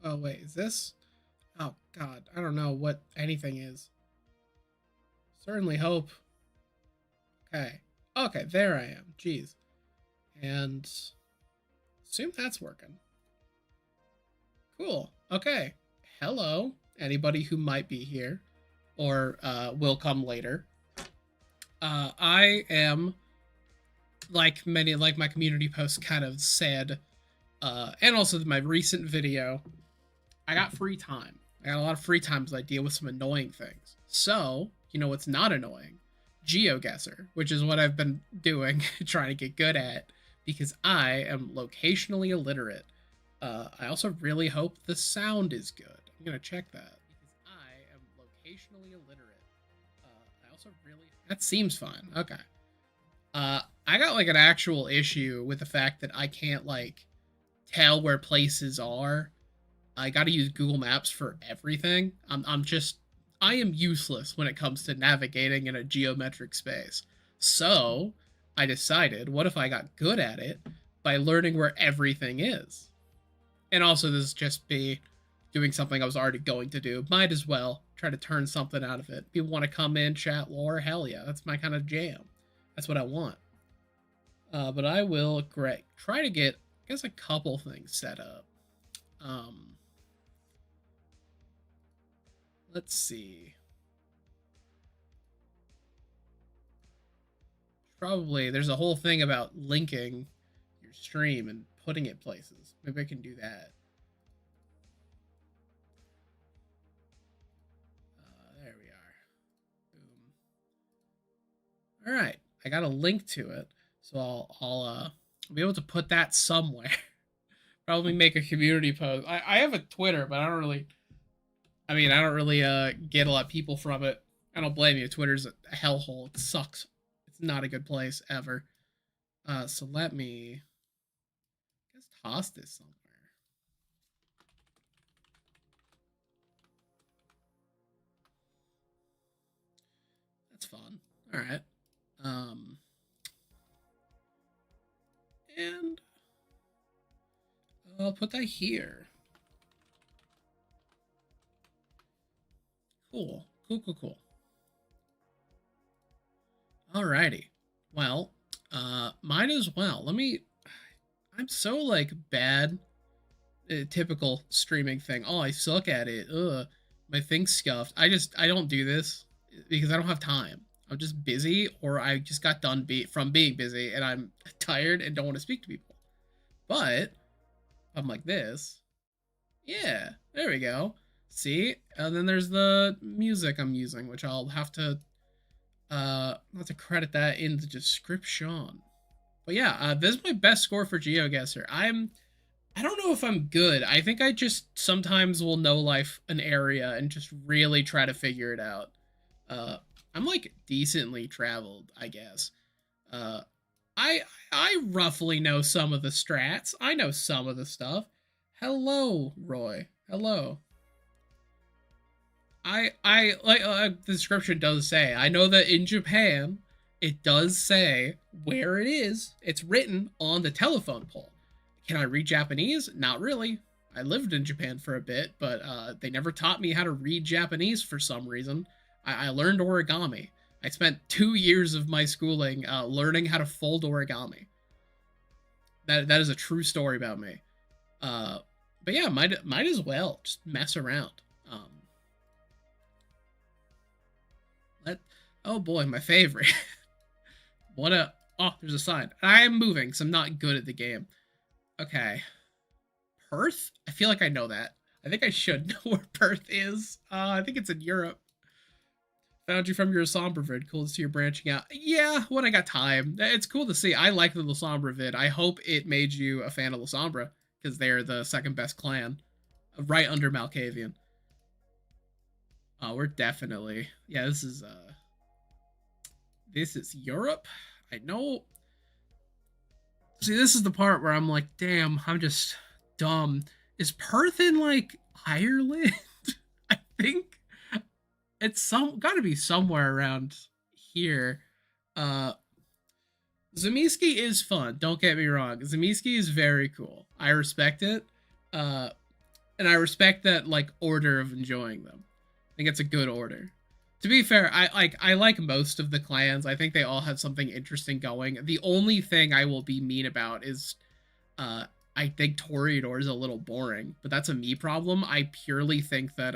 Oh, wait, is this? Oh, God. I don't know what anything is. Certainly hope. Okay. Okay, there I am. Jeez. And assume that's working. Cool. Okay. Hello, anybody who might be here or will come later. I am, like my community post kind of said, and also my recent video, I got free time. I got a lot of free time as I deal with some annoying things. So, you know what's not annoying? GeoGuessr, which is what I've been doing, trying to get good at, because I am locationally illiterate. I also really hope the sound is good. I'm gonna check that because I am locationally illiterate. I also really that seems fine. Okay. I got like an actual issue with the fact that I can't like tell where places are. I got to use Google Maps for everything. I am useless when it comes to navigating in a geometric space. So I decided, what if I got good at it by learning where everything is? And also, this is just be doing something I was already going to do. Might as well try to turn something out of it. People want to come in, chat lore, hell yeah, that's my kind of jam. That's what I want. But I will try to get, I guess, a couple things set up. Um, let's see. Probably there's a whole thing about linking your stream and putting it places. Maybe I can do that. There we are. Boom. All right, I got a link to it, so I'll be able to put that somewhere. Probably make a community post. I have a Twitter, but I don't really. I mean, I don't really get a lot of people from it. I don't blame you. Twitter's a hellhole. It sucks. It's not a good place ever. So let me, I guess, toss this somewhere. That's fun. All right. Um, and I'll put that here. Cool. Cool, cool, cool. Alrighty. Well, might as well. I'm so like bad. Typical streaming thing. Oh, I suck at it. Ugh, my thing's scuffed. I don't do this because I don't have time. I'm just busy, or I just got done from being busy, and I'm tired and don't want to speak to people. But I'm like this. Yeah, there we go. See, and then there's the music I'm using, which I'll have to credit that in the description. But yeah, this is my best score for GeoGuessr. I don't know if I'm good. I think I just sometimes will know life an area and just really try to figure it out. Uh, I'm like decently traveled, I guess. Uh, I I roughly know some of the strats. I know some of the stuff. Hello, Roy. Hello. I like the description does say. I know that in Japan, it does say where it is. It's written on the telephone pole. Can I read Japanese? Not really. I lived in Japan for a bit, but they never taught me how to read Japanese for some reason. I learned origami. I spent 2 years of my schooling learning how to fold origami. That is a true story about me. Uh, but yeah, might as well just mess around. Um, let Oh boy, my favorite. What a there's a sign. I am moving, so I'm not good at the game. Okay, Perth? I feel like I know that. I think I should know where Perth is. I think it's in Europe. Found you from your Sombra vid. Cool to see you're branching out. Yeah, when I got time. It's cool to see. I like the Lasombra vid. I hope it made you a fan of Lasombra, because they're the second best clan, right under Malkavian. We're definitely, yeah, this is Europe. I know. See, this is the part where I'm like, damn, I'm just dumb. Is Perth in like Ireland? I think it's got to be somewhere around here. Uh, Zamiski is fun. Don't get me wrong. Zamiski is very cool. I respect it. Uh, and I respect that like order of enjoying them. I think it's a good order. To be fair, I like most of the clans. I think they all have something interesting going. The only thing I will be mean about is uh I think Toreador is a little boring, but that's a me problem. I purely think that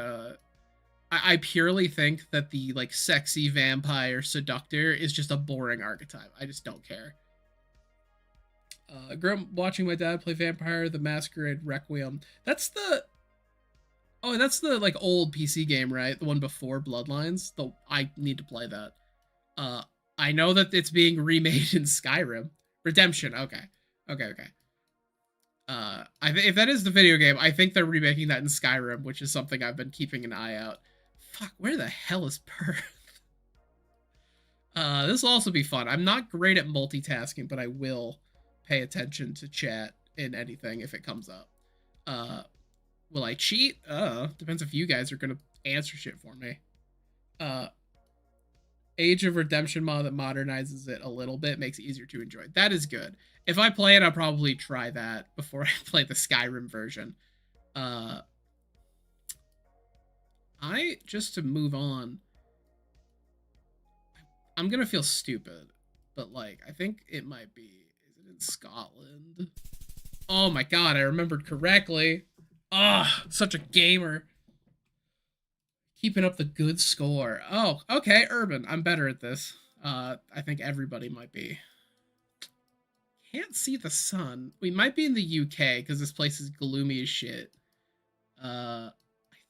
the like sexy vampire seductor is just a boring archetype. I just don't care. Grew up watching my dad play Vampire the Masquerade Requiem. That's the like old PC game, right? The one before Bloodlines. The I need to play that. Uh, I know that it's being remade in Skyrim. Redemption. Okay. If that is the video game, I think they're remaking that in Skyrim, which is something I've been keeping an eye out. Fuck, where the hell is Perth? This will also be fun. I'm not great at multitasking, but I will pay attention to chat in anything if it comes up. Uh, will I cheat? Depends if you guys are gonna answer shit for me. Uh, Age of Redemption mod that modernizes it a little bit makes it easier to enjoy. That is good. If I play it, I'll probably try that before I play the Skyrim version. I just to move on. I'm gonna feel stupid, but like I think it might be. Is it in Scotland? Oh my god, I remembered correctly. Ah, such a gamer. Keeping up the good score. Oh, okay, urban. I'm better at this. I think everybody might be. Can't see the sun. We might be in the UK because this place is gloomy as shit. I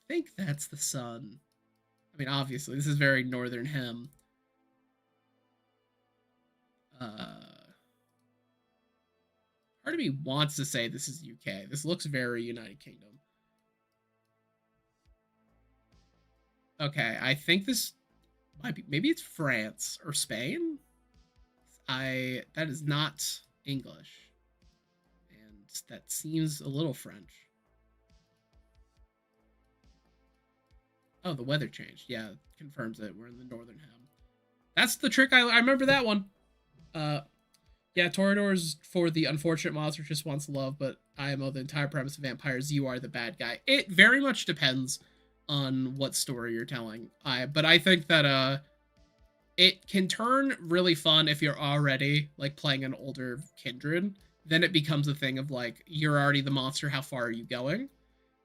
think that's the sun. I mean, obviously, this is very northern hem. Part of me wants to say this is UK. This looks very United Kingdom. Okay, I think this might be, maybe it's France or Spain. That is not English, and that seems a little French. Oh, the weather changed. Yeah, confirms it. We're in the northern hem. That's the trick. I remember that one. Yeah, Toreador's for the unfortunate monster just wants love, but IMO, the entire premise of vampires, you are the bad guy. It very much depends on what story you're telling. But I think that it can turn really fun if you're already like playing an older kindred. Then it becomes a thing of like you're already the monster. How far are you going?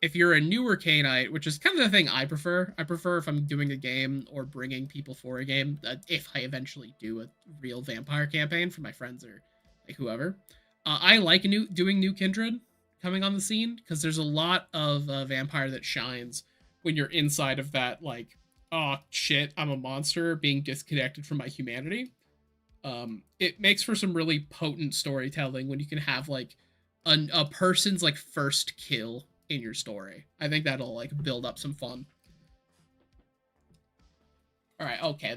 If you're a newer Canite, which is kind of the thing I prefer. I prefer if I'm doing a game or bringing people for a game. If I eventually do a real vampire campaign for my friends or like whoever, I like doing new kindred coming on the scene because there's a lot of vampire that shines when you're inside of that like, oh shit, I'm a monster being disconnected from my humanity. It makes for some really potent storytelling when you can have like a person's like first kill in your story. I think that'll like build up some fun. All right, okay,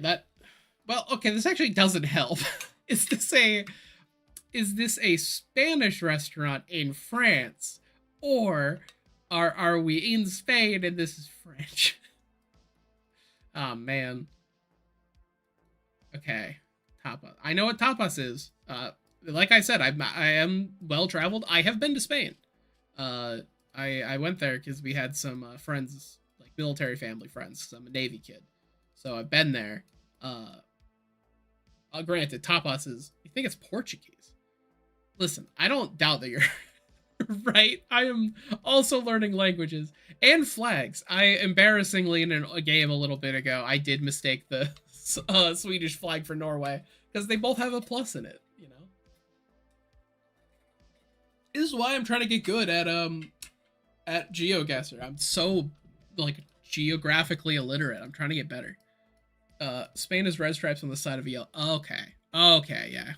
this actually doesn't help. is this a Spanish restaurant in France, or are we in Spain and this is French? Oh man. Okay, tapas. I know what tapas is. Like I said, I am well traveled. I have been to Spain. I went there because we had some friends, like military family friends. Cause I'm a Navy kid, so I've been there. Granted, tapas is. You think it's Portuguese? Listen, I don't doubt that you're right. I am also learning languages and flags. I embarrassingly in a game a little bit ago, I did mistake the Swedish flag for Norway because they both have a plus in it. You know, this is why I'm trying to get good at GeoGuessr. I'm so like geographically illiterate. I'm trying to get better. Spain has red stripes on the side of a yellow. Okay, yeah,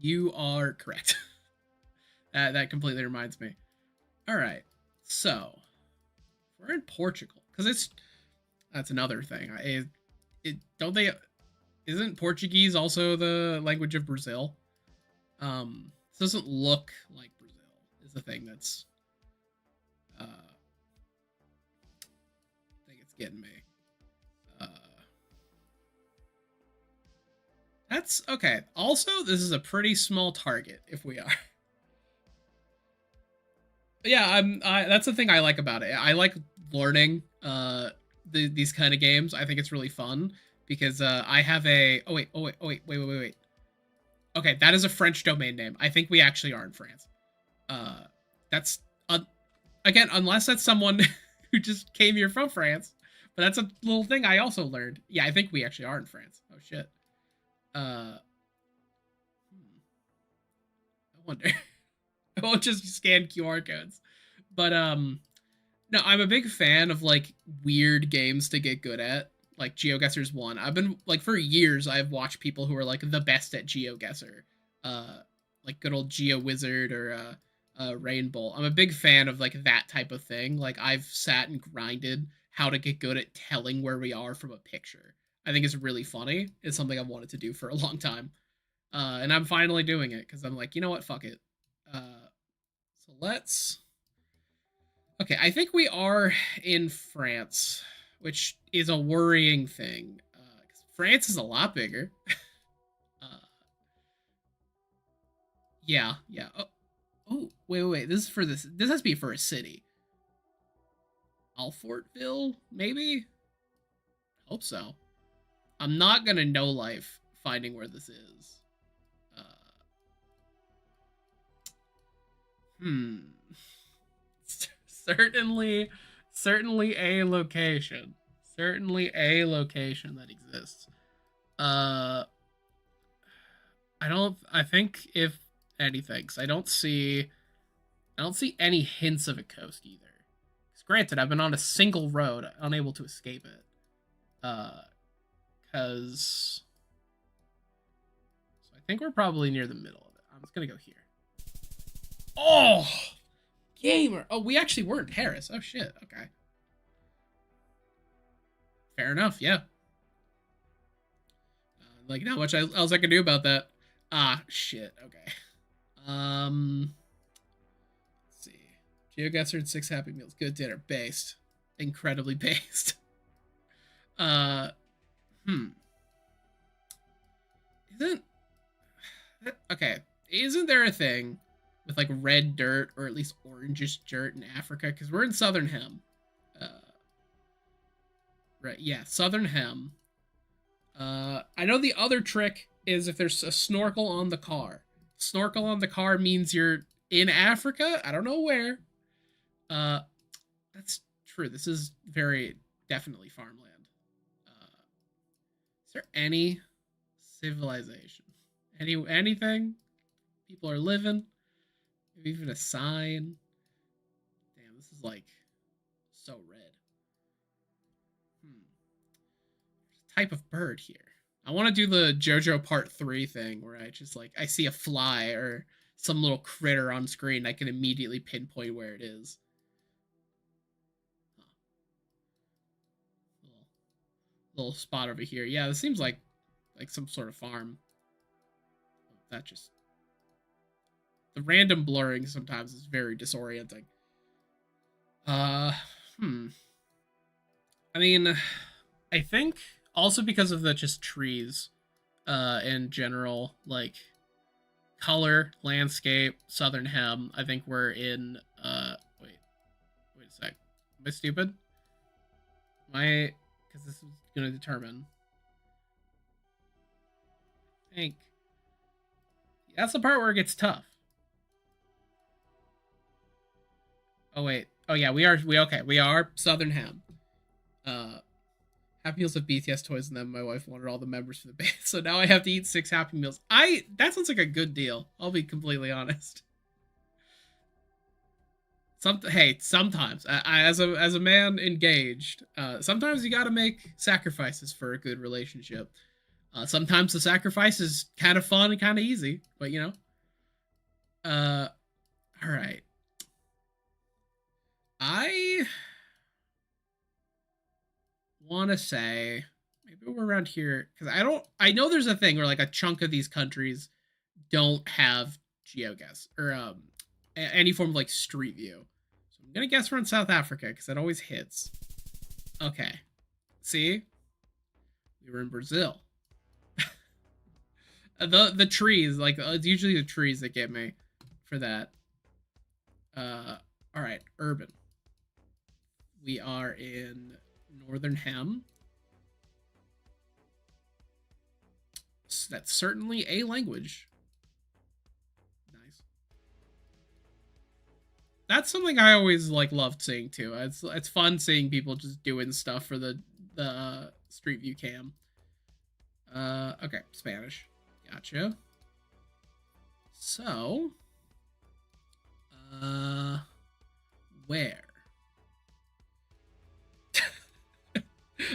you are correct. That completely reminds me. All right, so we're in Portugal because that's another thing. Don't they? Isn't Portuguese also the language of Brazil? This doesn't look like Brazil. Is the thing that's I think it's getting me. That's okay. Also, this is a pretty small target if we are. Yeah, that's the thing I like about it. I like learning these kind of games. I think it's really fun because I have a wait. Okay, that is a French domain name. I think we actually are in France. Uh, that's uh, again, unless that's someone who just came here from France. But that's a little thing I also learned. Yeah, I think we actually are in France. Oh shit. I wonder. I won't just scan QR codes. But no, I'm a big fan of like weird games to get good at. Like GeoGuessr's one. I've been like for years I've watched people who are like the best at GeoGuessr. Uh like good old GeoWizard or Rainbow. I'm a big fan of like that type of thing. Like I've sat and grinded how to get good at telling where we are from a picture. I think it's really funny. It's something I've wanted to do for a long time. And I'm finally doing it because I'm like, you know what, fuck it. So let's. Okay, I think we are in France, which is a worrying thing. 'Cause France is a lot bigger. uh, yeah. Wait. This is for this. This has to be for a city. Alfortville, maybe. Hope so. I'm not gonna know life finding where this is. Uh, hmm. certainly, certainly a location. Certainly a location that exists. Uh, I don't. I think if anything, 'cause I don't see any hints of a coast either. 'Cause granted, I've been on a single road, unable to escape it. Because so I think we're probably near the middle of it. I'm just gonna go here. Oh, gamer. Oh, we actually were in Paris. Oh shit. Okay. Fair enough. Yeah. Like not much else I can do about that. Ah, shit. Okay. Let's see. GeoGuessr and 6 Happy Meals. Good dinner. Based. Incredibly based. Uh, hmm. Isn't okay? Isn't there a thing with like red dirt or at least orangish dirt in Africa? Because we're in Southern Hem. Uh, right. Yeah, Southern Hem. I know the other trick is if there's a snorkel on the car. Snorkel on the car means you're in Africa. I don't know where. Uh, that's true. This is very definitely farmland. Is there any civilization? Anything? People are living. Maybe even a sign. Damn, this is like so red. Hmm. Type of bird here. I want to do the JoJo Part 3 thing where I just like I see a fly or some little critter on screen, I can immediately pinpoint where it is. Huh. Little spot over here. Yeah, this seems like some sort of farm. That just the random blurring sometimes is very disorienting. Uh, hmm. I mean, I think also because of the just trees, in general, like color, landscape, southern hem. I think we're in. Wait a sec. Am I stupid? Am I? Because this is gonna determine. I think that's the part where it gets tough. Oh wait. Oh yeah, we are. We okay. We are southern hem. Uh, Happy Meals have BTS toys in them. My wife wanted all the members for the band, so now I have to eat 6 Happy Meals. That sounds like a good deal. I'll be completely honest. Sometimes as a man engaged, sometimes you got to make sacrifices for a good relationship. Sometimes the sacrifice is kind of fun and kind of easy, but you know. Uh, all right. I want to say maybe we're around here because I don't. I know there's a thing where like a chunk of these countries don't have GeoGuess or any form of like Street View. So I'm gonna guess we're in South Africa because that always hits. Okay, see, we were in Brazil. The trees like it's usually the trees that get me for that. Uh, All right, urban. We are in Northern Hem. So that's certainly a language. Nice. That's something I always like loved seeing too. It's fun seeing people just doing stuff for the Street View cam. Okay, Spanish. Gotcha. So, uh, where?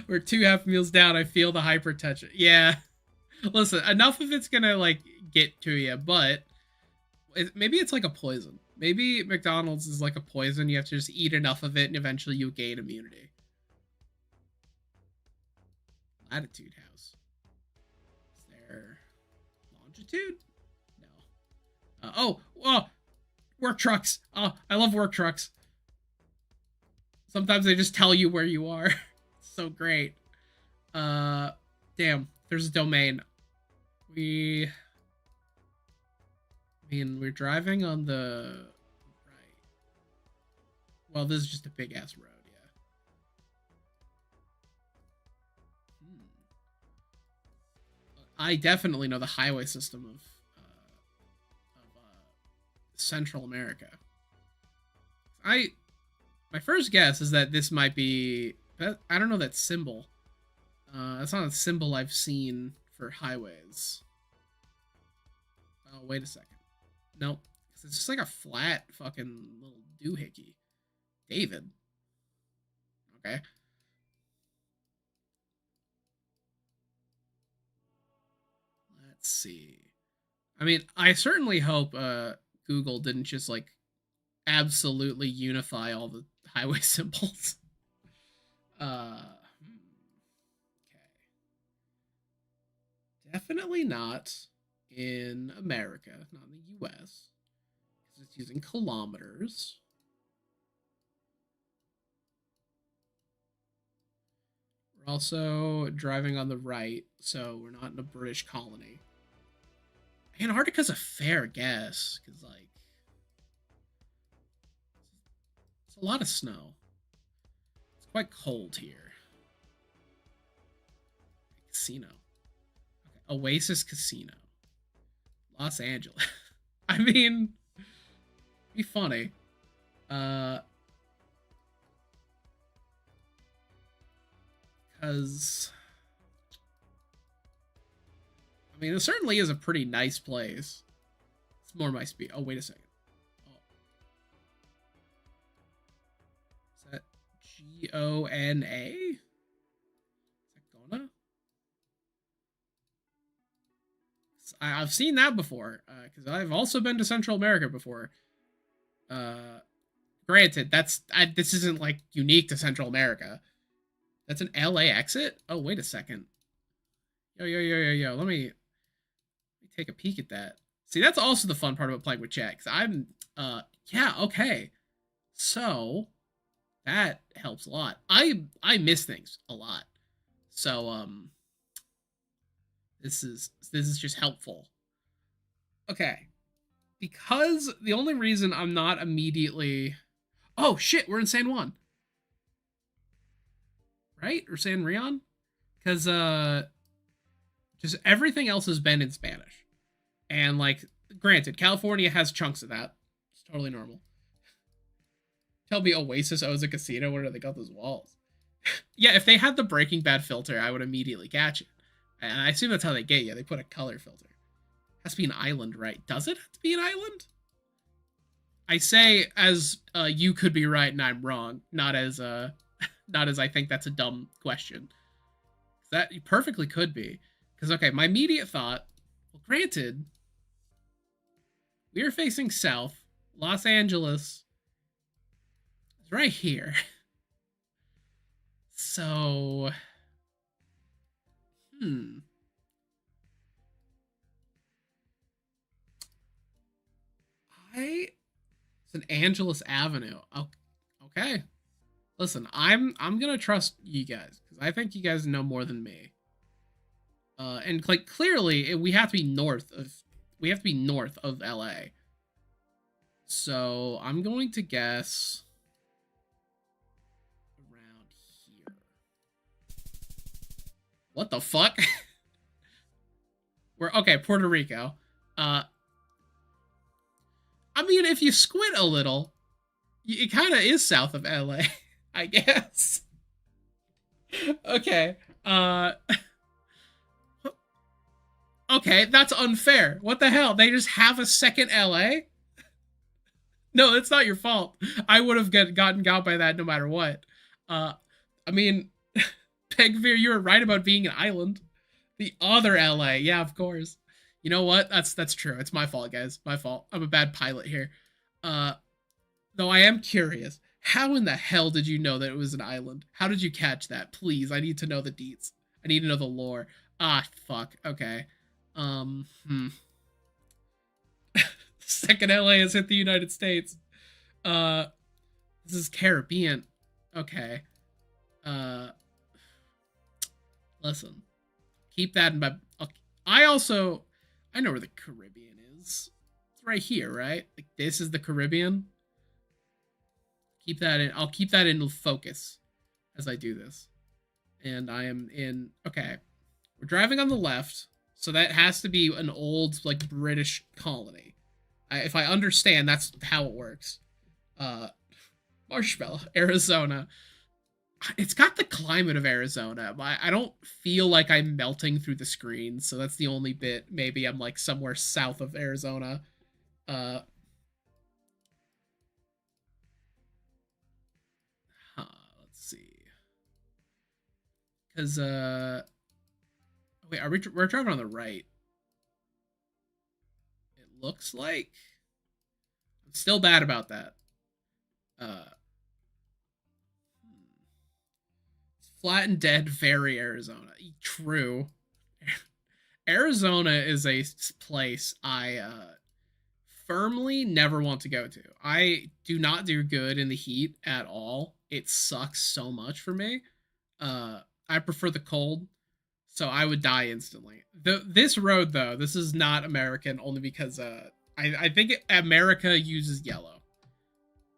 We're 2 half meals down. I feel the hypertension. Yeah. Listen, enough of it's gonna like get to you, but maybe it's like a poison. Maybe McDonald's is like a poison. You have to just eat enough of it, and eventually you gain immunity. Latitude house. Is there longitude? No. Oh, work trucks. Oh, I love work trucks. Sometimes they just tell you where you are. It's so great. Damn. There's a domain. I mean, we're driving on the right. Well, this is just a big ass road, yeah. I definitely know the highway system of Central America. My first guess is that this might be. I don't know that symbol. That's not a symbol I've seen for highways. Oh, wait a second. Nope. It's just like a flat fucking little doohickey. David. Okay. Let's see. I mean, I certainly hope Google didn't just like absolutely unify all the highway symbols. Okay. Definitely not in America, not in the US, because it's using kilometers. We're also driving on the right, so we're not in a British colony. Antarctica's a fair guess, because, like, it's a lot of snow. It's quite cold here. Casino. Okay. Oasis Casino. Los Angeles. I mean, be funny. Because I mean, it certainly is a pretty nice place. It's more my speed. Oh, wait a second. Oh. Is that Gona? Is that Gona? I've seen that before, because I've also been to Central America before. Granted, this isn't like unique to Central America. That's an LA exit? Oh, wait a second. Yo. Let me take a peek at that. See, that's also the fun part about playing with chat. Cause yeah, okay. So that helps a lot. I miss things a lot. So this is just helpful. Okay. Because the only reason I'm not immediately. Oh shit, we're in San Juan. Right? Or San Rion? Because just everything else has been in Spanish. And like, granted, California has chunks of that. It's totally normal. Tell me Oasis owes a casino. Where do they got those walls? Yeah, if they had the Breaking Bad filter, I would immediately catch it. And I assume that's how they get you. They put a color filter. Has to be an island, right? Does it have to be an island? I say as you could be right and I'm wrong, not as I think that's a dumb question. That perfectly could be. Because, okay, my immediate thought, well, granted, we are facing south. Los Angeles is right here. So, it's an Angeles Avenue. Okay. Listen, I'm gonna trust you guys because I think you guys know more than me. And like clearly we have to be north of LA. So I'm going to guess around here. What the fuck? We're okay, Puerto Rico. I mean, if you squint a little, it kind of is south of LA, I guess. Okay. Okay, that's unfair. What the hell? They just have a second LA? No, it's not your fault. I would have gotten got by that no matter what. Uh, I mean, Pegvir, you were right about being an island. The other LA, yeah, of course. You know what? That's true. It's my fault, guys. My fault. I'm a bad pilot here. Uh, though I am curious. How in the hell did you know that it was an island? How did you catch that? Please, I need to know the deets. I need to know the lore. Ah, fuck. Okay. Hmm. Second LA has hit the United States. Uh, this is Caribbean. Okay. Uh, listen. Keep that in my. I also, I know where the Caribbean is. It's right here, right? Like this is the Caribbean. Keep that in. I'll keep that in focus as I do this. And I am in. Okay, we're driving on the left, so that has to be an old like British colony. If I understand, that's how it works. Marshmallow, Arizona. It's got the climate of Arizona. I don't feel like I'm melting through the screen, so that's the only bit. Maybe I'm like somewhere south of Arizona. Let's see. Because wait, we're driving on the right? It looks like. I'm still bad about that. Flat and dead, very Arizona. True. Arizona is a place I firmly never want to go to. I do not do good in the heat at all. It sucks so much for me. I prefer the cold, so I would die instantly. This road though, this is not American only because I think America uses yellow.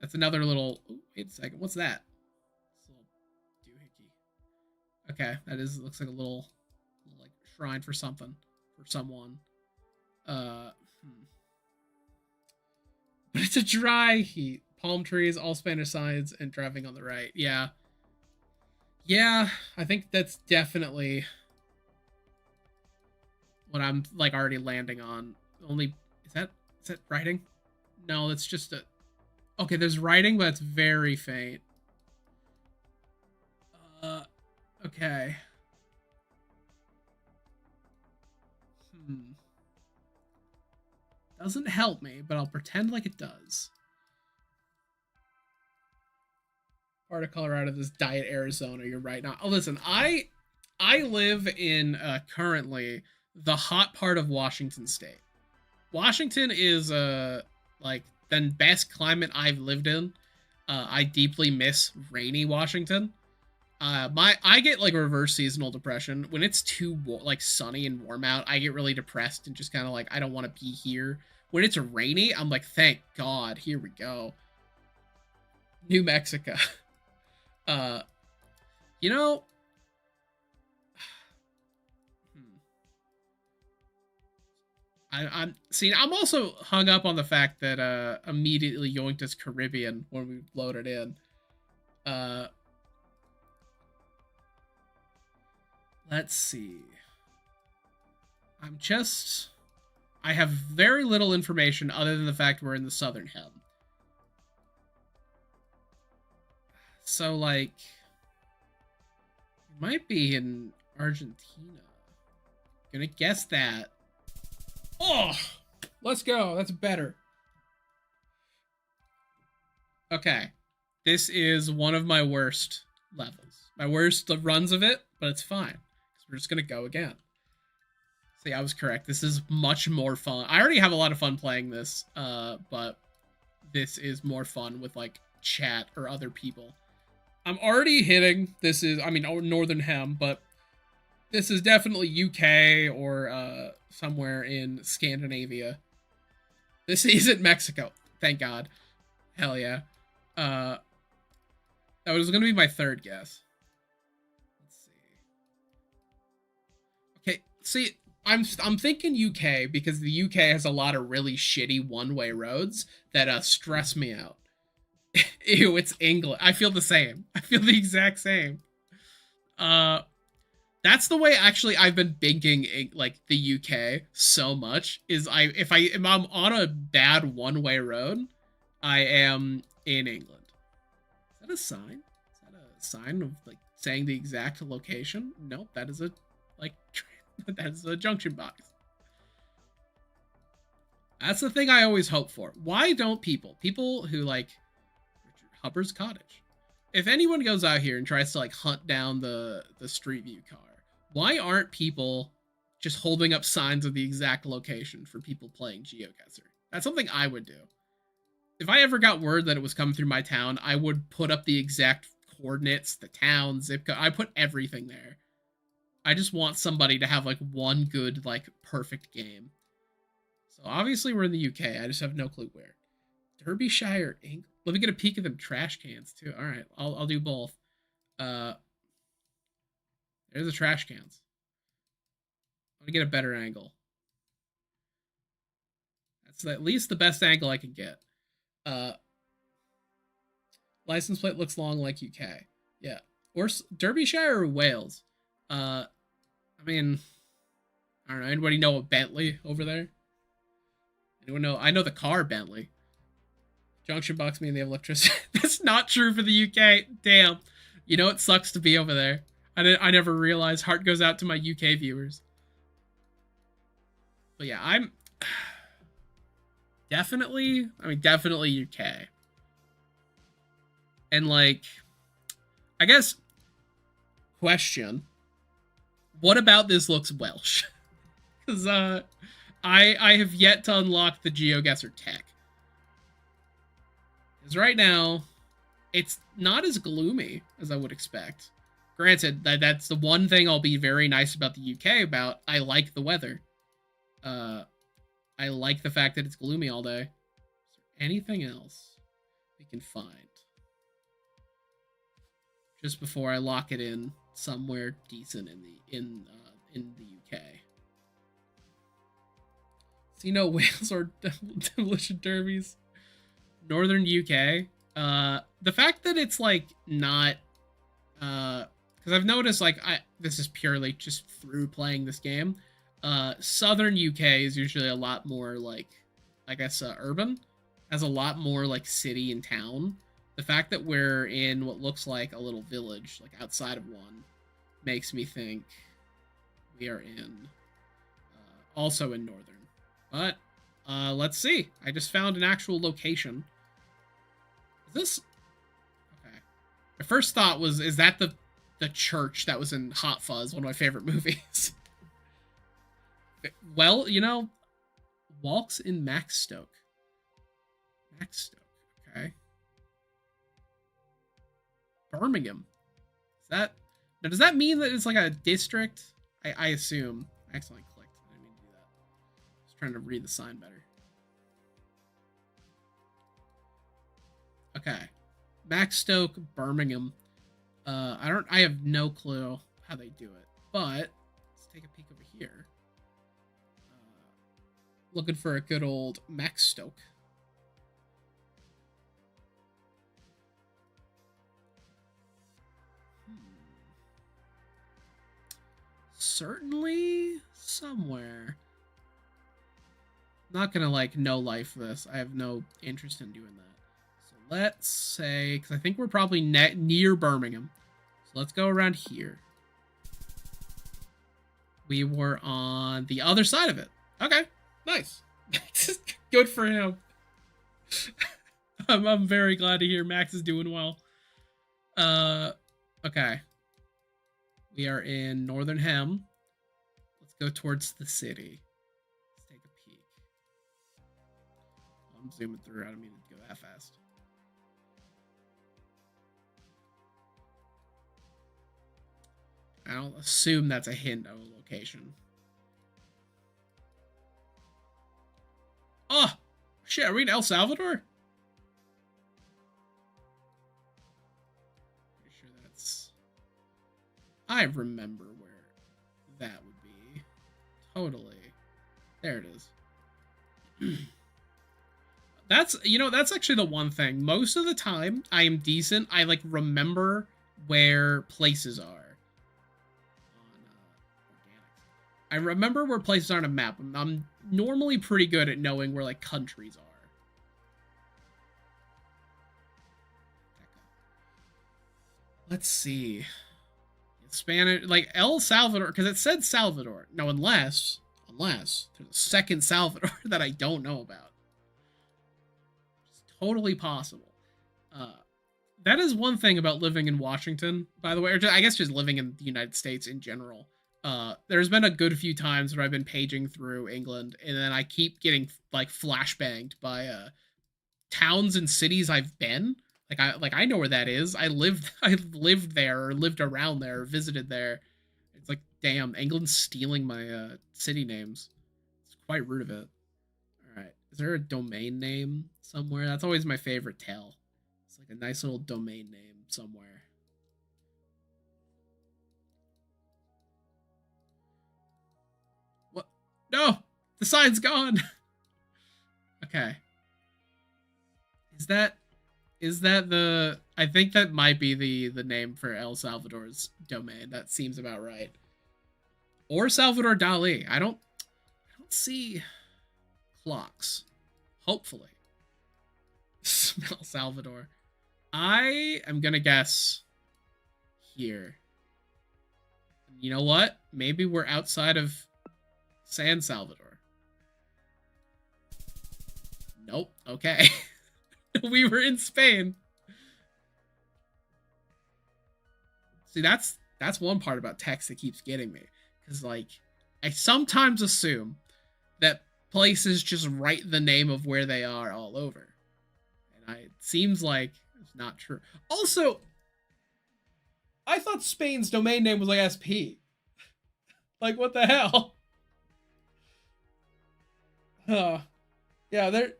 That's another little. Ooh, wait a second. What's that? Okay, that looks like a little like shrine for something, for someone. But it's a dry heat. Palm trees, all Spanish signs, and driving on the right. Yeah. Yeah, I think that's definitely what I'm like already landing on. Only is that writing? No, that's just a. Okay, there's writing, but it's very faint. Okay. Doesn't help me, but I'll pretend like it does. Part of Colorado, this diet Arizona. You're right. Now, oh, listen, I live in currently the hot part of Washington State. Washington is like the best climate I've lived in. I deeply miss rainy Washington. I get like reverse seasonal depression when it's too like sunny and warm out. I get really depressed and just kind of like I don't want to be here. When it's rainy, I'm like, thank God, here we go. New Mexico. You know, I'm see. I'm also hung up on the fact that immediately yoinked us Caribbean when we loaded in. Let's see. I have very little information other than the fact we're in the southern hem. So, like, it might be in Argentina. Gonna guess that. Oh, let's go. That's better. Okay. This is one of my worst levels. My worst runs of it, but it's fine. We're just gonna go again. See, I was correct. This is much more fun. I already have a lot of fun playing this, but this is more fun with like chat or other people. I'm already hitting. This is, I mean, Northern Hem, but this is definitely UK or somewhere in Scandinavia. This isn't Mexico. Thank God. Hell yeah. Uh, that was gonna be my third guess. Let's see. Okay, see, I'm thinking UK because the UK has a lot of really shitty one-way roads that stress me out. Ew, it's England. I feel the same. I feel the exact same. Uh, that's the way actually I've been thinking like the UK so much is if I'm on a bad one-way road, I am in England. Is that a sign? Is that a sign of like saying the exact location? Nope, that is a like that's a junction box. That's the thing I always hope for. Why don't people who like Richard Hubbard's cottage? If anyone goes out here and tries to like hunt down the Street View car, why aren't people just holding up signs of the exact location for people playing GeoGuessr? That's something I would do. If I ever got word that it was coming through my town, I would put up the exact coordinates, the town, zip code. I put everything there. I just want somebody to have like one good, like perfect game. So obviously we're in the UK. I just have no clue where. Derbyshire, England. Let me get a peek at them trash cans too. All right, I'll do both. Uh, there's the trash cans. Let me get a better angle. That's at least the best angle I can get. License plate looks long like UK. Yeah, or Derbyshire or Wales. I mean, I don't know. Anybody know a Bentley over there? Anyone know? I know the car Bentley. Junction box mean they have electricity. That's not true for the UK. Damn. You know it sucks to be over there. I never realized. Heart goes out to my UK viewers. But yeah, I'm definitely UK. And like, I guess, question, what about this looks Welsh? Because I have yet to unlock the GeoGuessr tech. Because right now, it's not as gloomy as I would expect. Granted, that's the one thing I'll be very nice about the UK about. I like the weather. I like the fact that it's gloomy all day. Is there anything else we can find? Just before I lock it in somewhere decent in the UK. See no Wales or demolition derbies. Northern UK. The fact that it's like not because I've noticed like this is purely just through playing this game. Southern UK is usually a lot more like I guess urban, has a lot more like city and town. The fact that we're in what looks like a little village, like outside of one, makes me think we are in also in northern. But let's see. I just found an actual location. Is this okay? My first thought was, is that the church that was in Hot Fuzz, one of my favorite movies? Well, you know, walks in Maxstoke. Maxstoke, okay. Birmingham. Is that now? Does that mean that it's like a district? I assume. I accidentally clicked. I didn't mean to do that. I was trying to read the sign better. Okay, Maxstoke, Birmingham. I have no clue how they do it, but let's take a peek over here. Looking for a good old Maxstoke. Certainly somewhere. Not gonna like no life this. I have no interest in doing that. So let's say, because I think we're probably near Birmingham. So let's go around here. We were on the other side of it. Okay, nice. Good for him. I'm very glad to hear Max is doing well. Okay. We are in Northern Hem. Let's go towards the city. Let's take a peek. I'm zooming through. I don't mean to go that fast. I'll assume that's a hint of a location. Oh, shit. Are we in El Salvador? I remember where that would be. Totally. There it is. That's actually the one thing. Most of the time, I am decent. I like remember where places are on organics. I remember where places are on a map. I'm normally pretty good at knowing where like countries are. Let's see. Spanish, like El Salvador, because it said Salvador. No, unless there's a second Salvador that I don't know about. It's totally possible. Uh, that is one thing about living in Washington, by the way, or I guess just living in the United States in general. There's been a good few times where I've been paging through England, and then I keep getting like flashbanged by towns and cities I've been. I know where that is. I lived there or lived around there or visited there. It's like, damn, England's stealing my city names. It's quite rude of it. All right. Is there a domain name somewhere? That's always my favorite tell. It's like a nice little domain name somewhere. What? No! The sign's gone! Okay. Is that the I think that might be the name for El Salvador's domain. That seems about right. Or Salvador Dali. I don't see clocks. Hopefully. Smell Salvador. I am gonna guess here. You know what? Maybe we're outside of San Salvador. Nope. Okay. We were in Spain. See, that's one part about text that keeps getting me. Because, like, I sometimes assume that places just write the name of where they are all over. And it seems like it's not true. Also, I thought Spain's domain name was like SP. Like, what the hell? Yeah, there.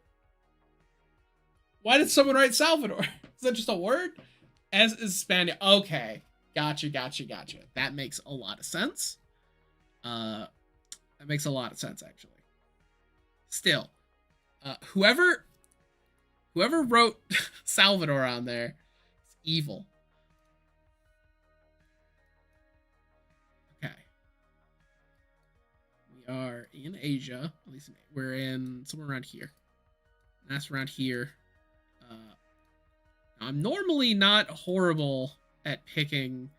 Why did someone write Salvador? Is that just a word? As is Spanish. Okay. Gotcha. That makes a lot of sense. That makes a lot of sense, actually. Still, whoever wrote Salvador on there is evil. Okay. We are in Asia. At least we're in somewhere around here. That's around here. I'm normally not horrible at picking.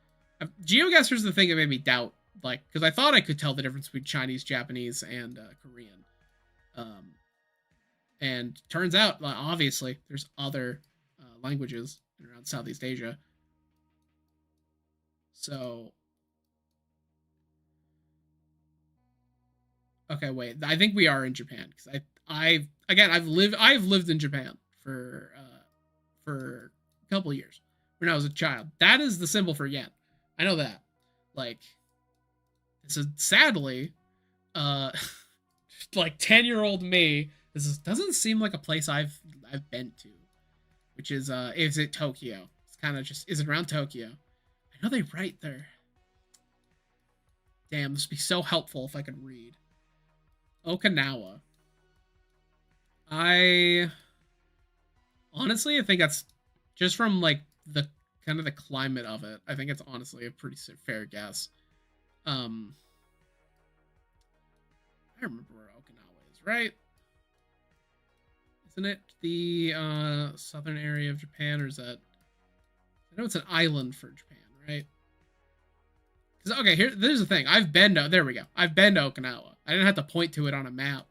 GeoGuessr is the thing that made me doubt, like, because I thought I could tell the difference between Chinese, Japanese, and Korean. And turns out, obviously, there's other languages around Southeast Asia. So, okay, wait. I think we are in Japan because I've lived in Japan for a couple of years when I was a child. That is the symbol for yen. I know that. Like, so sadly, like 10-year-old me, doesn't seem like a place I've been to, which is it Tokyo? It's kind of just, is it around Tokyo? I know they write there. Damn, this would be so helpful if I could read. Okinawa. I honestly, I think that's just from like the kind of the climate of it. I think it's honestly a pretty fair guess. I remember where Okinawa is, right? Isn't it the southern area of Japan, or is that? I know it's an island for Japan, right? Because okay, there's the thing. There we go. I've been to Okinawa. I didn't have to point to it on a map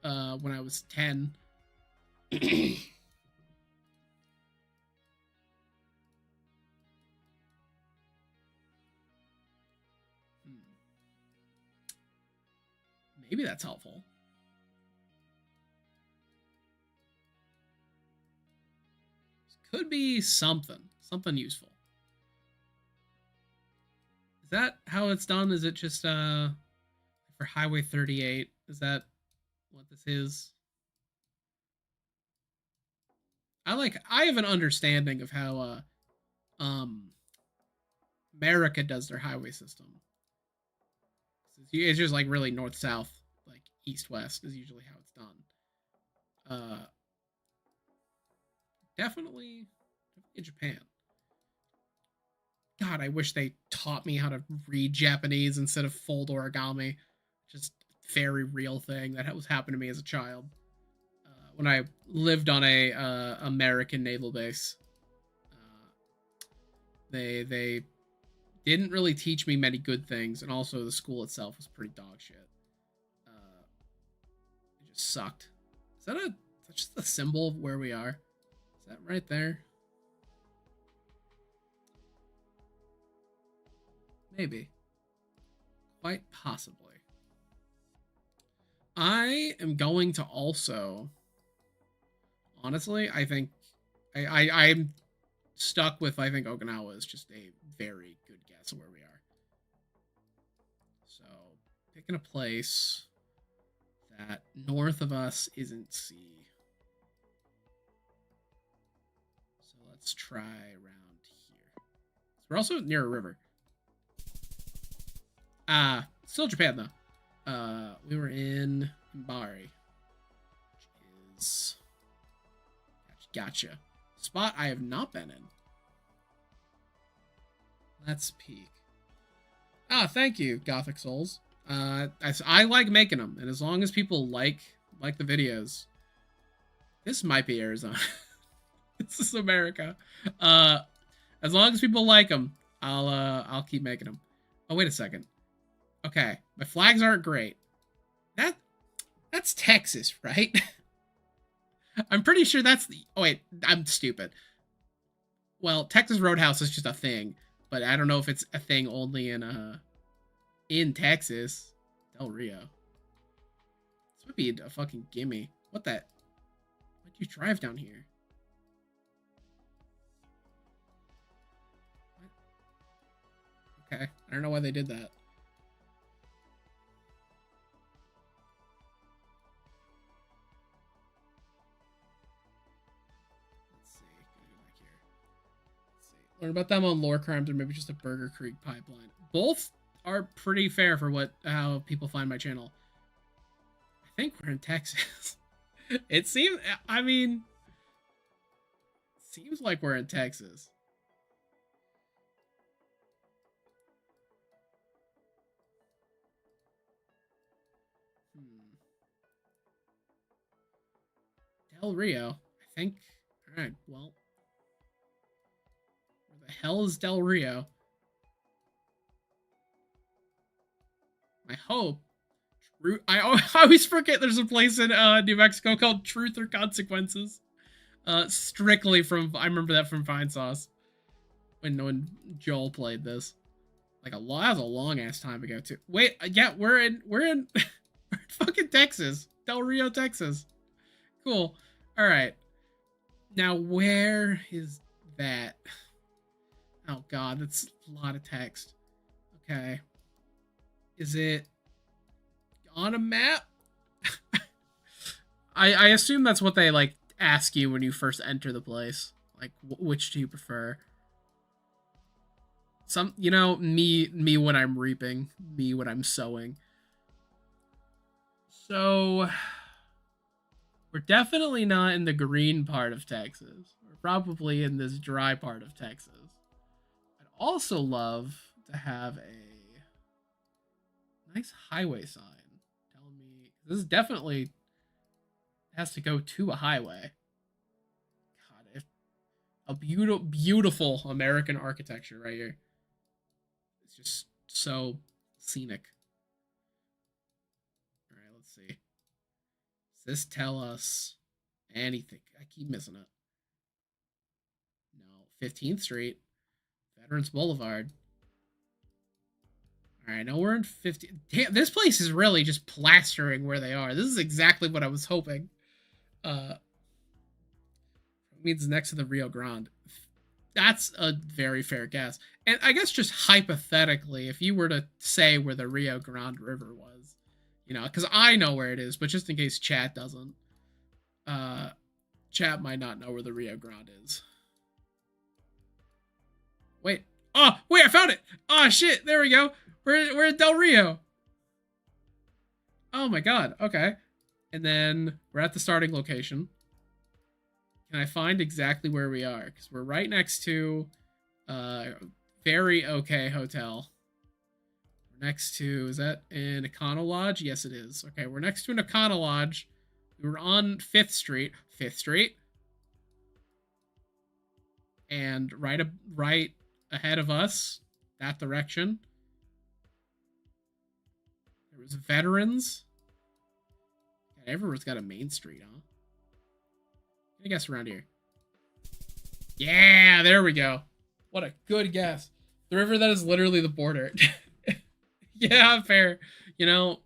when I was 10. Maybe that's helpful. Could be something useful. Is that how it's done? Is it just for Highway 38? Is that what this is? I have an understanding of how America does their highway system. It's just like really north south, like east west is usually how it's done. Definitely in Japan. God, I wish they taught me how to read Japanese instead of fold origami. Just very real thing that was happened to me as a child when I lived on a American naval base. They didn't really teach me many good things, and also the school itself was pretty dog shit. It just sucked. Is that just a symbol of where we are? Is that right there? Maybe. Quite possibly. I am going to also. Honestly, I think I'm stuck with. I think Okinawa is just a very good guess of where we are. So picking a place that north of us isn't sea. So let's try around here. So we're also near a river. Still Japan though. We were in Bari, which is gotcha. Spot I have not been in. Let's peek. Thank you, Gothic Souls. I like making them, and as long as people like the videos, this might be Arizona. This is America. As long as people like them, I'll keep making them. Oh, wait a second. Okay, my flags aren't great. That's Texas, right? I'm pretty sure that's the... Oh, wait, I'm stupid. Well, Texas Roadhouse is just a thing, but I don't know if it's a thing only in Texas. Del Rio. This would be a fucking gimme. What the... Why'd you drive down here? What? Okay, I don't know why they did that. Learn about them on Lore Crimes or maybe just a Burger Creek pipeline. Both are pretty fair for how people find my channel. I think we're in Texas. It seems, I mean, seems like we're in Texas. Del Rio, I think. All right, well. The hell is Del Rio? I hope. I always forget there's a place in New Mexico called Truth or Consequences. Strictly from... I remember that from Fine Sauce. When Joel played this. Like that was a long ass time ago too. Wait, yeah, we're in we're in fucking Texas. Del Rio, Texas. Cool. Alright. Now where is that? Oh god, that's a lot of text. Okay. Is it on a map? I assume that's what they like ask you when you first enter the place. Like, which do you prefer? Me when I'm reaping, me when I'm sowing. So we're definitely not in the green part of Texas. We're probably in this dry part of Texas. I'd also love to have a nice highway sign telling me this is definitely has to go to a highway. God, a beautiful American architecture right here. It's just so scenic. All right, let's see. Does this tell us anything? I keep missing it. No, 15th Street, Veterans Boulevard. All right, now we're in 50. Damn, this place is really just plastering where they are. This is exactly what I was hoping. Means next to the Rio Grande. That's a very fair guess. And I guess just hypothetically, if you were to say where the Rio Grande River was, because I know where it is, but just in case chat doesn't, chat might not know where the Rio Grande is. Wait. Oh, wait, I found it. Oh, shit. There we go. We're in Del Rio. Oh, my God. Okay. And then we're at the starting location. Can I find exactly where we are? Because we're right next to very okay hotel. We're next to, is that an Econo Lodge? Yes, it is. Okay, we're next to an Econo Lodge. We were on 5th Street. 5th Street. And right ahead of us, that direction, there was Veterans. God, everyone's got a main street, huh? I guess around here. Yeah, there we go. What a good guess. The river that is literally the border. Yeah, fair. You know,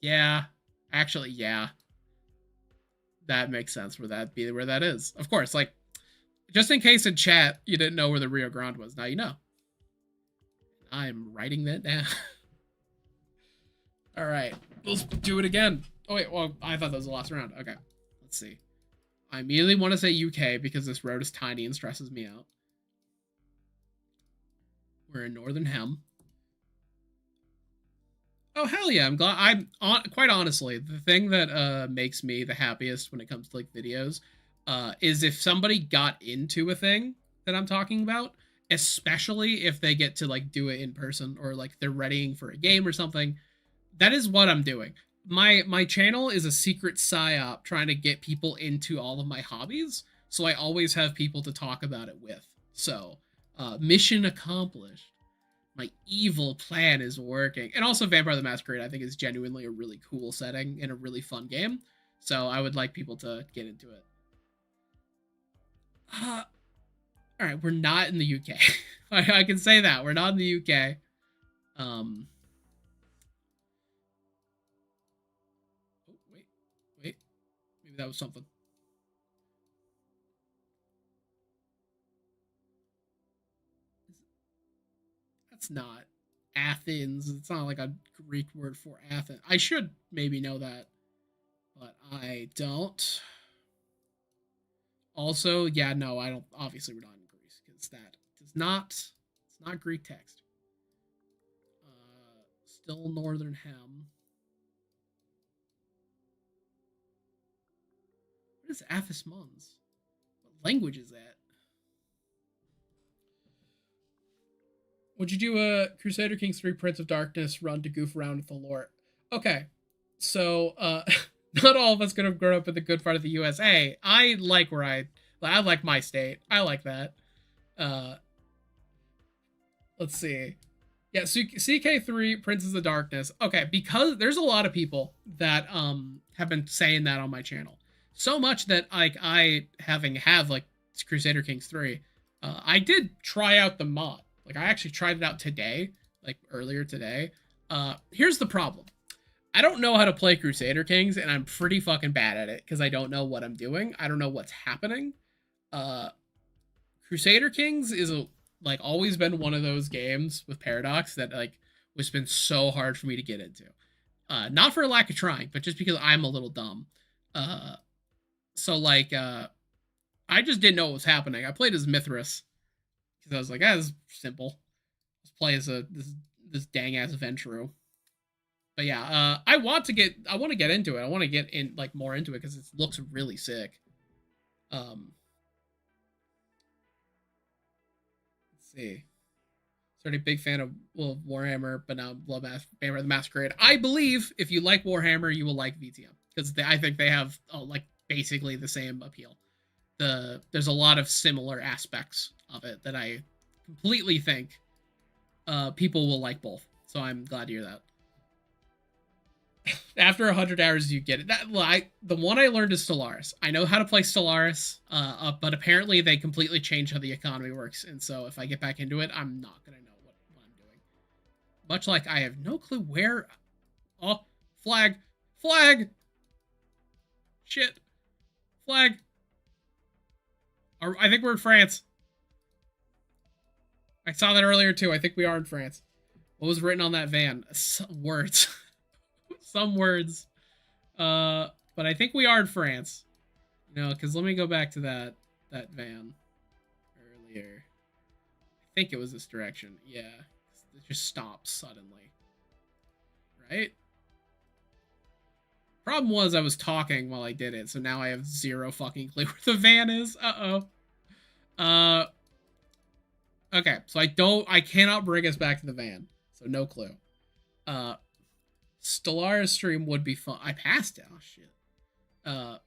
yeah. Actually, yeah. That makes sense where that be where that is. Of course, like, just in case in chat you didn't know where the Rio Grande was. Now you know. I'm writing that down. All right, let's do it again. Oh wait, well, I thought that was the last round. Okay, let's see. I immediately want to say UK because this road is tiny and stresses me out. We're in Northern Hem. Oh hell yeah! I'm glad. Quite honestly, the thing that makes me the happiest when it comes to like videos is if somebody got into a thing that I'm talking about, especially if they get to like do it in person or like they're readying for a game or something. That is what I'm doing. My channel is a secret psyop trying to get people into all of my hobbies, so I always have people to talk about it with. So, mission accomplished. My evil plan is working. And also Vampire the Masquerade, I think, is genuinely a really cool setting and a really fun game. So I would like people to get into it. All right, we're not in the UK. I can say that. We're not in the UK. Oh, wait. Maybe that was something. That's not Athens. It's not like a Greek word for Athens. I should maybe know that, but I don't. Also, yeah, no, I don't. Obviously, we're not in Greece because that does not. It's not Greek text. Still Northern Hem. What is Athos Mons? What language is that? Would you do a Crusader Kings 3 Prince of Darkness run to goof around with the lore? Okay, so not all of us could have grown up in the good part of the USA. I like my state. I like that. Let's see. Yeah, CK3 Princes of Darkness. Okay, because there's a lot of people that have been saying that on my channel. So much that like I have like Crusader Kings 3, I did try out the mod. Like I actually tried it out today, like earlier today. Here's the problem. I don't know how to play Crusader Kings, and I'm pretty fucking bad at it because I don't know what I'm doing. I don't know what's happening. Crusader Kings is like always been one of those games with Paradox that like was been so hard for me to get into. Not for a lack of trying, but just because I'm a little dumb. So like I just didn't know what was happening. I played as Mithras because I was like, this is simple. Let's play as this dang ass Ventru. But yeah, I want to get into it. I want to get in like more into it because it looks really sick. Let's see. Certainly a big fan of Warhammer, but now love Vampire the Masquerade. I believe if you like Warhammer, you will like VTM because I think they have like basically the same appeal. There's a lot of similar aspects of it that I completely think people will like both. So I'm glad to hear that. After 100 hours, you get it. The one I learned is Stellaris. I know how to play Stellaris, but apparently they completely changed how the economy works. And so if I get back into it, I'm not going to know what I'm doing. Much like I have no clue where... Oh, flag! Flag! Shit. Flag. I think we're in France. I saw that earlier too. I think we are in France. What was written on that van? Some words. Some words. But I think we are in France. You know, because let me go back to that van here. I think it was this direction. Yeah. It just stops suddenly. Right? Problem was I was talking while I did it, so now I have zero fucking clue where the van is. Uh-oh. Okay, so I cannot bring us back to the van. So no clue. Uh Stellaris stream would be fun. I passed it. Oh shit. Uh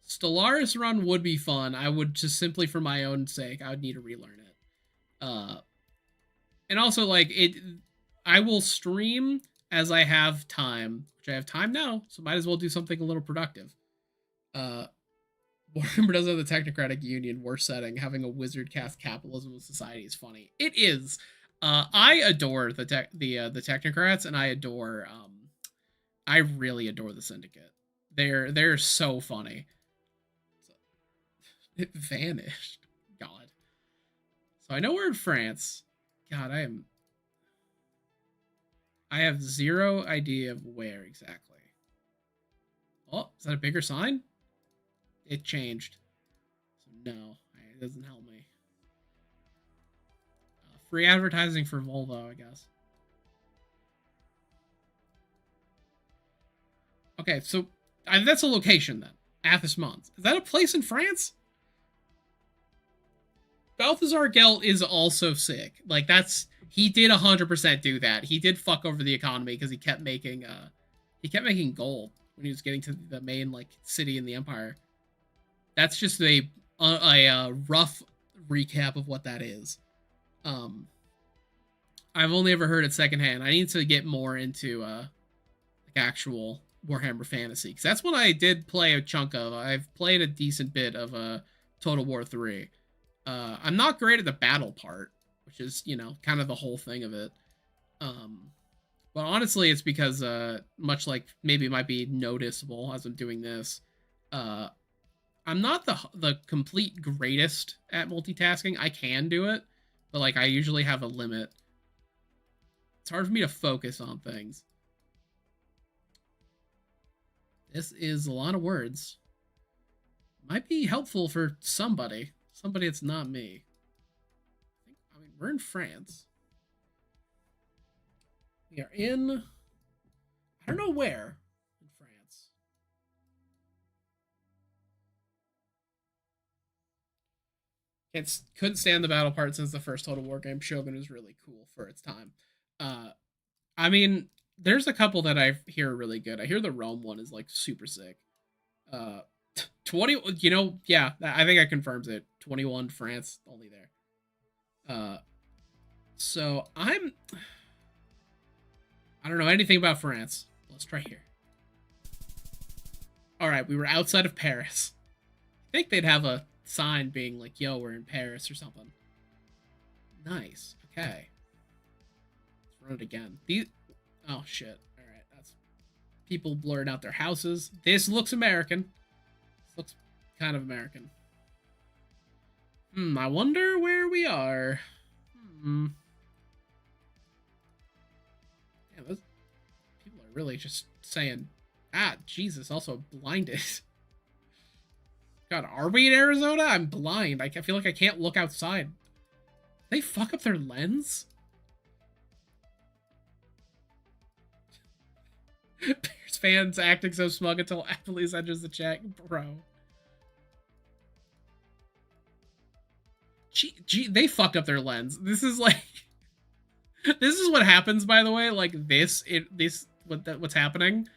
Stellaris run would be fun. I would just simply for my own sake, I would need to relearn it. And also like it I will stream as I have time, which I have time now, so might as well do something a little productive. Warhammer doesn't have the technocratic union. Worst setting. Having a wizard cast capitalism in society is funny. It is. I adore the technocrats, and I adore. I really adore the syndicate. They're so funny. It vanished. God. So I know we're in France. God, I have zero idea of where exactly. Oh, is that a bigger sign? It changed. So no, it doesn't help me. Free advertising for Volvo, I guess. Okay, so that's a location then. Athos Mons. Is that a place in France? Balthazar Gelt is also sick. Like he did 100% do that. He did fuck over the economy because he kept making gold when he was getting to the main like city in the empire. That's just a rough recap of what that is. I've only ever heard it secondhand. I need to get more into like actual Warhammer Fantasy because that's what I did play a chunk of. I've played a decent bit of Total War 3. I'm not great at the battle part, which is kind of the whole thing of it. But honestly, it's because much like maybe it might be noticeable as I'm doing this. I'm not the complete greatest at multitasking. I can do it, but like I usually have a limit. It's hard for me to focus on things. This is a lot of words. Might be helpful for somebody. Somebody that's not me. I mean, we're in France. We are in... I don't know where in France. Couldn't stand the battle part since the first Total War game. Shogun was really cool for its time. I mean, there's a couple that I hear are really good. I hear the Rome one is like super sick. 20, yeah, I think that confirms it. 21 France, only there. So I don't know anything about France. Let's try here. All right, we were outside of Paris. I think they'd have a sign being like, yo, we're in Paris or something. Nice. Okay. Let's run it again. Oh, shit. All right, that's people blurring out their houses. This looks American. This looks kind of American. I wonder where we are. Yeah, those people are really just saying, Jesus, also blinded. God, are we in Arizona? I'm blind. I feel like I can't look outside. They fuck up their lens? Bears fans acting so smug until Applebee's enters the chat. Bro. They fucked up their lens. This is like... This is what happens, by the way. Like, what's happening,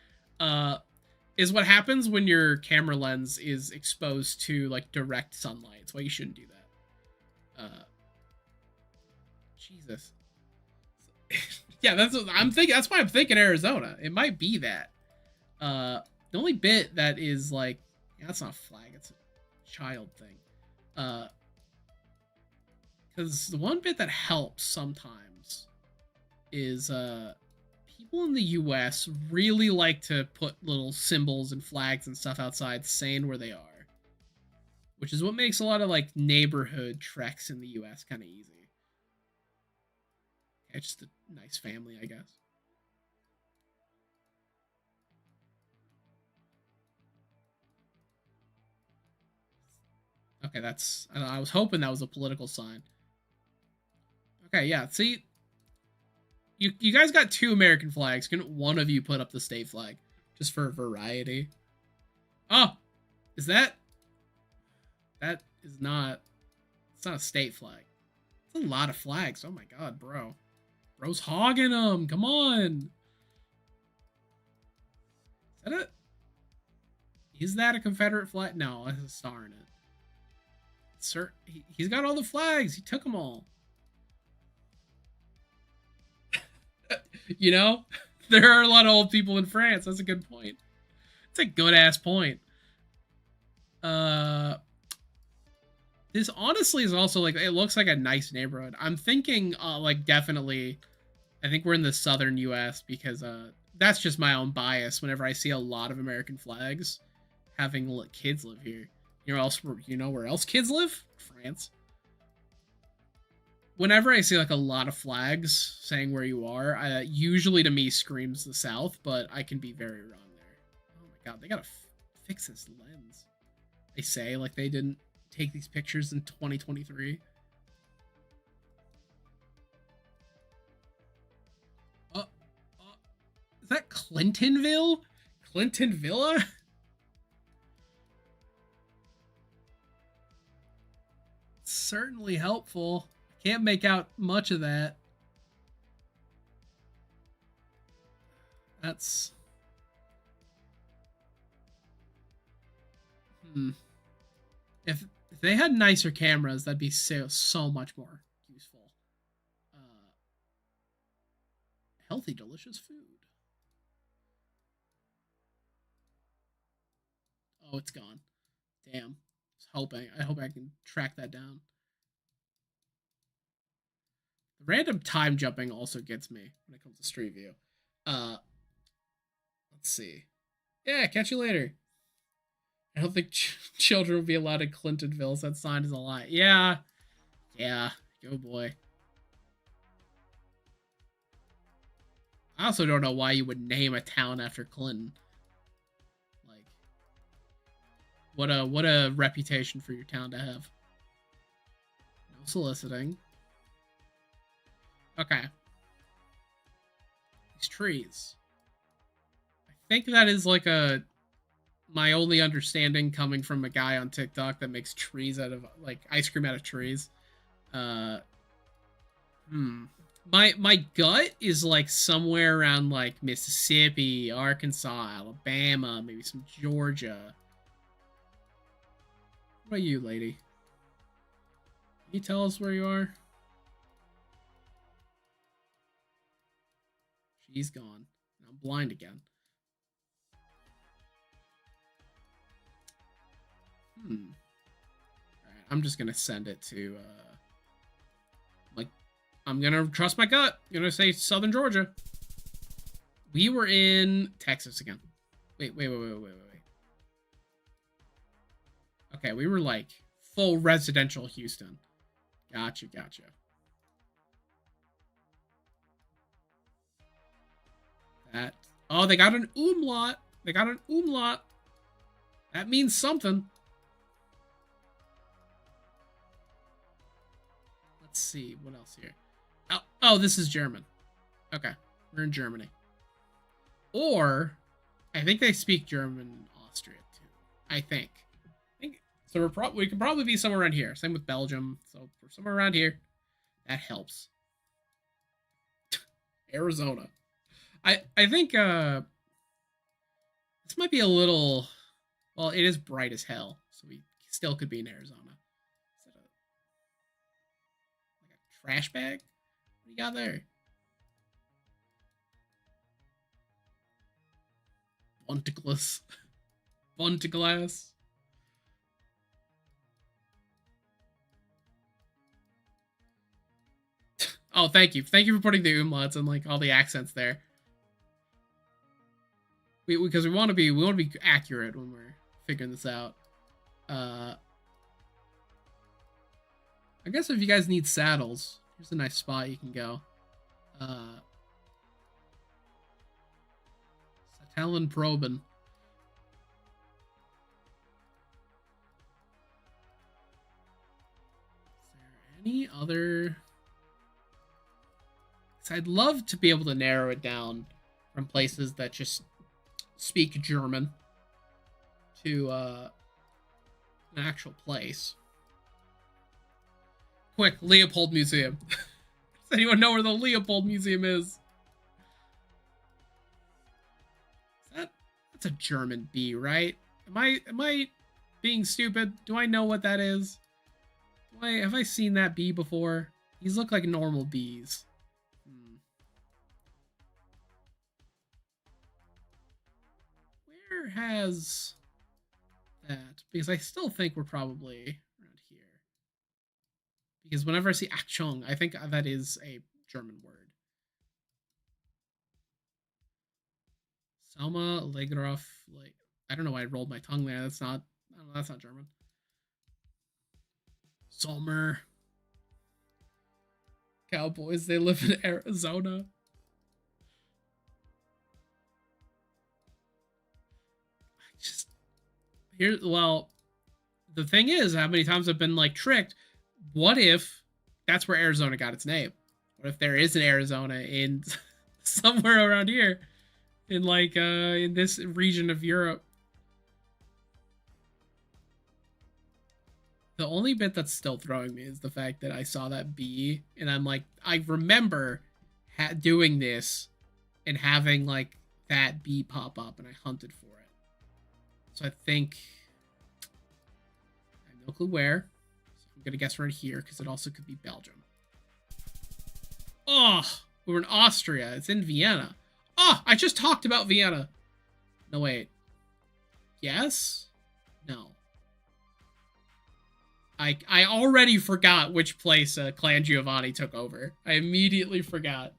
is what happens when your camera lens is exposed to, like, direct sunlight. That's why you shouldn't do that. Jesus. Yeah, that's what I'm thinking. That's why I'm thinking Arizona. It might be that. The only bit that is like, yeah, that's not a flag. It's a child thing. Because the one bit that helps sometimes is people in the U.S. really like to put little symbols and flags and stuff outside saying where they are, which is what makes a lot of like neighborhood treks in the U.S. kind of easy. It's just a nice family, I guess. Okay, that's... I was hoping that was a political sign. Okay, yeah, see... You guys got 2 American flags. Couldn't one of you put up the state flag? Just for variety. Oh! Is that... That is not... It's not a state flag. It's a lot of flags. Oh my god, bro. Bro's hogging them. Come on. Is that a... Is that a Confederate flag? No, it has a star in it. Sir, he's got all the flags. He took them all. You know? There are a lot of old people in France. That's a good point. It's a good-ass point. This honestly is also, like, it looks like a nice neighborhood. I'm thinking, like, definitely... I think we're in the southern U.S. because, that's just my own bias whenever I see a lot of American flags having kids live here. You know where else kids live? France. Whenever I see like a lot of flags saying where you are, usually to me screams the South, but I can be very wrong there. Oh my god, they gotta fix this lens. They say like they didn't take these pictures in 2023. Is that Clintonville? Clinton Villa? Certainly helpful. Can't make out much of that. That's... If they had nicer cameras, that'd be so much more useful. Healthy, delicious food. Oh, it's gone. Damn. I hope I can track that down. The random time jumping also gets me when it comes to Street View. Let's see. Yeah, catch you later. I don't think children will be allowed in Clintonville, so that sign is a lie. Yeah. Yeah. Go boy. I also don't know why you would name a town after Clinton. Like, what a reputation for your town to have. No soliciting. Okay. These trees. I think that is like my only understanding coming from a guy on TikTok that makes trees out of, like, ice cream out of trees. My gut is like somewhere around like Mississippi, Arkansas, Alabama, maybe some Georgia. What about you, lady? Can you tell us where you are? She's gone. I'm blind again. Alright, I'm just gonna send it to, like, I'm gonna trust my gut. I'm gonna say Southern Georgia. We were in Texas again. Wait. Okay, we were, like, full residential Houston. Gotcha. That... Oh, they got an umlaut. That means something. Let's see, what else here? Oh, this is German. Okay, we're in Germany. Or, I think they speak German in Austria, too. I think. So we could probably be somewhere around here. Same with Belgium. So we're somewhere around here. That helps. Arizona. I think, this might be a little... Well, it is bright as hell, so we still could be in Arizona. Is that like a trash bag? What do you got there? Bunteglass. Oh, thank you. Thank you for putting the umlauts and like all the accents there. Because we want to be accurate when we're figuring this out. I guess if you guys need saddles, here's a nice spot you can go. Satellin Proben. Any other? So I'd love to be able to narrow it down from places that just speak German to an actual place. Quick, Leopold Museum. Does anyone know where the Leopold Museum is? That's a German bee, right? Am I being stupid? Do I know what that is? Have I seen that bee before? These look like normal bees. Where has that? Because I still think we're probably around here. Because whenever I see Achtung, I think that is a German word. Selma Legroff, like I don't know why I rolled my tongue there. That's not. I don't know. That's not German. Sommer. Cowboys. They live in Arizona. Just here. Well, the thing is, how many times I've been like tricked. What if that's where Arizona got its name? What if there is an Arizona in somewhere around here, in like in this region of Europe? The only bit that's still throwing me is the fact that I saw that bee, and I'm like, I remember doing this and having like that bee pop up, and I hunted for it. So I think I have no clue where. So I'm gonna guess right here because it also could be Belgium. Oh, we're in Austria. It's in Vienna. Oh, I just talked about Vienna. No, wait. Yes? No. I already forgot which place Clan Giovanni took over. I immediately forgot.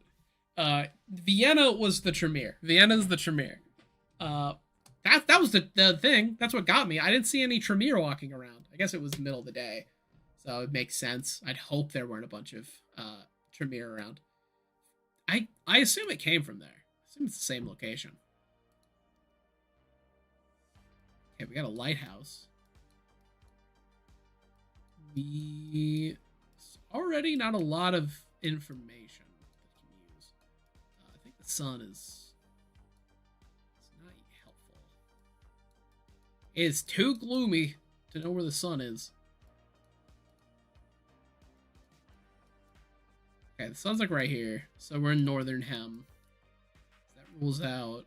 Vienna was the Tremere. Vienna's the Tremere. That was the thing. That's what got me. I didn't see any Tremere walking around. I guess it was the middle of the day, so it makes sense. I'd hope there weren't a bunch of Tremere around. I assume it came from there. I assume it's the same location. Okay, we got a lighthouse. Already not a lot of information that we can use. I think the sun is not helpful. It's too gloomy to know where the sun is. Okay, the sun's like right here, so we're in northern Hem. That rules out.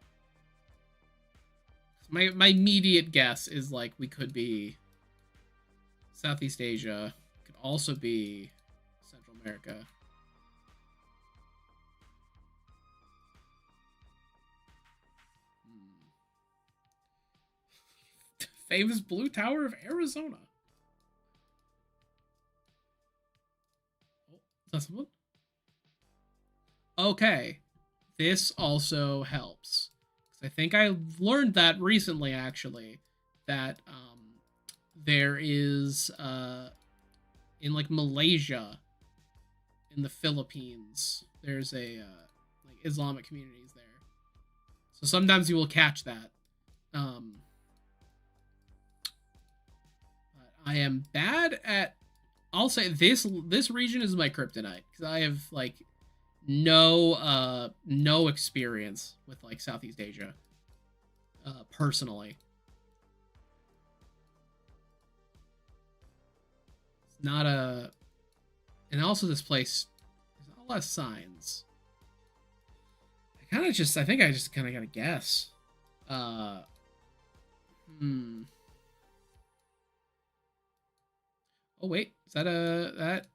So my immediate guess is like we could be Southeast Asia, could also be Central America. Famous Blue Tower of Arizona. Oh, is that someone? Okay, this also helps. I think I learned that recently, actually, that there is in like Malaysia, in the Philippines, there's a like Islamic communities there. So sometimes you will catch that. But I am bad at. I'll say this region is my kryptonite because I have like no experience with like Southeast Asia personally. It's not a, and also this place there's not a lot of signs. I think I just kind of gotta guess. uh hmm oh wait, is that that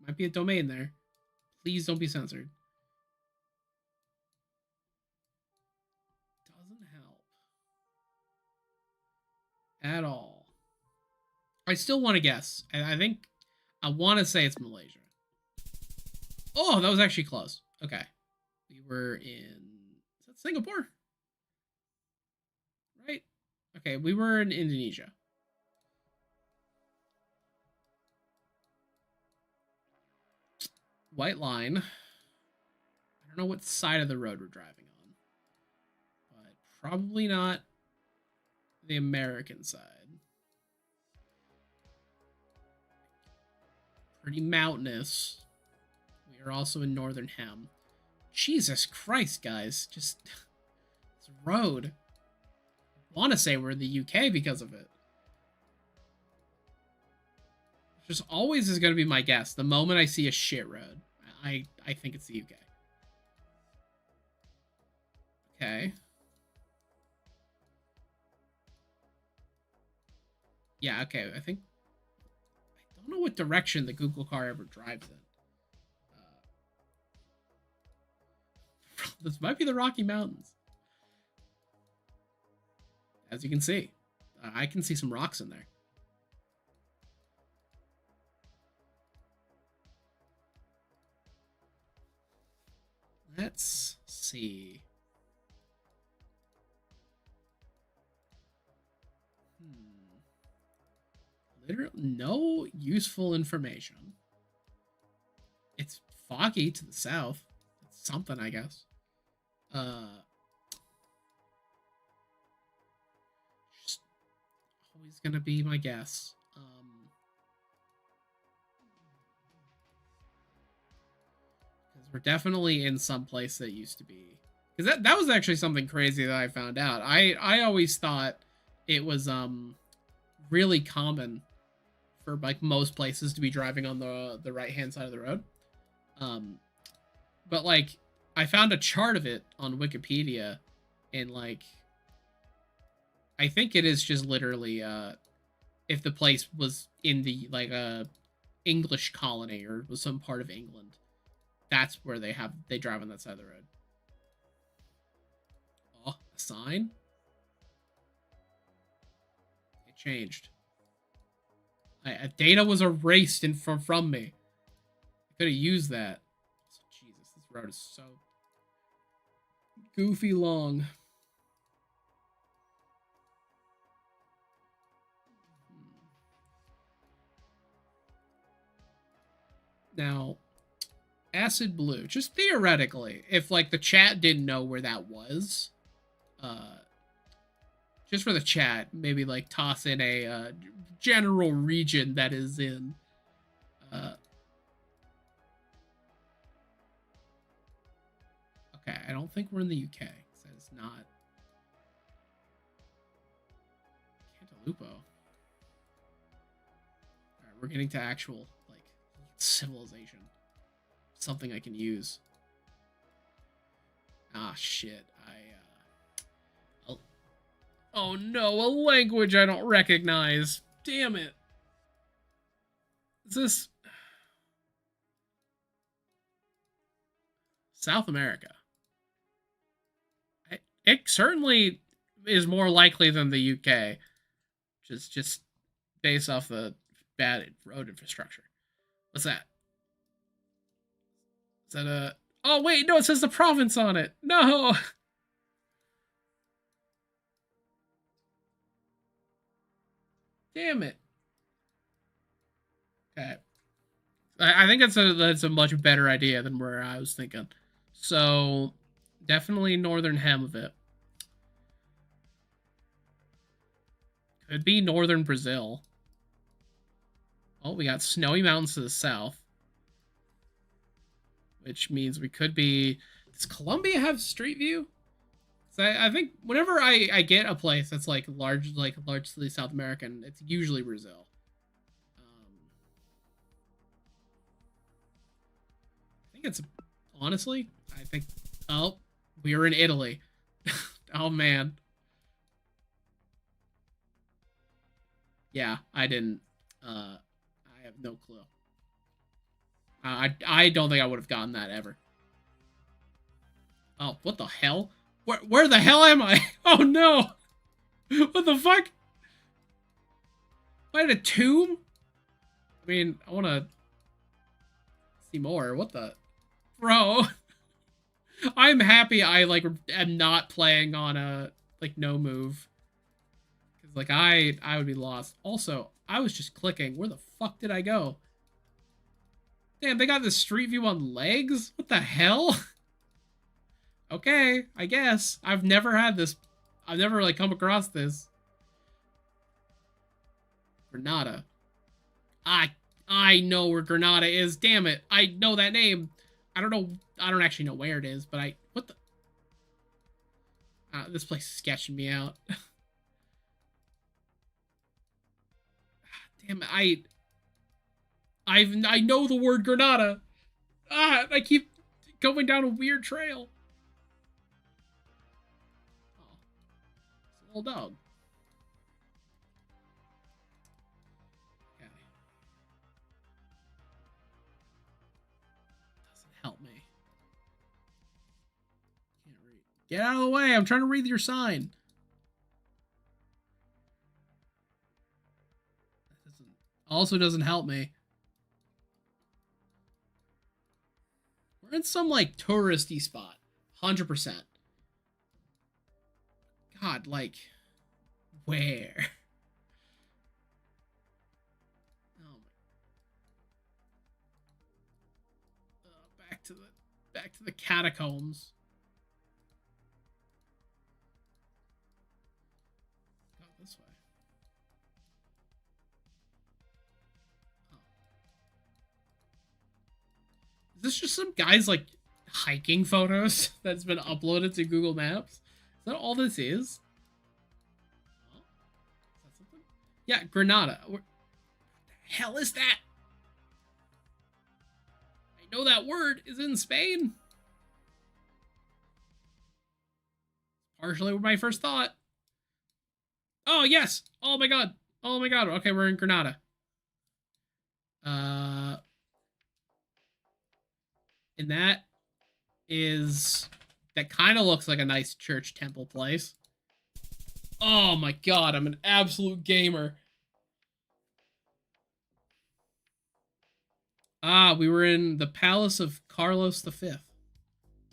might be a domain there. Please don't be censored. Doesn't help at all. I still want to guess. I think I want to say it's Malaysia. Oh, that was actually close. Okay. We were in, is that Singapore? Right? Okay, we were in Indonesia. White line. I don't know what side of the road we're driving on, but probably not the American side. pretty mountainous. We are also in northern Hem. Jesus Christ, guys. Just this road. I want to say we're in the UK because of it. Just always is going to be my guess. The moment I see a shit road, I think it's the UK. Okay. Yeah, okay. I don't know what direction the Google car ever drives in. This might be the Rocky Mountains. As you can see. I can see some rocks in there. Let's see. Literally no useful information. It's foggy to the south. It's something, I guess. Just always gonna be my guess. Because we're definitely in some place that used to be. Because that was actually something crazy that I found out. I always thought it was really common for like most places to be driving on the right hand side of the road. But like I found a chart of it on Wikipedia, and like I think it is just literally if the place was in the like a English colony or was some part of England, that's where they drive on that side of the road. Oh, a sign? It changed. Data was erased from me. I could have used that. Jesus, this road is so goofy long. Now, acid blue. Just theoretically, if like the chat didn't know where that was, just for the chat, maybe like toss in a general region that is in. Okay, I don't think we're in the UK. That is not Cantalupo. All right, we're getting to actual like civilization. Something I can use. Ah, shit. Oh no, a language I don't recognize. Damn it. Is this South America? It certainly is more likely than the UK. Just based off the bad road infrastructure. What's that? Is that a... Oh, wait, no, it says the province on it. No! Damn it. Okay. I think that's a much better idea than where I was thinking. So, definitely northern hem of it. Could be northern Brazil. Oh, we got snowy mountains to the south. Which means we could be... Does Colombia have Street View? So I think whenever I get a place that's like largely South American, it's usually Brazil. I think it's... Honestly, I think... Oh, we were in Italy. Oh, man. Yeah, I didn't... I have no clue. I don't think I would have gotten that ever. Oh, what the hell? Where the hell am I? Oh no! What the fuck? Am I in a tomb? I mean, I want to see more. What the... Bro. I'm happy I, like, am not playing on a, like, no move. Because, like, I would be lost. Also, I was just clicking. Where the fuck did I go? Damn, they got this Street View on legs? What the hell? Okay, I guess. I've never had this. I've never, like, come across this. Granada. I know where Granada is. Damn it. I know that name. I don't know. I don't actually know where it is, but I. What the? This place is sketching me out. Damn it. I know the word Granada. I keep going down a weird trail. Oh, it's a little dog. Okay. Doesn't help me. Can't read. Get out of the way. I'm trying to read your sign. Also doesn't help me. We're in some like touristy spot. 100%. God, like where? Oh my. Back to the catacombs. Go this way. Oh. Is this just some guy's like hiking photos that's been uploaded to Google Maps? Is that all this is? Oh, is that something? Yeah, Granada. What the hell is that? I know that word is in Spain. Partially my first thought. Oh, yes. Oh, my God. Oh, my God. Okay, we're in Granada. And that is... That kind of looks like a nice church temple place. Oh, my God. I'm an absolute gamer. We were in the palace of Carlos V.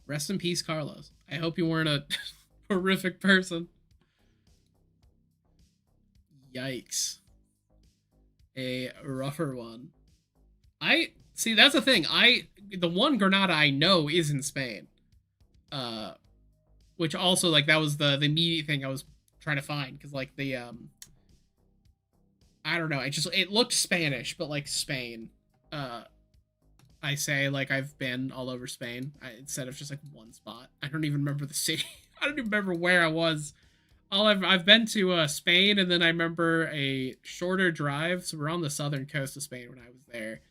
Rest in peace, Carlos. I hope you weren't a horrific person. Yikes. A rougher one. I see that's the thing. The one Granada I know is in Spain. Which also like that was the immediate thing I was trying to find because like the I don't know, it looked Spanish, but like Spain. I say like I've been all over Spain instead of just like one spot. I don't even remember the city. I don't even remember where I was. I've been to Spain, and then I remember a shorter drive. So we're on the southern coast of Spain when I was there,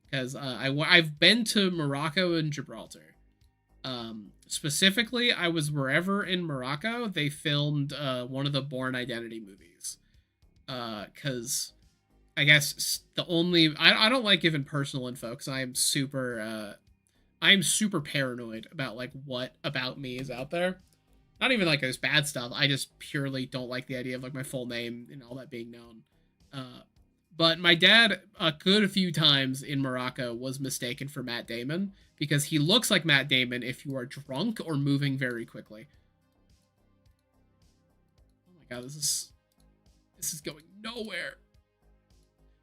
because I've been to Morocco and Gibraltar. Specifically, I was wherever in Morocco they filmed one of the Born Identity movies. Because I guess the only I don't like giving personal info because I'm super paranoid about like what about me is out there. Not even like there's bad stuff. I just purely don't like the idea of like my full name and all that being known. But my dad, a good few times in Morocco, was mistaken for Matt Damon because he looks like Matt Damon if you are drunk or moving very quickly. Oh my God, this is going nowhere.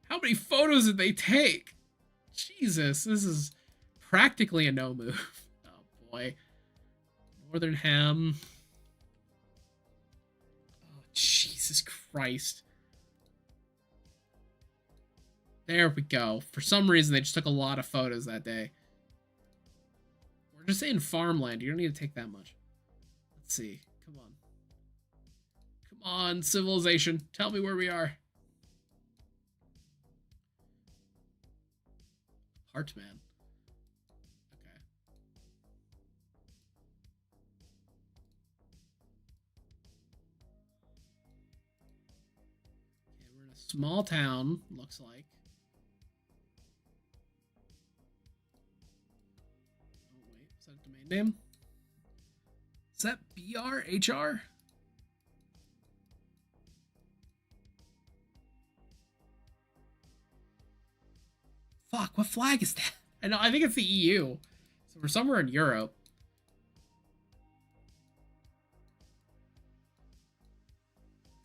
How many photos did they take? Jesus, this is practically a no move. Oh boy. Northern Ham. Oh, Jesus Christ. There we go. For some reason, they just took a lot of photos that day. We're just in farmland. You don't need to take that much. Let's see. Come on. Come on, civilization. Tell me where we are. Heartman. Okay. Okay, we're in a small town, looks like. Oh, wait. Is that a domain name? Is that BRHR? Fuck, what flag is that? I know, I think it's the EU. So we're somewhere in Europe.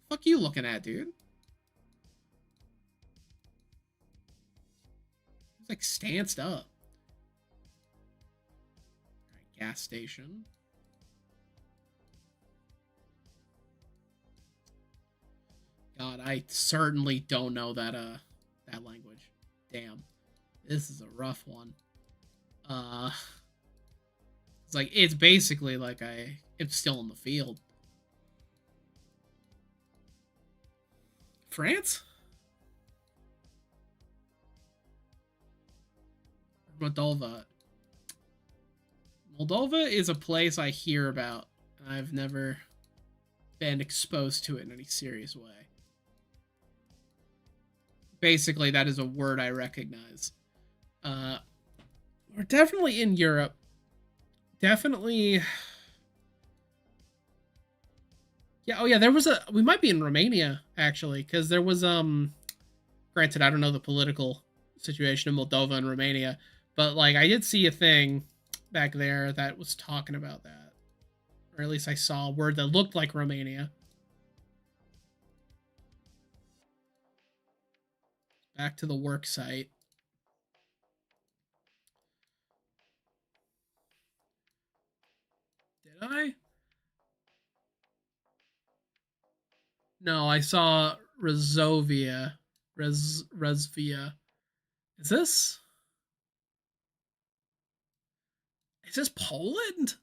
Fuck you looking at, dude? It's like stanced up. Alright, gas station. God, I certainly don't know that that language. damn, this is a rough one. It's like it's basically like it's still in the field. France? Moldova. Moldova is a place I hear about. I've never been exposed to it in any serious way. Basically, that is a word I recognize. We're definitely in Europe. Definitely. Yeah. Oh, yeah. There was a. We might be in Romania actually, because there was Granted, I don't know the political situation in Moldova and Romania, but like I did see a thing back there that was talking about that, or at least I saw a word that looked like Romania. Back to the work site. Did I? No, I saw Rezovia. Resvia. Is this? Is this Poland?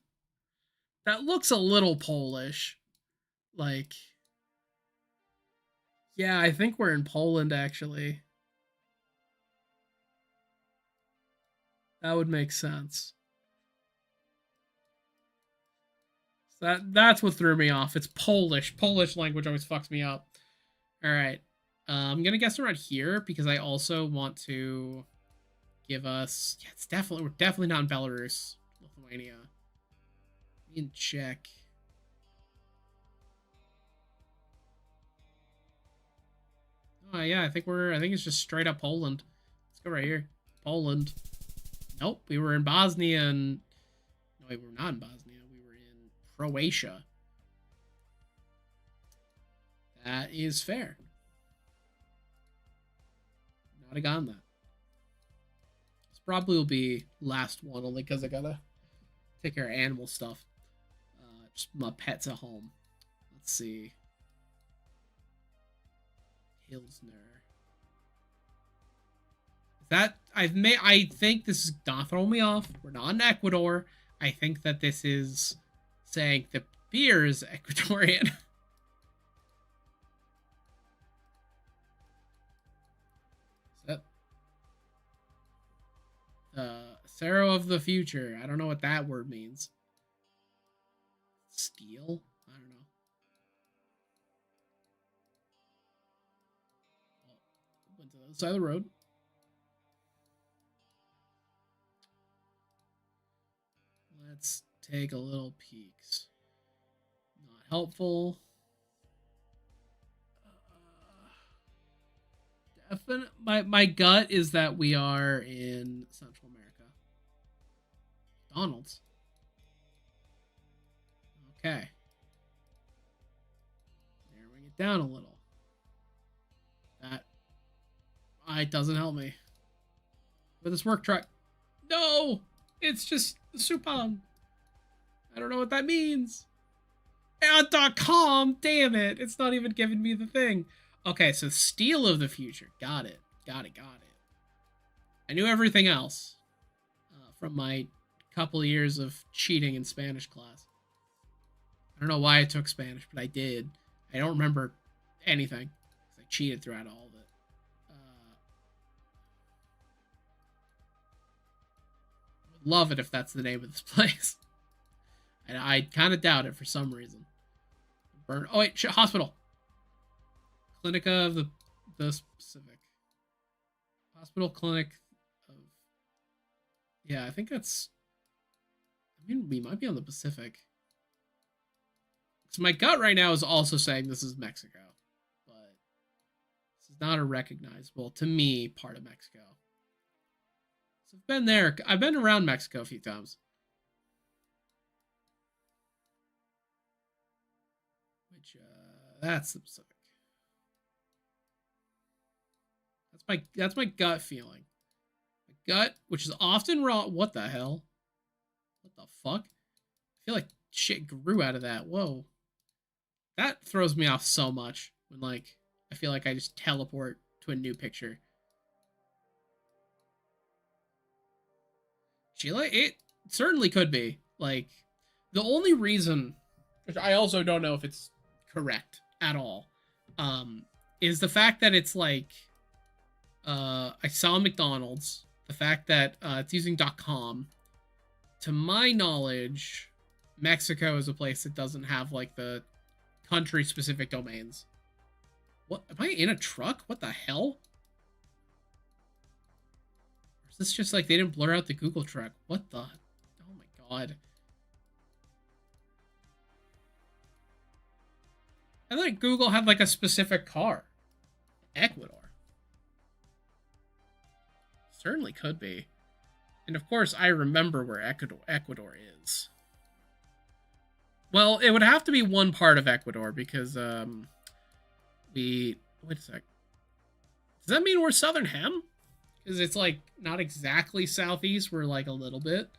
That looks a little Polish. Like, yeah, I think we're in Poland actually. That would make sense. That's what threw me off. It's Polish. Polish language always fucks me up. All right. I'm gonna guess around here because I also want to give us. Yeah, it's definitely we're definitely not in Belarus, Lithuania. In Czech. Oh yeah, I think it's just straight up Poland. Let's go right here. Poland. Nope, we were in Bosnia and no, we were not in Bosnia. We were in Croatia. That is fair. Not have gotten that. This probably will be last one only because I gotta take care of animal stuff. Just my pets at home. Let's see. Pilsner. That I think this is not throwing me off. We're not in Ecuador. I think that this is saying the beer is Ecuadorian. Is that Sarrow of the Future? I don't know what that word means. Steel? I don't know. Well, went to the other side of the road. Let's take a little peeks. Not helpful. My gut is that we are in Central America. Donald's. Okay. Narrowing it down a little. That it doesn't help me. With this work truck. No! It's just Supon. I don't know what that means. .com, damn it. It's not even giving me the thing. Okay, so Steel of the Future. Got it. Got it. I knew everything else from my couple of years of cheating in Spanish class. I don't know why I took Spanish, but I did. I don't remember anything. I cheated throughout all of it. Would love it if that's the name of this place. And I kind of doubt it for some reason. Burn. Oh wait, shit, hospital. Clinica of the Pacific. Hospital clinic of. Yeah, I think that's. I mean, we might be on the Pacific. So my gut right now is also saying this is Mexico, but this is not a recognizable to me part of Mexico. So I've been there. I've been around Mexico a few times. Which that's the Pacific. That's my gut feeling. My gut, which is often wrong. What the hell? What the fuck? I feel like shit grew out of that. Whoa. That throws me off so much when like I feel like I just teleport to a new picture. Chile? It certainly could be. Like, the only reason, which I also don't know if it's correct at all, um, is the fact that it's like, I saw McDonald's, the fact that it's using .com. To my knowledge, Mexico is a place that doesn't have like the country specific domains. What, am I in a truck? What the hell? Or is this just like they didn't blur out the Google truck? What the? Oh my god. I thought Google had like a specific car. Ecuador. Certainly could be. And of course, I remember where Ecuador is. Well, it would have to be one part of Ecuador because wait a sec. Does that mean we're Southern Hem? Because it's like not exactly southeast. We're like a little bit.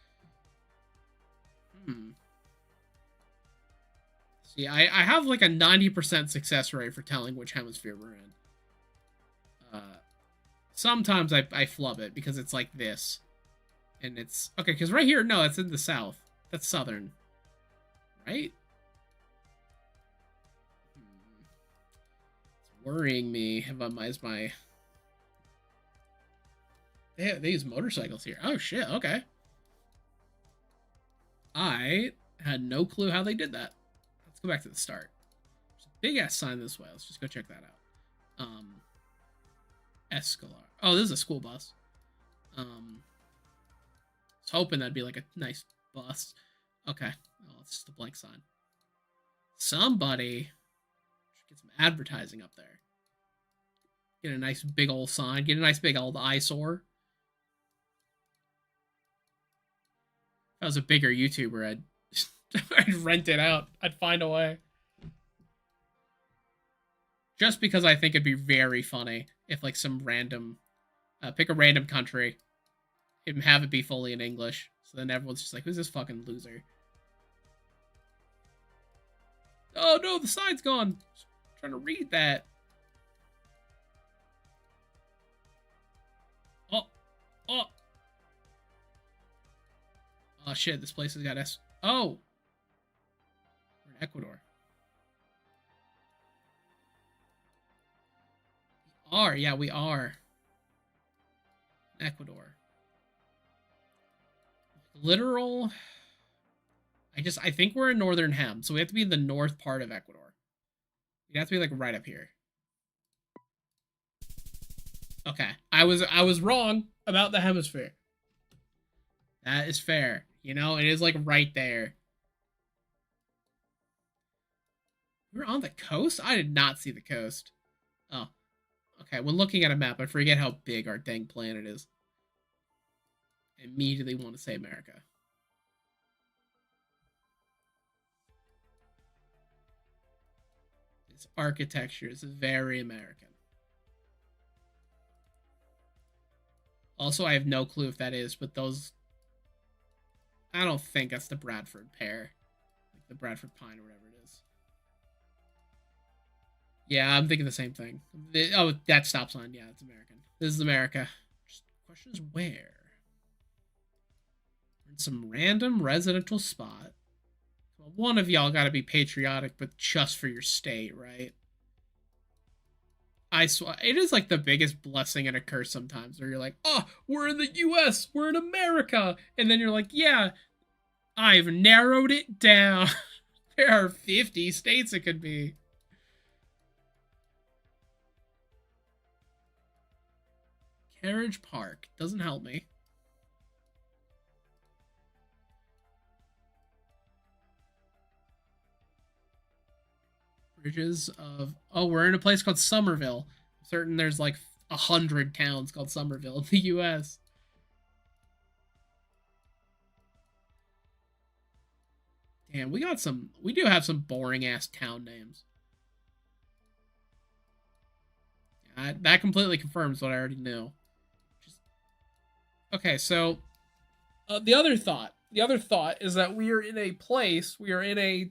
See, I have like a 90% success rate for telling which hemisphere we're in. Sometimes I flub it because it's like this. And it's... Okay, because right here, no, it's in the south. That's southern. Right? It's worrying me as my... They use motorcycles here. Oh, shit, okay. I had no clue how they did that. Let's go back to the start. There's a big-ass sign this way. Let's just go check that out. Escalar. Oh, this is a school bus. I was hoping that'd be like a nice bus. Okay. Oh, it's just a blank sign. Somebody should get some advertising up there. Get a nice big old sign. Get a nice big old eyesore. If I was a bigger YouTuber, I'd rent it out. I'd find a way. Just because I think it'd be very funny if like some random, pick a random country and have it be fully in English. So then everyone's just like, who's this fucking loser? Oh no, the sign's gone. I'm trying to read that. Oh. Oh shit, this place has got S. Oh! We're in Ecuador. Yeah, we are. Ecuador. Literal... I think we're in Northern Hem, so we have to be in the north part of Ecuador. We have to be, like, right up here. Okay. I was wrong about the hemisphere. That is fair. You know, it is, like, right there. We're on the coast? I did not see the coast. Oh. Okay, when looking at a map, I forget how big our dang planet is. I immediately want to say America. This architecture is very American. Also, I have no clue if that is, but those... I don't think that's the Bradford pear. Like the Bradford pine or whatever it is. Yeah, I'm thinking the same thing. Oh, that stop sign. Yeah, it's American. This is America. Just the question is where? We're in some random residential spot. Well, one of y'all got to be patriotic, but just for your state, right? I swear, it is like the biggest blessing and a curse sometimes where you're like, oh, we're in the US, we're in America. And then you're like, yeah, I've narrowed it down. There are 50 states it could be. Carriage Park doesn't help me. Bridges of... Oh, we're in a place called Somerville. I'm certain there's like 100 towns called Somerville in the US. Damn, we do have some boring ass town names. That completely confirms what I already knew. Okay, so the other thought is that we are in a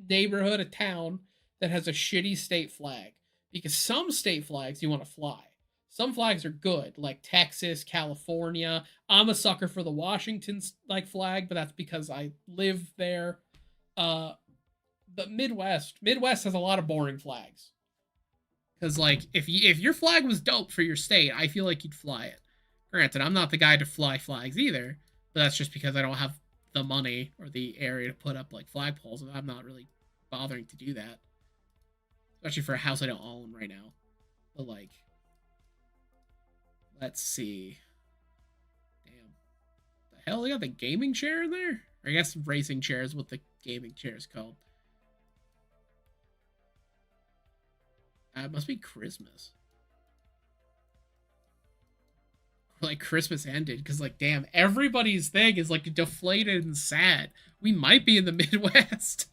neighborhood, a town that has a shitty state flag, because some state flags you want to fly. Some flags are good, like Texas, California. I'm a sucker for the Washington like flag, but that's because I live there. Uh, the Midwest has a lot of boring flags. Because like if your flag was dope for your state, I feel like you'd fly it. Granted, I'm not the guy to fly flags either, but that's just because I don't have the money or the area to put up like flagpoles, and I'm not really bothering to do that. Especially for a house I don't own right now. But like, let's see. Damn, the hell they got the gaming chair in there? Or I guess racing chair is what the gaming chair is called. It must be Christmas. Like Christmas ended because like damn everybody's thing is like deflated and sad. We might be in the Midwest.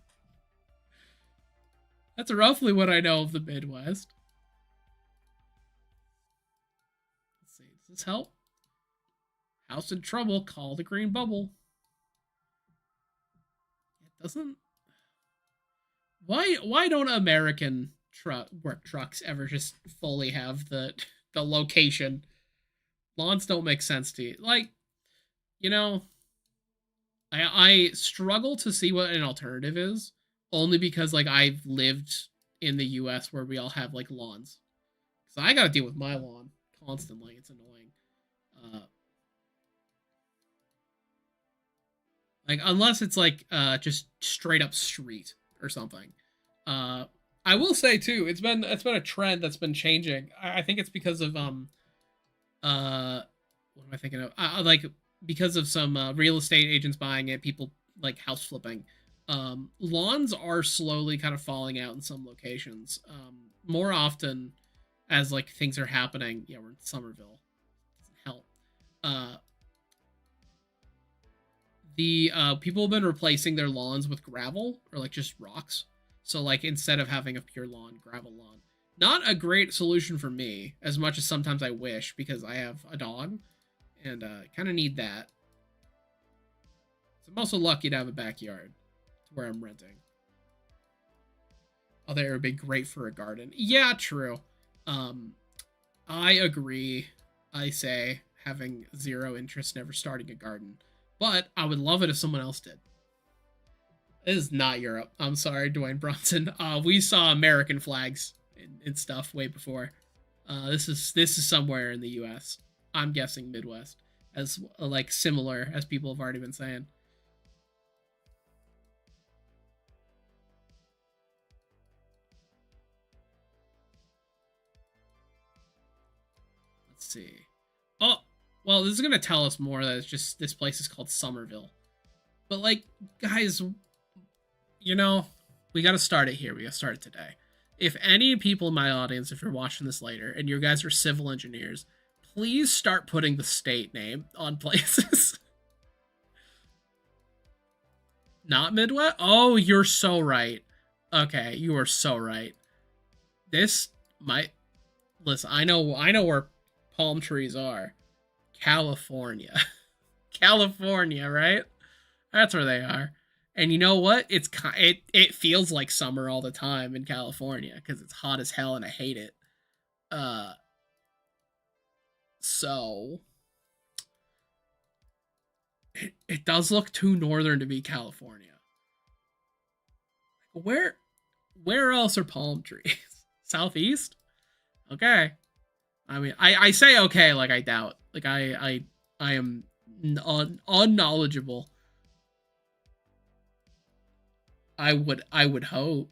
That's roughly what I know of the Midwest. Let's see, does this help? House in trouble, call the green bubble. It doesn't. Why don't American work trucks ever just fully have the location? Lawns don't make sense to you. Like, you know, I struggle to see what an alternative is, only because like I've lived in the U.S. where we all have like lawns, so I gotta deal with my lawn constantly. It's annoying. Uh, like unless it's like just straight up street or something. Uh, I will say too, it's been a trend that's been changing. I think it's because of what am I thinking of? Like because of some real estate agents buying it, people like house flipping. Lawns are slowly kind of falling out in some locations. More often as like things are happening. Yeah, we're in Somerville. Doesn't help. Uh, the people have been replacing their lawns with gravel or like just rocks. So like instead of having a pure lawn, gravel lawn. Not a great solution for me, as much as sometimes I wish, because I have a dog and kind of need that. So I'm also lucky to have a backyard where I'm renting. Although it would be great for a garden. Yeah, true. Um, I agree. I say having zero interest, never starting a garden. But I would love it if someone else did. This is not Europe. I'm sorry, Dwayne Bronson. We saw American flags and stuff way before. This is somewhere in the U.S. I'm guessing Midwest, as like similar as people have already been saying. Let's see. Oh, well, this is gonna tell us more that it's just this place is called Somerville. But like, guys, you know, we got to start it here. We got to start it today. If any people in my audience, if you're watching this later and you guys are civil engineers, please start putting the state name on places. Not Midwest? Oh, you're so right. Okay, you are so right. This might listen, I know where palm trees are. California. California, right? That's where they are. And you know what? It feels like summer all the time in California because it's hot as hell and I hate it. Uh, so it does look too northern to be California. Where where else are palm trees? Southeast? Okay. I mean, I say okay like I doubt. Like I am unknowledgeable. I would hope.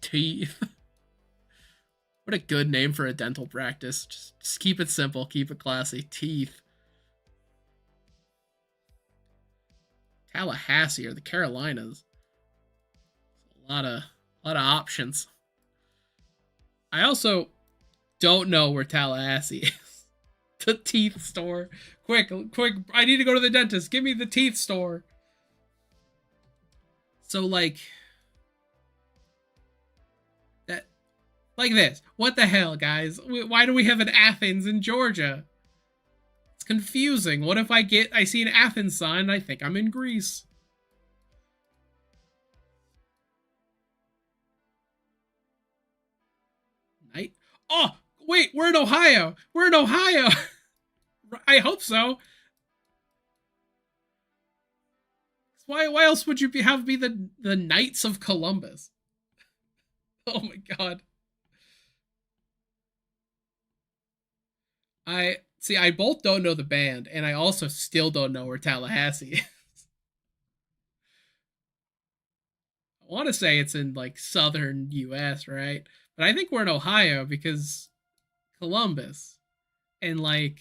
Teeth. What a good name for a dental practice. Just keep it simple, keep it classy. Teeth. Tallahassee or the Carolinas. A lot of options. I also don't know where Tallahassee is. The teeth store. Quick, quick, I need to go to the dentist. Give me the teeth store. So like that like this. What the hell, guys? Why do we have an Athens in Georgia? It's confusing. What if I see an Athens sign and I think I'm in Greece? Night. Oh, Wait, we're in Ohio. We're in Ohio. I hope so. Why else would you be the Knights of Columbus? Oh my god. I see. I both don't know the band, and I also still don't know where Tallahassee is. I want to say it's in like southern U.S., right? But I think we're in Ohio because Columbus, and like,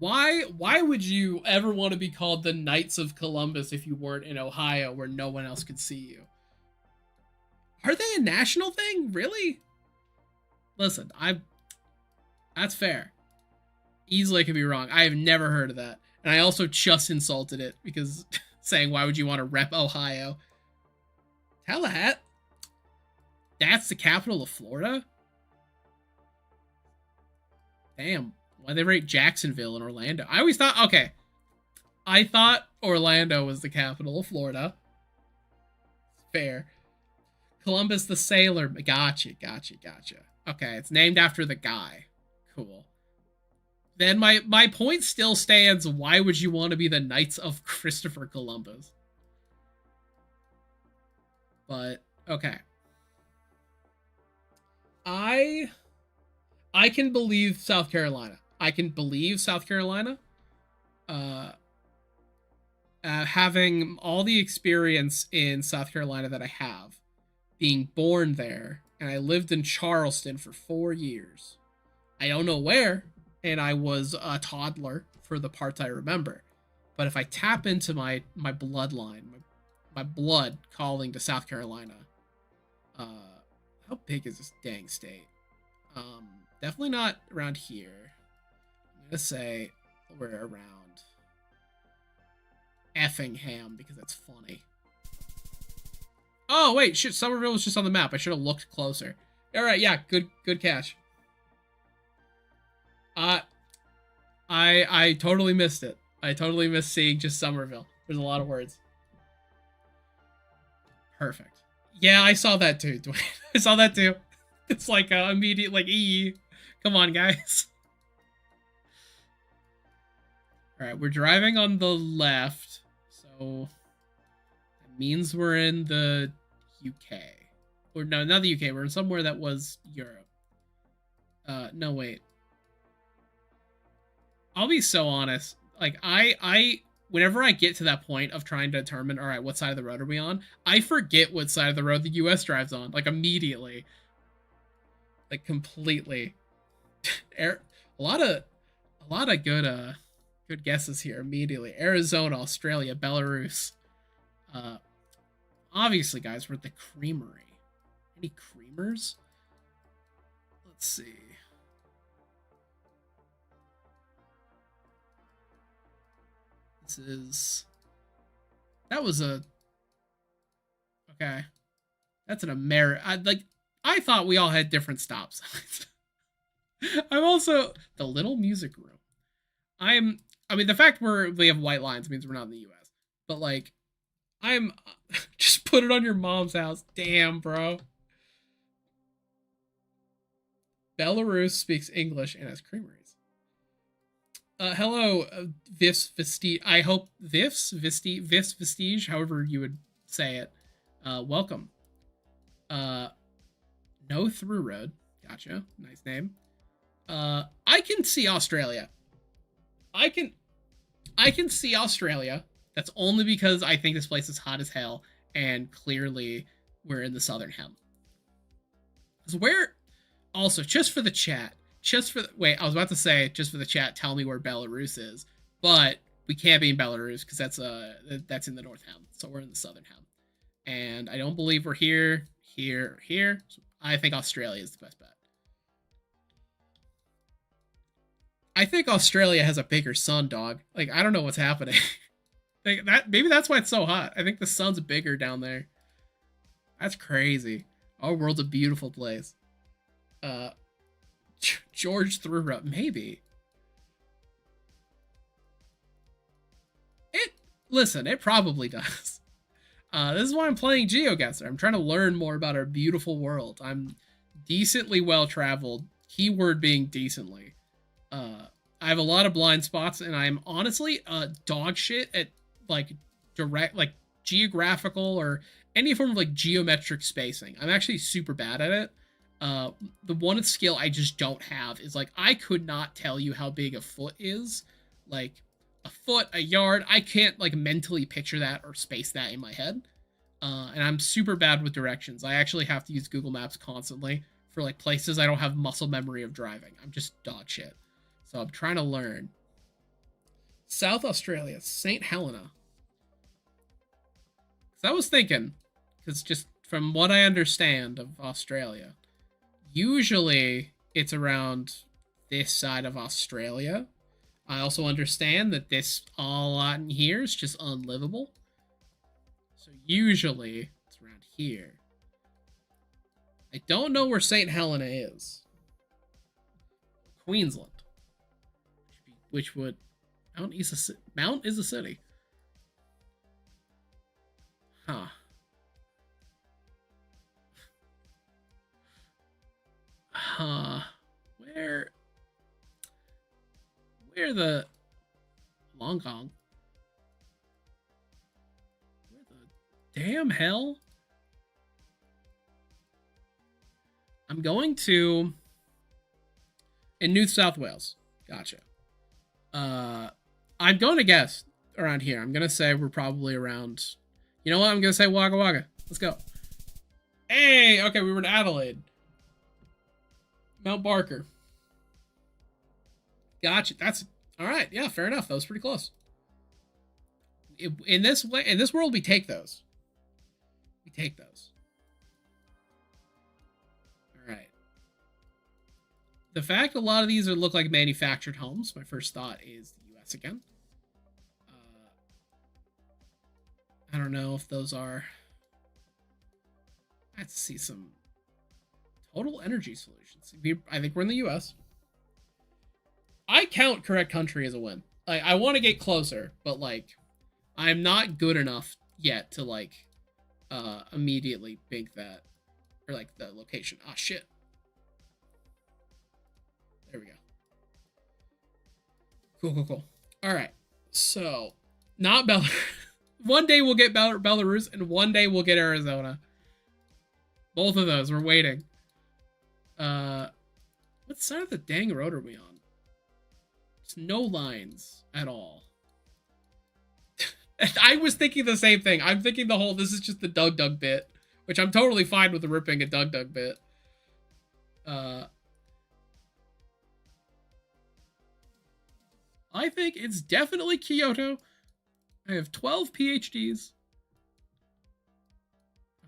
why would you ever want to be called the Knights of Columbus if you weren't in Ohio where no one else could see you? Are they a national thing? Really? Listen, I that's fair. Easily could be wrong. I have never heard of that. And I also just insulted it because saying why would you want to rep Ohio? Tallahassee? That's the capital of Florida? Damn. Why they rate Jacksonville and Orlando? I always thought, okay. I thought Orlando was the capital of Florida. Fair. Columbus the Sailor. Gotcha. Okay, it's named after the guy. Cool. Then my point still stands. Why would you want to be the Knights of Christopher Columbus? But okay. I can believe South Carolina. I can believe South Carolina. Having all the experience in South Carolina that I have, being born there, and I lived in Charleston for 4 years. I don't know where, and I was a toddler for the parts I remember. But if I tap into my bloodline, my blood calling to South Carolina, how big is this dang state? Definitely not around here. I'm gonna say we're around Effingham because that's funny. Oh wait, shit! Somerville was just on the map. I should have looked closer. All right, yeah, good catch. I totally missed it. I totally missed seeing just Somerville. There's a lot of words. Perfect. Yeah, I saw that too, Dwayne. I saw that too. It's like immediate, like, come on, guys. All right, we're driving on the left, so that means we're in the UK. Or no, not the UK. We're in somewhere that was Europe. No, wait. I'll be so honest. Like, whenever I get to that point of trying to determine, all right, what side of the road are we on? I forget what side of the road the US drives on, like, immediately. Like, completely. A lot of good guesses here immediately. Arizona, Australia, Belarus. Obviously, guys, we're at the creamery. Any creamers? Let's see. This is... That was a... Okay. That's an I thought we all had different stops. I'm also... The Little Music Room. I mean, the fact we have white lines means we're not in the U.S. But, like, just put it on your mom's house. Damn, bro. Belarus speaks English and has creameries. Hello, Vif's Vestige. I hope Vif's Vestige, however you would say it. Welcome. No Through Road. Gotcha. Nice name. I can see Australia. I can see Australia. That's only because I think this place is hot as hell, and clearly we're in the southern hem. So where, also, just for the chat, wait, I was about to say, just for the chat, tell me where Belarus is, but we can't be in Belarus because that's in the north hem, so we're in the southern hem. And I don't believe we're here. So I think Australia is the best bet. I think Australia has a bigger sun, dog. Like, I don't know what's happening. Like, maybe that's why it's so hot. I think the sun's bigger down there. That's crazy. Our world's a beautiful place. George Through, maybe. Listen, it probably does. This is why I'm playing GeoGuessr. I'm trying to learn more about our beautiful world. I'm decently well traveled keyword being decently. Uh, I have a lot of blind spots, and I'm honestly dog shit at like direct, like geographical or any form of like geometric spacing. I'm actually super bad at it. Uh, the one skill I just don't have is like I could not tell you how big a foot is. Like a foot, a yard. I can't like mentally picture that or space that in my head. And I'm super bad with directions. I actually have to use Google Maps constantly for like places I don't have muscle memory of driving. I'm just dog shit. So I'm trying to learn. South Australia, St. Helena. So I was thinking, because just from what I understand of Australia, usually it's around this side of Australia. I also understand that this all lot in here is just unlivable. So usually it's around here. I don't know where St. Helena is. Queensland. Which would... Mount is a city. Huh. Huh. Where the Long Kong? Where the damn hell? I'm going to in New South Wales. Gotcha. I'm going to guess around here. I'm gonna say we're probably around. You know what? I'm gonna say Wagga Wagga. Let's go. Hey, okay, we were in Adelaide. Mount Barker. Gotcha. That's all right. Yeah, fair enough. That was pretty close. In this world, we take those. We take those. All right. The fact a lot of these look like manufactured homes, my first thought is the U.S. again. I don't know if those are... I have to see some total energy solutions. I think we're in the U.S. I count correct country as a win. I want to get closer, but like, I'm not good enough yet to like immediately think that, or like the location. Ah, shit. There we go. Cool. All right. So, not Belarus. One day we'll get Belarus, and one day we'll get Arizona. Both of those. We're waiting. What side of the dang road are we on? There's no lines at all. I was thinking the same thing. I'm thinking the whole, this is just the Doug bit, which I'm totally fine with the ripping a Doug bit. I think it's definitely Kyoto. I have 12 PhDs.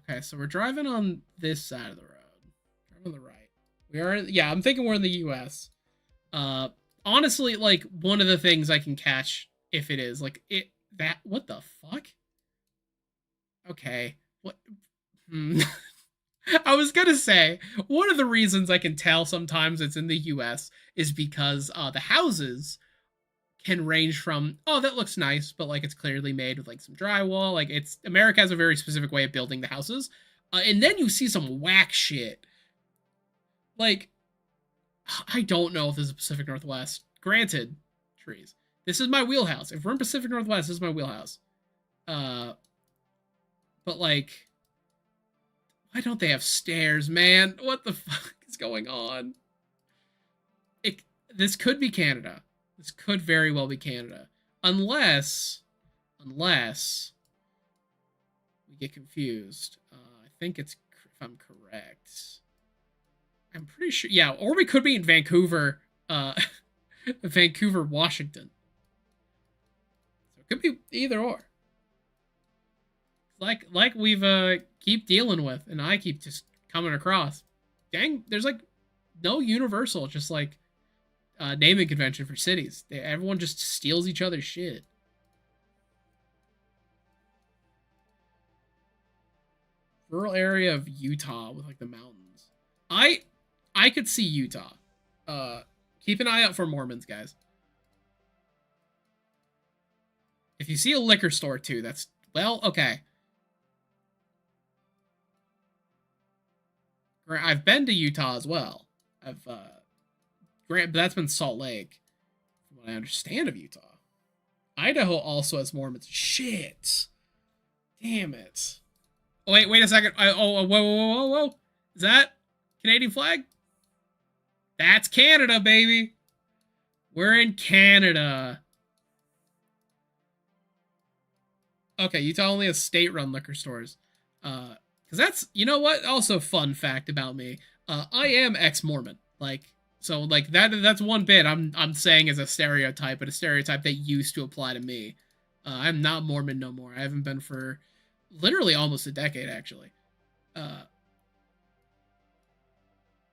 Okay, so we're driving on this side of the road. Driving on the right. We are, yeah, I'm thinking we're in the US. Honestly, like, one of the things I can catch if it is, like, what the fuck? Okay. What? I was gonna say, one of the reasons I can tell sometimes it's in the US is because the houses can range from, oh, that looks nice, but like it's clearly made with like some drywall. Like America has a very specific way of building the houses. And then you see some whack shit. Like, I don't know if this is Pacific Northwest. Granted, trees. This is my wheelhouse. If we're in Pacific Northwest, this is my wheelhouse. But like, why don't they have stairs, man? What the fuck is going on? This could be Canada. This could very well be Canada. Unless we get confused. I think it's, if I'm correct. I'm pretty sure, yeah, or we could be in Vancouver, Vancouver, Washington. So it could be either or. Like we've keep dealing with, and I keep just coming across. Dang, there's like no universal, just like naming convention for cities. Everyone just steals each other's shit. Rural area of Utah with like the mountains. I could see Utah. Keep an eye out for Mormons, guys. If you see a liquor store too, that's, well, okay. I've been to Utah as well. Grant, but that's been Salt Lake, from what I understand of Utah. Idaho also has Mormons. Shit. Damn it. Oh, wait a second. Whoa. Is that Canadian flag? That's Canada, baby. We're in Canada. Okay, Utah only has state-run liquor stores. Because that's, you know what? Also, fun fact about me. I am ex-Mormon. Like that's one bit I'm saying as a stereotype, but a stereotype that used to apply to me. I'm not Mormon no more. I haven't been for literally almost a decade, actually. Uh,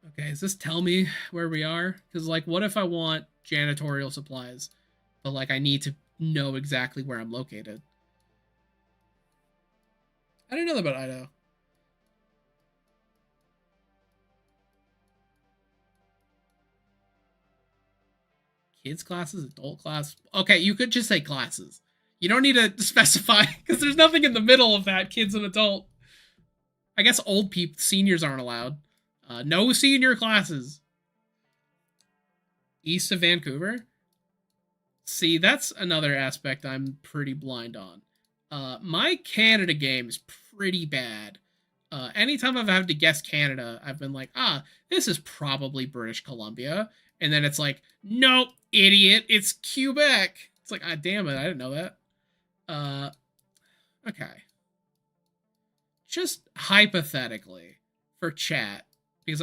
okay, does this tell me where we are? Because, like, what if I want janitorial supplies, but, like, I need to know exactly where I'm located? I didn't know that about Idaho. Kids classes, adult class. Okay, you could just say classes. You don't need to specify because there's nothing in the middle of that. Kids and adult. I guess old people, seniors aren't allowed. No senior classes. East of Vancouver. See, that's another aspect I'm pretty blind on. My Canada game is pretty bad. Anytime I've had to guess Canada, I've been like, this is probably British Columbia. And then it's like, nope, idiot, it's Quebec. It's like, damn it, I didn't know that. Okay. Just hypothetically, for chat, because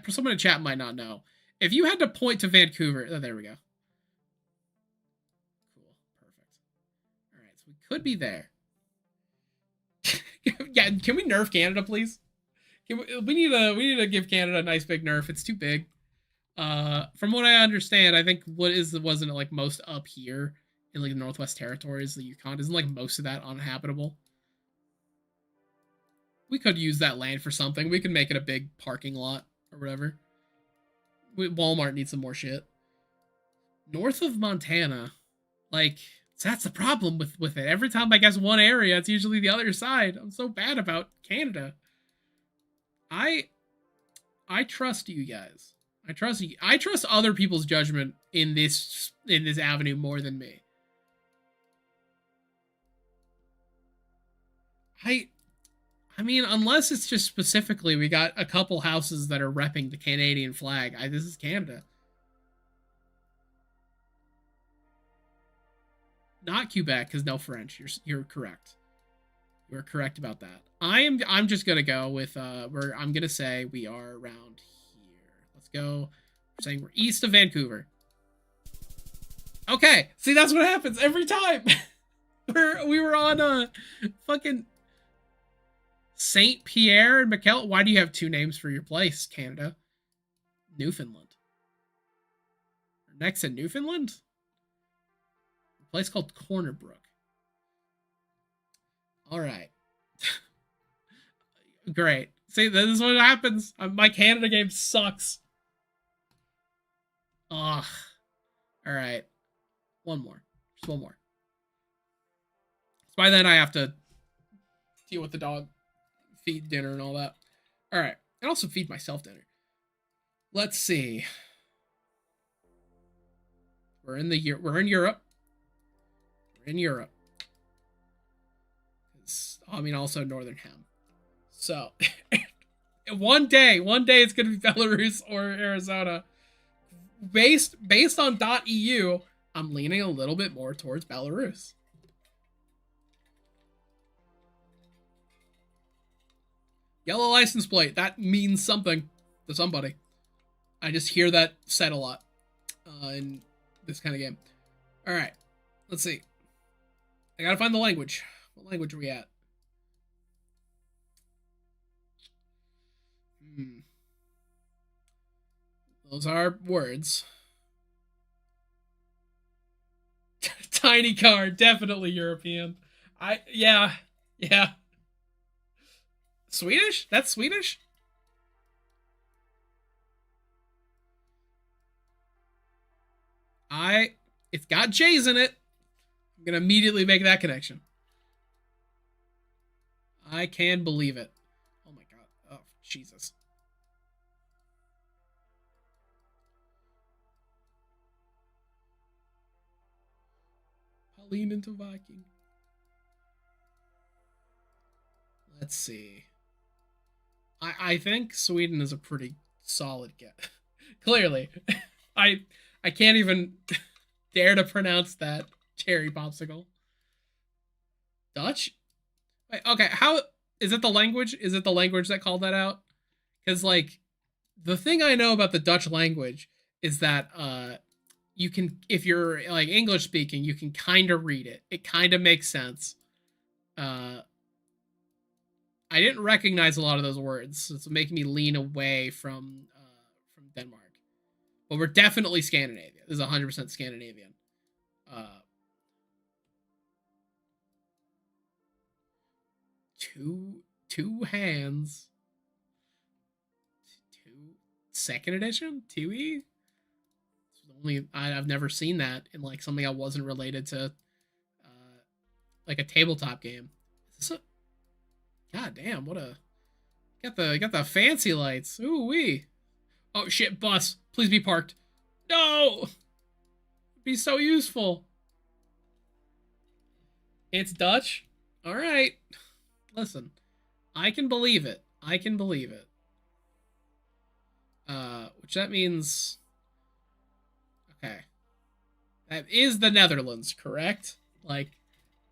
someone in chat might not know. If you had to point to Vancouver, there we go. Cool, perfect. All right, so we could be there. Yeah, can we nerf Canada, please? We need to give Canada a nice big nerf. It's too big. From what I understand, I think wasn't it like most up here in like the Northwest Territories, the Yukon, isn't like most of that uninhabitable? We could use that land for something. We could make it a big parking lot or whatever. Walmart needs some more shit. North of Montana, like, that's the problem with it. Every time I guess one area, it's usually the other side. I'm so bad about Canada. I trust you guys. I trust you. I trust other people's judgment in this avenue more than me. I mean, unless it's just specifically we got a couple houses that are repping the Canadian flag. This is Canada. Not Quebec, because no French. You're correct. You're correct about that. I'm just gonna go with I'm gonna say we are around here. Let's go. We're saying we're east of Vancouver. Okay. See, that's what happens every time. we were on fucking Saint Pierre and Miquel. Why do you have two names for your place, Canada? Newfoundland. Next to Newfoundland? A place called Corner Brook. All right. Great. See, this is what happens. My Canada game sucks. Ugh. All right. One more. Just one more. So by then I have to deal with the dog, feed dinner and all that. All right. And also feed myself dinner. Let's see. We're in Europe. We're in Europe. I mean, also Northern Hem. So, one day it's going to be Belarus or Arizona. Based on .eu, I'm leaning a little bit more towards Belarus. Yellow license plate. That means something to somebody. I just hear that said a lot in this kind of game. All right. Let's see. I gotta find the language. What language are we at? Those are words. Tiny car, definitely European. Yeah. Swedish? That's Swedish? It's got J's in it. I'm gonna immediately make that connection. I can believe it. Oh my god. Oh, Jesus. I'll lean into Viking. Let's see. I think Sweden is a pretty solid guess. Clearly. I I can't even dare to pronounce that cherry popsicle. Dutch? Wait, okay, how is it the language? Is it the language that called that out? Because like the thing I know about the Dutch language is that you can, if you're like English speaking, you can kind of read it. It kind of makes sense. Uh, I didn't recognize a lot of those words, so it's making me lean away from Denmark. But we're definitely Scandinavia. This is 100% Scandinavian. Uh, two hands. Two second edition. 2e. Only I've never seen that in like something that wasn't related to like a tabletop game. Is this a, God damn, what a got the fancy lights. Ooh wee. Oh shit, bus. Please be parked. No! It'd be so useful. It's Dutch? Alright. Listen. I can believe it. I can believe it. Which that means okay. That is the Netherlands, correct? Like,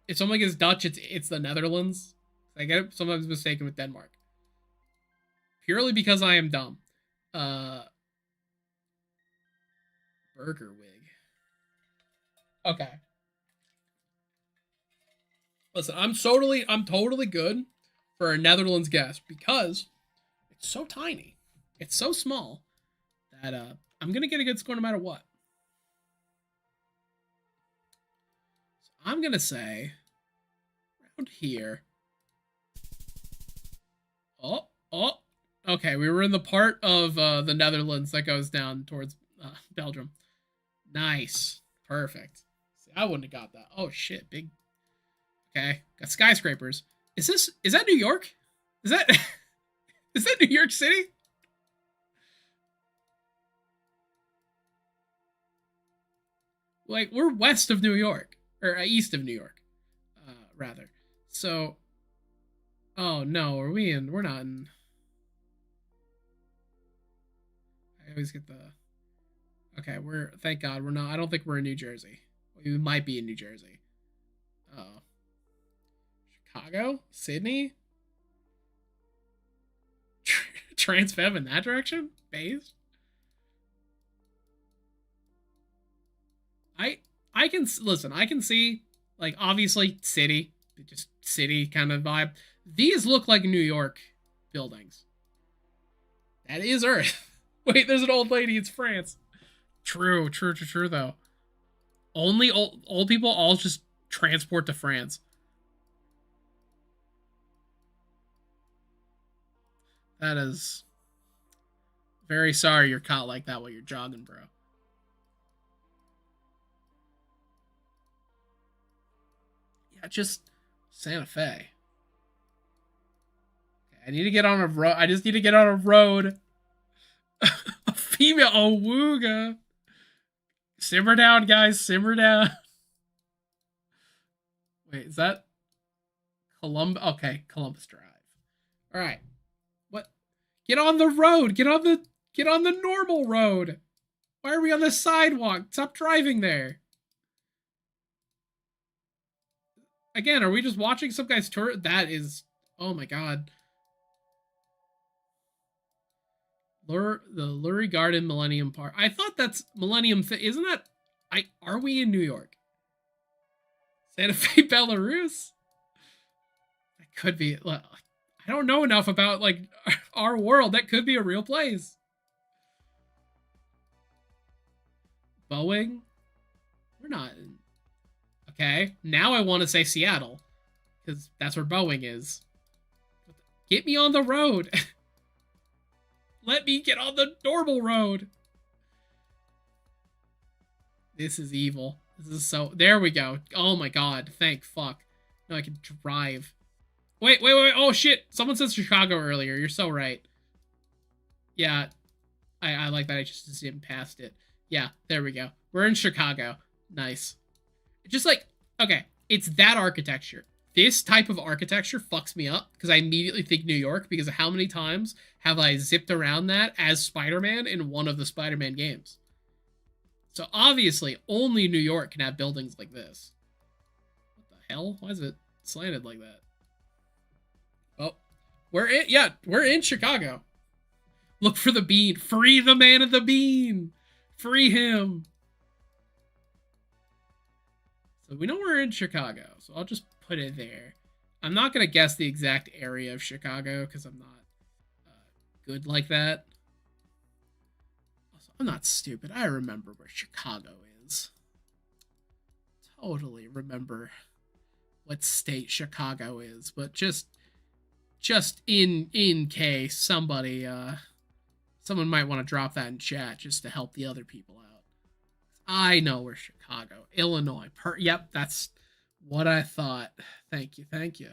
if someone gets Dutch, it's the Netherlands. I get it sometimes mistaken with Denmark. Purely because I am dumb. Burger wig. Okay. Listen, I'm totally good for a Netherlands guess because it's so tiny. It's so small that I'm gonna get a good score no matter what. So I'm gonna say around here. Oh. Okay, we were in the part of the Netherlands that goes down towards Belgium. Nice. Perfect. See, I wouldn't have got that. Oh shit, big. Okay, got skyscrapers. Is that New York? Is that is that New York City? Like we're west of New York or east of New York, rather. So, oh no, are we in? We're not in. I always get the. Okay, we're thank God we're not. I don't think we're in New Jersey. We might be in New Jersey. Oh, Chicago, Sydney, Transfeb in that direction. Bays. I can listen. I can see like obviously city, just city kind of vibe. These look like New York buildings. That is Earth. Wait, there's an old lady. It's France. True though. Only old people all just transport to France. That is very sorry you're caught like that while you're jogging, bro. Yeah, just Santa Fe. Okay, I need to get on a road. I just need to get on a road. A female. Oh, wooga. Simmer down, guys. Simmer down. Wait, is that Columbus? Okay, Columbus Drive. All right. What? Get on the road. Get on the normal road. Why are we on the sidewalk? Stop driving there. Again, are we just watching some guy's tour? That is, oh my god. The Lurie Garden Millennium Park. I thought that's Millennium. Isn't that? Are we in New York? Santa Fe, Belarus. That could be. I don't know enough about like our world. That could be a real place. Boeing. We're not. Okay, now I want to say Seattle because that's where Boeing is. Get me on the road. Let me get on the normal road. This is evil. This is so. There we go. Oh my god. Thank fuck. Now I can drive. Wait. Oh shit. Someone said Chicago earlier. You're so right. Yeah. I like that. I just zoomed past it. Yeah. There we go. We're in Chicago. Nice. Just like Okay, it's that architecture. This type of architecture fucks me up because I immediately think New York because of how many times have I zipped around that as Spider-Man in one of the Spider-Man games. So obviously, only New York can have buildings like this. What the hell? Why is it slanted like that? Oh, we're in Chicago. Look for the bean. Free the man of the bean. Free him. So we know we're in Chicago, so I'll just put it there. I'm not going to guess the exact area of Chicago because I'm not good like that. Also, I'm not stupid. I remember where Chicago is. Totally remember what state Chicago is, but just in case somebody someone might want to drop that in chat just to help the other people out. I know where Chicago, Illinois. Yep, that's what I thought. Thank you, thank you.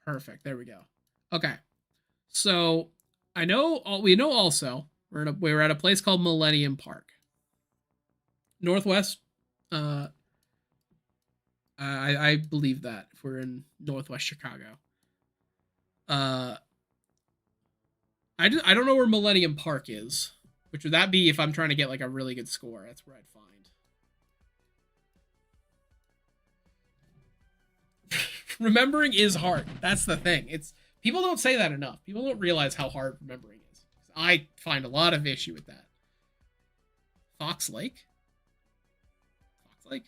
Perfect. There we go. Okay, so I know. We know also we're at a place called Millennium Park, Northwest. I believe that if we're in Northwest Chicago. I don't know where Millennium Park is. Which would that be if I'm trying to get like a really good score? That's where I'd find. Remembering is hard. That's the thing. It's people don't say that enough. People don't realize how hard remembering is. I find a lot of issue with that. Fox Lake? Fox Lake?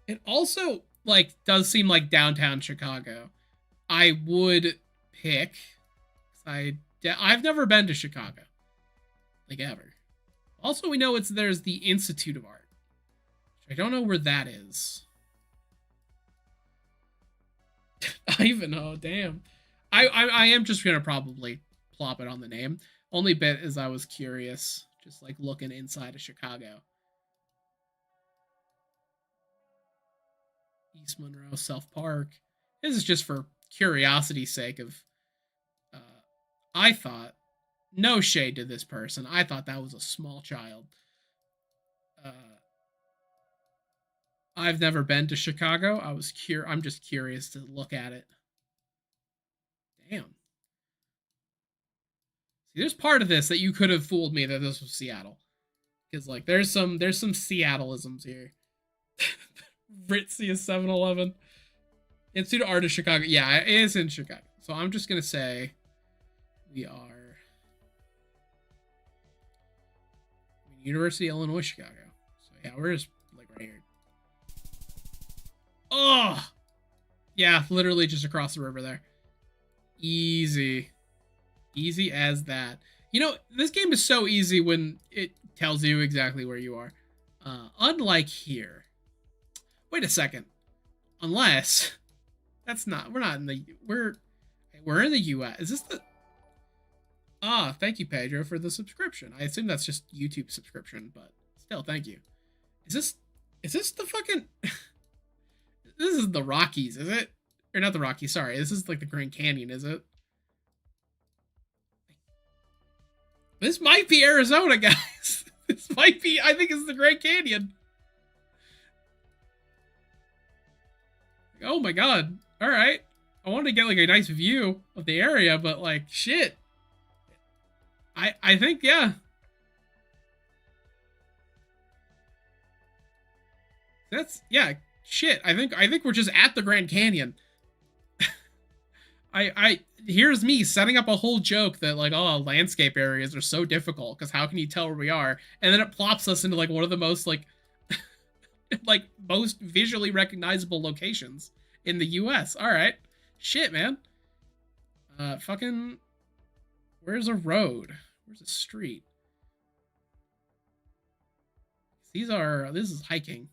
It also like does seem like downtown Chicago. I would pick. I've never been to Chicago, like ever. Also, we know there's the Institute of Art. I don't know where that is. Ivanhoe, damn. I am just gonna probably plop it on the name. Only bit as I was curious, just like looking inside of Chicago. East Monroe, South Park. This is just for curiosity's sake of I thought, no shade to this person, I thought that was a small child. I've never been to Chicago. I'm just curious to look at it. Damn. See, there's part of this that you could have fooled me that this was Seattle. Because like there's some Seattleisms here. Ritzy is 7-Eleven. Institute of Art of Chicago. Yeah, it is in Chicago. So I'm just gonna say we are University of Illinois, Chicago. So yeah, we're just like right here. Oh, yeah, literally just across the river there. Easy as that. You know, this game is so easy when it tells you exactly where you are. Unlike here. Wait a second. Unless that's not. We're not in the. We're in the U.S. Is this the? Thank you, Pedro, for the subscription. I assume that's just YouTube subscription, but still, thank you. Is this the fucking? This is the Rockies, is it? Or not the Rockies? Sorry, this is like the Grand Canyon, is it? This might be Arizona, guys. This might be. I think it's the Grand Canyon. Oh my god. All right. I wanted to get like a nice view of the area, but like shit. I think yeah. That's yeah, shit. I think we're just at the Grand Canyon. I here's me setting up a whole joke that like landscape areas are so difficult because how can you tell where we are? And then it plops us into like one of the most like like most visually recognizable locations in the US. All right. Shit, man. Fucking where's a road? Where's a street? This is hiking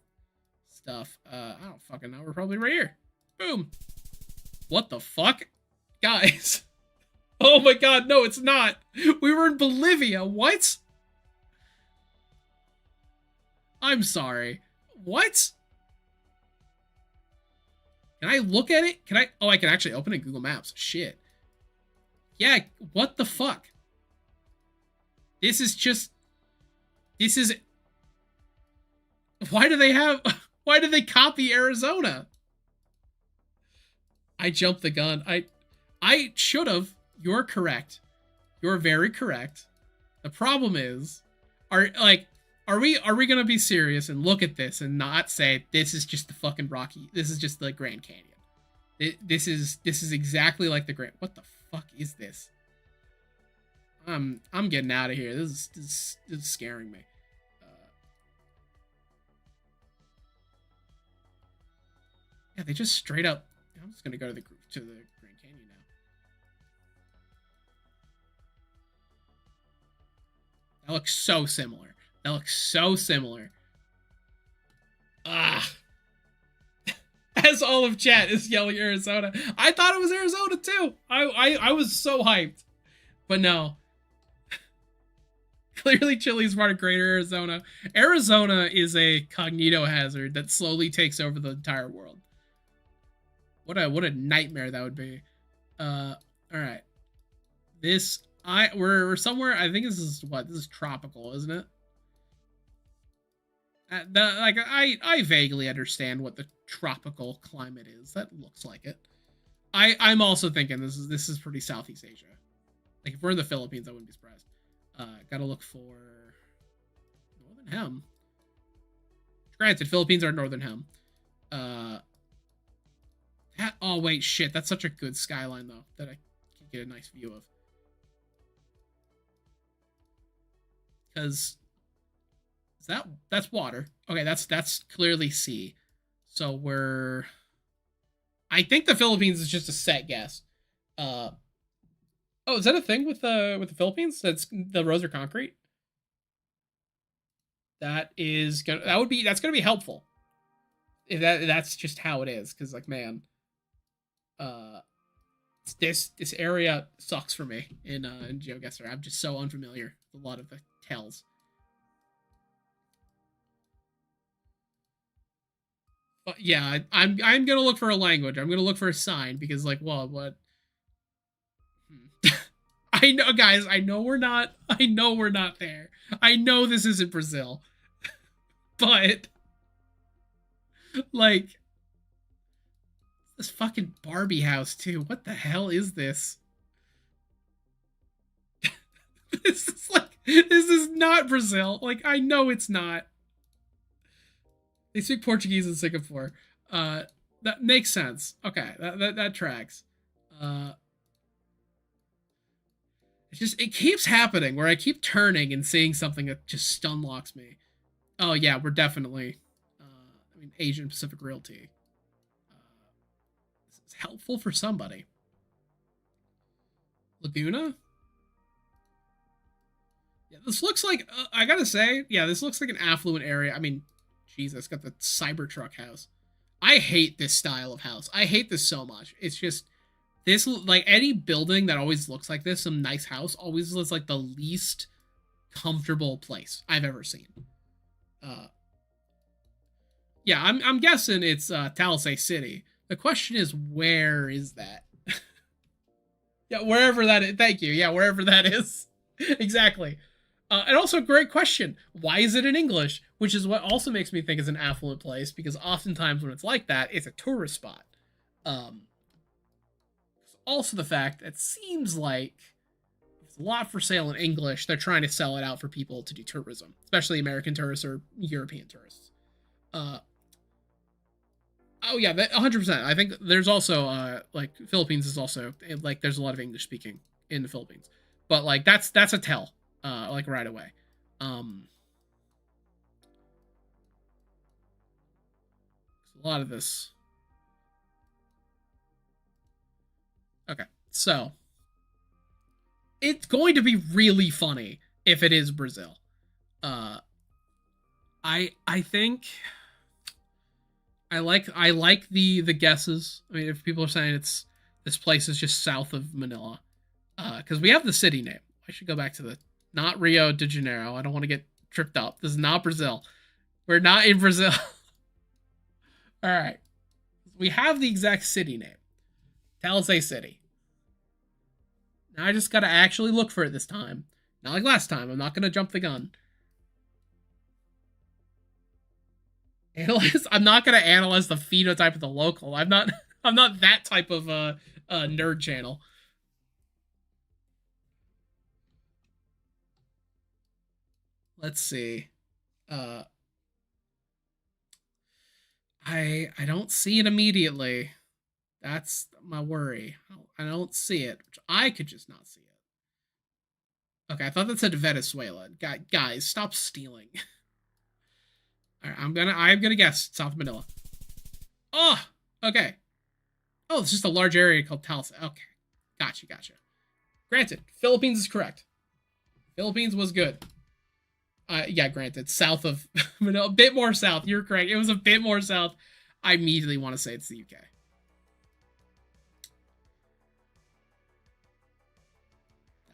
stuff. I don't fucking know. We're probably right here. Boom. What the fuck? Guys. Oh my god, no, it's not. We were in Bolivia. What? I'm sorry. What? Can I look at it? Can I? Oh, I can actually open it in Google Maps. Shit. Yeah, what the fuck? This is just... This is why do they have why did they copy Arizona? I jumped the gun. I should have. You're correct. You're very correct. The problem is, are we gonna be serious and look at this and not say this is just the fucking Rocky? This is just the Grand Canyon. This is exactly like the Grand. What the fuck is this? I'm getting out of here. This is scaring me. Yeah, they just straight up. I'm just gonna go to the Grand Canyon now. That looks so similar. That looks so similar. Ah. As all of chat is yelling Arizona. I thought it was Arizona too. I was so hyped. But no. Clearly Chile's part of Greater Arizona. Arizona is a cognito hazard that slowly takes over the entire world. What a nightmare that would be. Alright. We're somewhere, I think this is tropical, isn't it? I vaguely understand what the tropical climate is. That looks like it. I'm also thinking this is pretty Southeast Asia. Like if we're in the Philippines, I wouldn't be surprised. Gotta look for Northern Hem. Granted, Philippines are Northern Hem. Oh wait, shit, that's such a good skyline though that I can get a nice view of. Because that's water. Okay, that's clearly sea. So I think the Philippines is just a set guess. Oh, is that a thing with the Philippines? That's the roads are concrete. That's gonna be helpful. If that's just how it is, because like man, this area sucks for me in GeoGuessr. I'm just so unfamiliar with a lot of the tells. But yeah, I'm gonna look for a language. I'm gonna look for a sign because like, well, what? I know, guys. I know we're not. I know we're not there. I know this isn't Brazil, but like this fucking Barbie house too. What the hell is this? This is not Brazil. Like I know it's not. They speak Portuguese in Singapore. That makes sense. Okay, that tracks. Uh, it keeps happening where I keep turning and seeing something that just stunlocks me. Oh yeah, we're definitely. I mean, Asian Pacific Realty. This is helpful for somebody. Laguna. Yeah, this looks like. I gotta say, yeah, this looks like an affluent area. I mean, Jesus, got the Cybertruck house. I hate this style of house. I hate this so much. It's just this like any building that always looks like this, some nice house, always looks like the least comfortable place I've ever seen. Uh, yeah, I'm guessing it's Talisay City. The question is, where is that? Yeah, wherever that is. Thank you. Yeah, wherever that is. Exactly. And also, great question. Why is it in English? Which is what also makes me think it's an affluent place because oftentimes when it's like that, it's a tourist spot. Um, also, the fact that it seems like it's a lot for sale in English. They're trying to sell it out for people to do tourism, especially American tourists or European tourists. Uh, oh yeah, 100%. I think there's also like Philippines is also like there's a lot of English speaking in the Philippines, but like that's a tell like right away. Um, a lot of this. Okay, so it's going to be really funny if it is Brazil. Uh, I think I like the guesses. I mean, if people are saying it's this place is just south of Manila, because we have the city name. I should go back to the not Rio de Janeiro. I don't want to get tripped up. This is not Brazil. We're not in Brazil. All right, we have the exact city name, Talisay City. Now I just gotta actually look for it this time. Not like last time. I'm not gonna jump the gun. Analyze. I'm not gonna analyze the phenotype of the local. I'm not. I'm not that type of nerd channel. Let's see. Uh, I don't see it immediately. That's my worry. I don't see it. I could just not see it. Okay, I thought that said Venezuela. Guys, stop stealing. All right, I'm gonna guess South Manila. Oh, okay. Oh, it's just a large area called Talsa. Okay, gotcha. Granted, Philippines is correct. Philippines was good. Yeah, granted, south of Manila, a bit more south. You're correct. It was a bit more south. I immediately want to say it's the UK.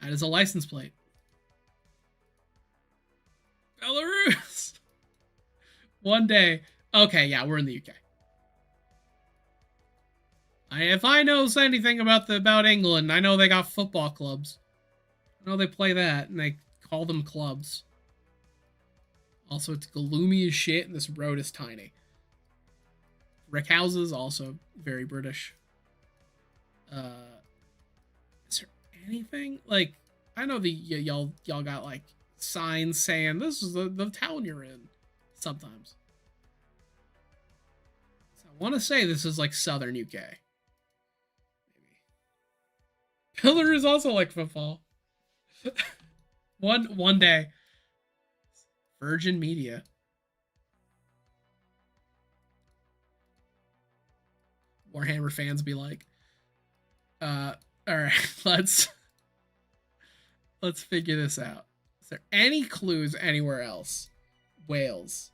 That is a license plate. Belarus. One day. Okay, yeah, we're in the UK. If I know anything about England, I know they got football clubs. I know they play that, and they call them clubs. Also, it's gloomy as shit, and this road is tiny. Brick houses, also very British. Is there anything like I know the y'all got like signs saying this is the town you're in. Sometimes, so I want to say this is like southern UK. Maybe Pillar is also like football. one day, Virgin Media. Warhammer fans be like, all right, let's figure this out. Is there any clues anywhere else? Wales.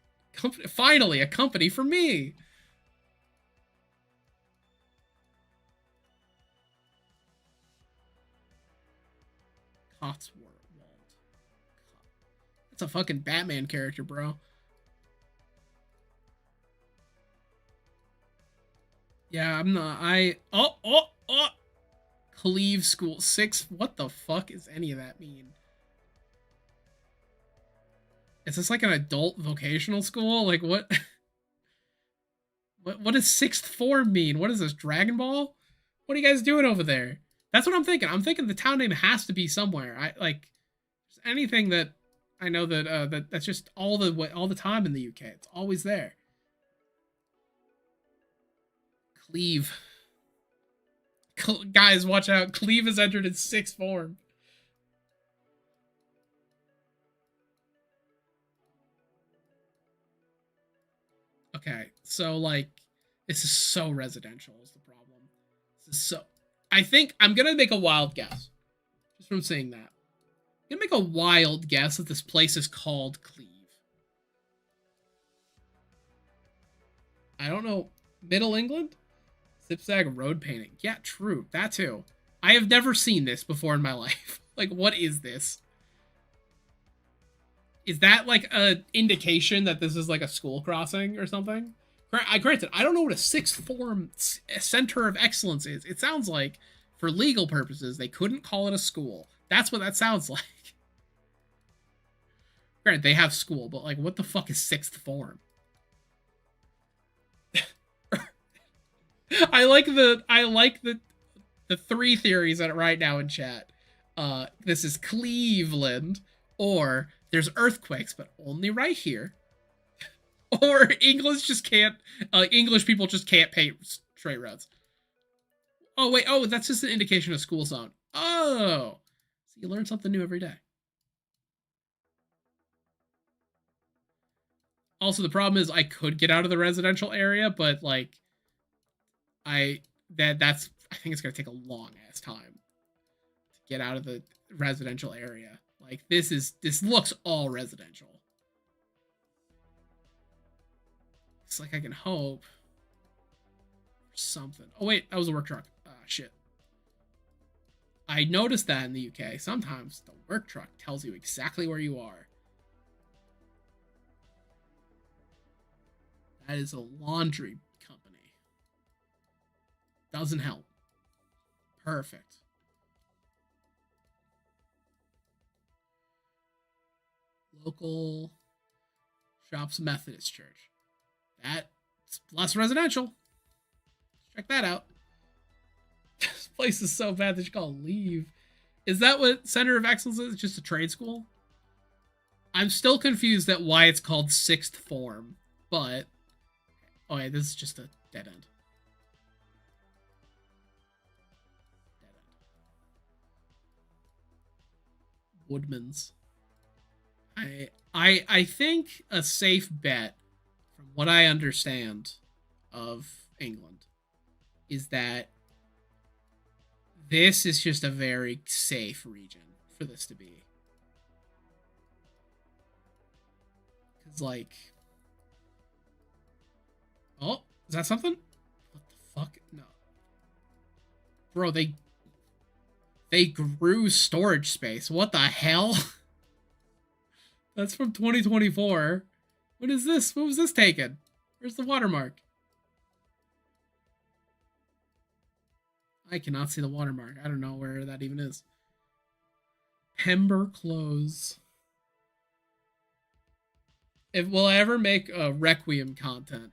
Finally, a company for me. Cotswold. That's a fucking Batman character, bro. Yeah, I'm not. Oh. Cleve School 6. What the fuck is any of that mean? Is this like an adult vocational school? Like what? What does sixth form mean? What is this, Dragon Ball? What are you guys doing over there? That's what I'm thinking. I'm thinking the town name has to be somewhere. I like anything that I know that's just all the time in the UK. It's always there. Cleve. Guys, watch out. Cleve has entered its sixth form. Okay, so like this is so residential is the problem. This is so I think I'm gonna make a wild guess. Just from seeing that. I'm gonna make a wild guess that this place is called Cleve. I don't know. Middle England? Zigzag road painting. Yeah, true. That too. I have never seen this before in my life. Like, what is this? Is that like a indication that this is like a school crossing or something? Granted, I don't know what a sixth form center of excellence is. It sounds like, for legal purposes, they couldn't call it a school. That's what that sounds like. Granted, they have school, but like, what the fuck is sixth form? I like the three theories that right now in chat. This is Cleveland, or there's earthquakes, but only right here, or English people just can't paint straight roads. Oh wait, that's just an indication of school zone. Oh, so you learn something new every day. Also, the problem is I could get out of the residential area, but like I that's I think it's gonna take a long ass time to get out of the residential area. Like this looks all residential. It's like I can hope for something. Oh wait, that was a work truck. Ah shit. I noticed that in the UK. Sometimes the work truck tells you exactly where you are. That is a laundry company. Doesn't help. Perfect. Local Shops Methodist Church. That's less residential. Check that out. This place is so bad that you call leave. Is that what Center of Excellence is? Just a trade school? I'm still confused at why it's called sixth form, but oh yeah, this is just a dead end. Dead end. Woodman's. I think a safe bet, from what I understand of England, is that this is just a very safe region for this to be. Because, like... Oh, is that something? What the fuck? No. Bro, they grew storage space. What the hell? That's from 2024. What is this? What was this taken? Where's the watermark? I cannot see the watermark. I don't know where that even is. Pember Close. If will I ever make Requiem content?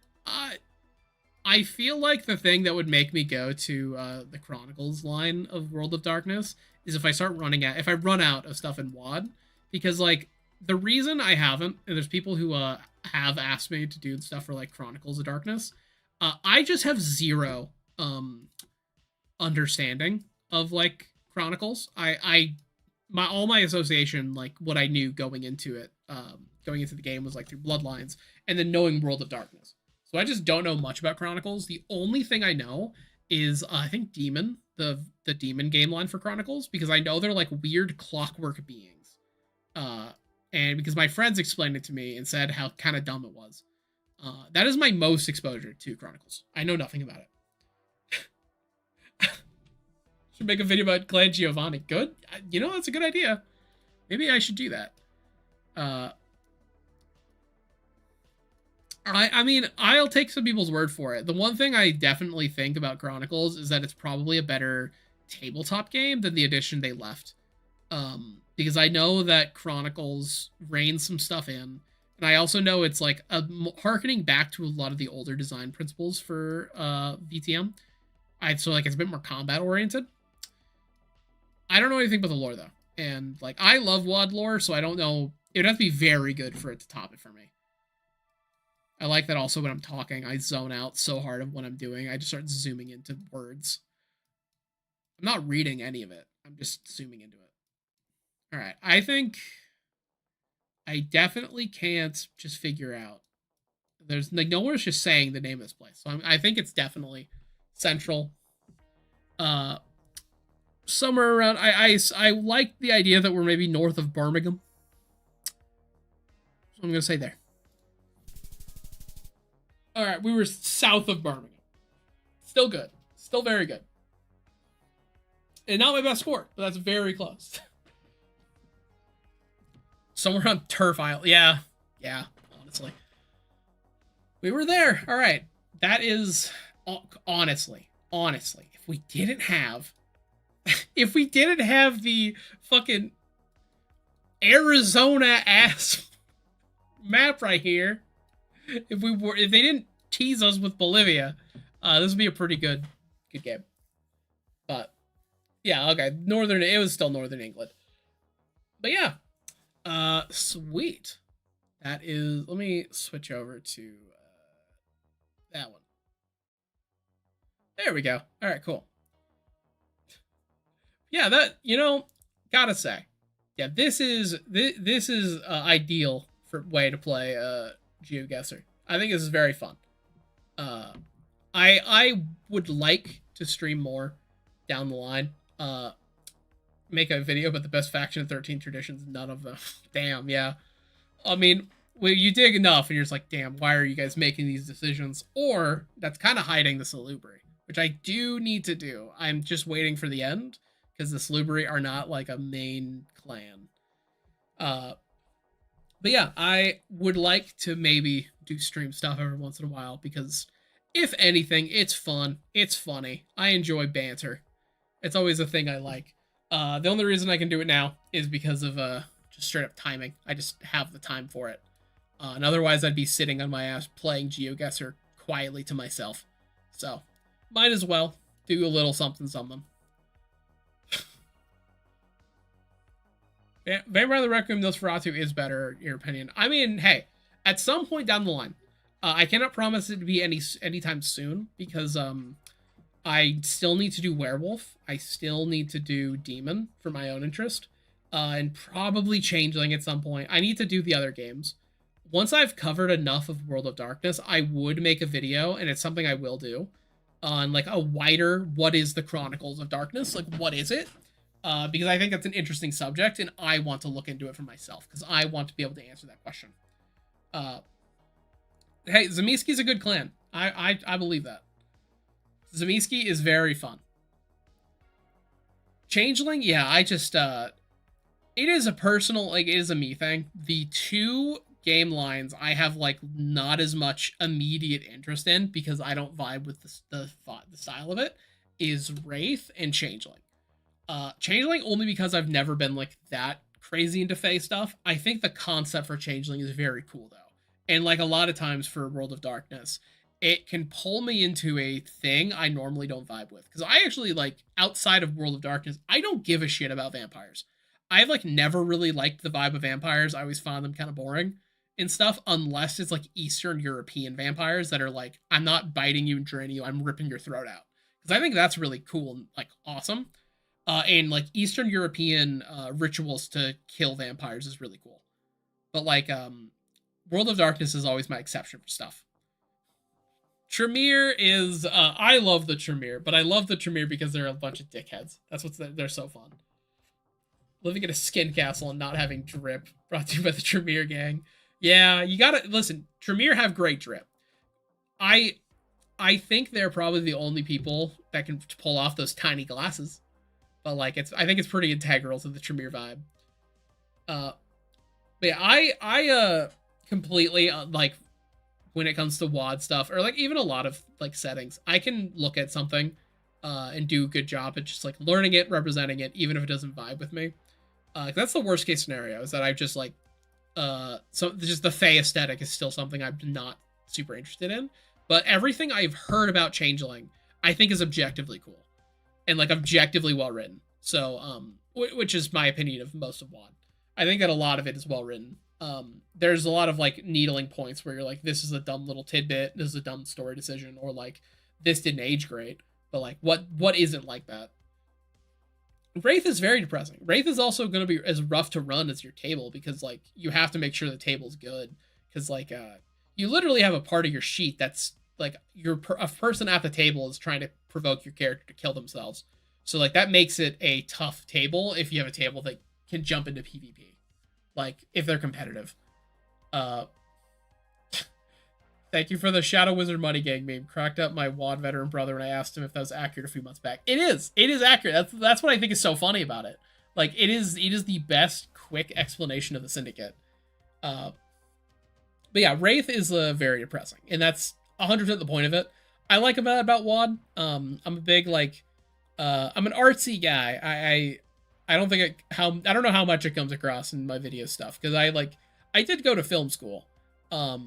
I feel like the thing that would make me go to the Chronicles line of World of Darkness is if I run out of stuff in WoD, because like the reason I haven't, and there's people who have asked me to do stuff for like Chronicles of Darkness, I just have zero understanding of like Chronicles. All my association, like what I knew going into it, going into the game was like through Bloodlines, and then knowing World of Darkness. So I just don't know much about Chronicles. The only thing I know is I think Demon, the Demon game line for Chronicles, because I know they're like weird clockwork beings. And because my friends explained it to me and said how kind of dumb it was. That is my most exposure to Chronicles. I know nothing about it. Should make a video about Clan Giovanni. Good. You know, that's a good idea. Maybe I should do that. I mean, I'll take some people's word for it. The one thing I definitely think about Chronicles is that it's probably a better tabletop game than the edition they left. Because I know that Chronicles reins some stuff in, and I also know it's like harkening back to a lot of the older design principles for VTM. So like it's a bit more combat oriented. I don't know anything about the lore though, and like I love WoD lore, so I don't know. It would have to be very good for it to top it for me. I like that also when I'm talking, I zone out so hard of what I'm doing. I just start zooming into words. I'm not reading any of it. I'm just zooming into it. All right. I think I definitely can't just figure out. There's like no one's just saying the name of this place. So I think it's definitely central. Somewhere around. I like the idea that we're maybe north of Birmingham. So I'm going to say there. All right, we were south of Birmingham. Still good. Still very good. And not my best score, but that's very close. Somewhere on Turf Isle. Yeah, honestly. We were there. All right. That is, honestly, if we didn't have the fucking Arizona-ass map right here, if they didn't tease us with Bolivia, this would be a pretty good game. But yeah, okay, it was still Northern England. But yeah, sweet. That is. Let me switch over to that one. There we go. All right, cool. Yeah, that gotta say, yeah, this is ideal for way to play GeoGuessr. I think this is very fun. I would like to stream more down the line. Make a video about the best faction of 13 traditions. None of them. Damn, yeah. I mean, when you dig enough and you're just like, damn, why are you guys making these decisions? Or that's kind of hiding the Salubri, which I do need to do. I'm just waiting for the end because the Salubri are not like a main clan. But yeah, I would like to maybe do stream stuff every once in a while because, if anything, it's fun. It's funny. I enjoy banter. It's always a thing I like. The only reason I can do it now is because of just straight up timing. I just have the time for it. And otherwise, I'd be sitting on my ass playing GeoGuessr quietly to myself. So, might as well do a little something something. Vampire the Requiem Nosferatu is better, in your opinion. I mean, hey, at some point down the line, I cannot promise it to be anytime soon because I still need to do werewolf. I still need to do demon for my own interest, and probably changeling at some point. I need to do the other games. Once I've covered enough of World of Darkness, I would make a video, and it's something I will do, on like a wider what is the Chronicles of Darkness, like what is it? Because I think that's an interesting subject, and I want to look into it for myself because I want to be able to answer that question. Uh, hey, Zamiski's a good clan. I believe that. Zamiski is very fun. Changeling, yeah, I just it is a personal, like it is a me thing. The two game lines I have like not as much immediate interest in because I don't vibe with the style of it is Wraith and Changeling. Changeling only because I've never been like that crazy into Fae stuff. I think the concept for Changeling is very cool though. And like a lot of times for World of Darkness, it can pull me into a thing I normally don't vibe with. Because I actually like outside of World of Darkness, I don't give a shit about vampires. I've like never really liked the vibe of vampires. I always found them kind of boring and stuff, unless it's like Eastern European vampires that are like, I'm not biting you and draining you, I'm ripping your throat out. Because I think that's really cool and like awesome. And like Eastern European rituals to kill vampires is really cool. But like World of Darkness is always my exception for stuff. Tremere is I love the Tremere, but I love the Tremere because they're a bunch of dickheads. That's what's they're so fun. Living in a skin castle and not having drip, brought to you by the Tremere gang. Yeah, you gotta listen. Tremere have great drip. I I think they're probably the only people that can pull off those tiny glasses. But like I think it's pretty integral to the Tremere vibe. Uh, but yeah, I completely like when it comes to WAD stuff or like even a lot of like settings, I can look at something and do a good job at just like learning it, representing it, even if it doesn't vibe with me. That's the worst case scenario is that I just like so just the Fae aesthetic is still something I'm not super interested in. But everything I've heard about Changeling, I think is objectively cool and like objectively well written. So which is my opinion of most of WAD. I think that a lot of it is well written. There's a lot of like needling points where you're like, this is a dumb little tidbit, this is a dumb story decision, or like this didn't age great. But like what isn't like that? Wraith is very depressing. Wraith is also going to be as rough to run as your table because like you have to make sure the table's good because like you literally have a part of your sheet that's like a person at the table is trying to provoke your character to kill themselves. So like that makes it a tough table if you have a table that can jump into PvP. Like if they're competitive. Thank you for the Shadow Wizard Money Gang meme. Cracked up my WAD veteran brother when I asked him if that was accurate a few months back. It is. It is accurate. That's what I think is so funny about it. Like it is the best quick explanation of the syndicate. But yeah, Wraith is very depressing, and that's 100% the point of it. I like about WAD. I'm a big like I'm an artsy guy. I don't think I don't know how much it comes across in my video stuff because I did go to film school,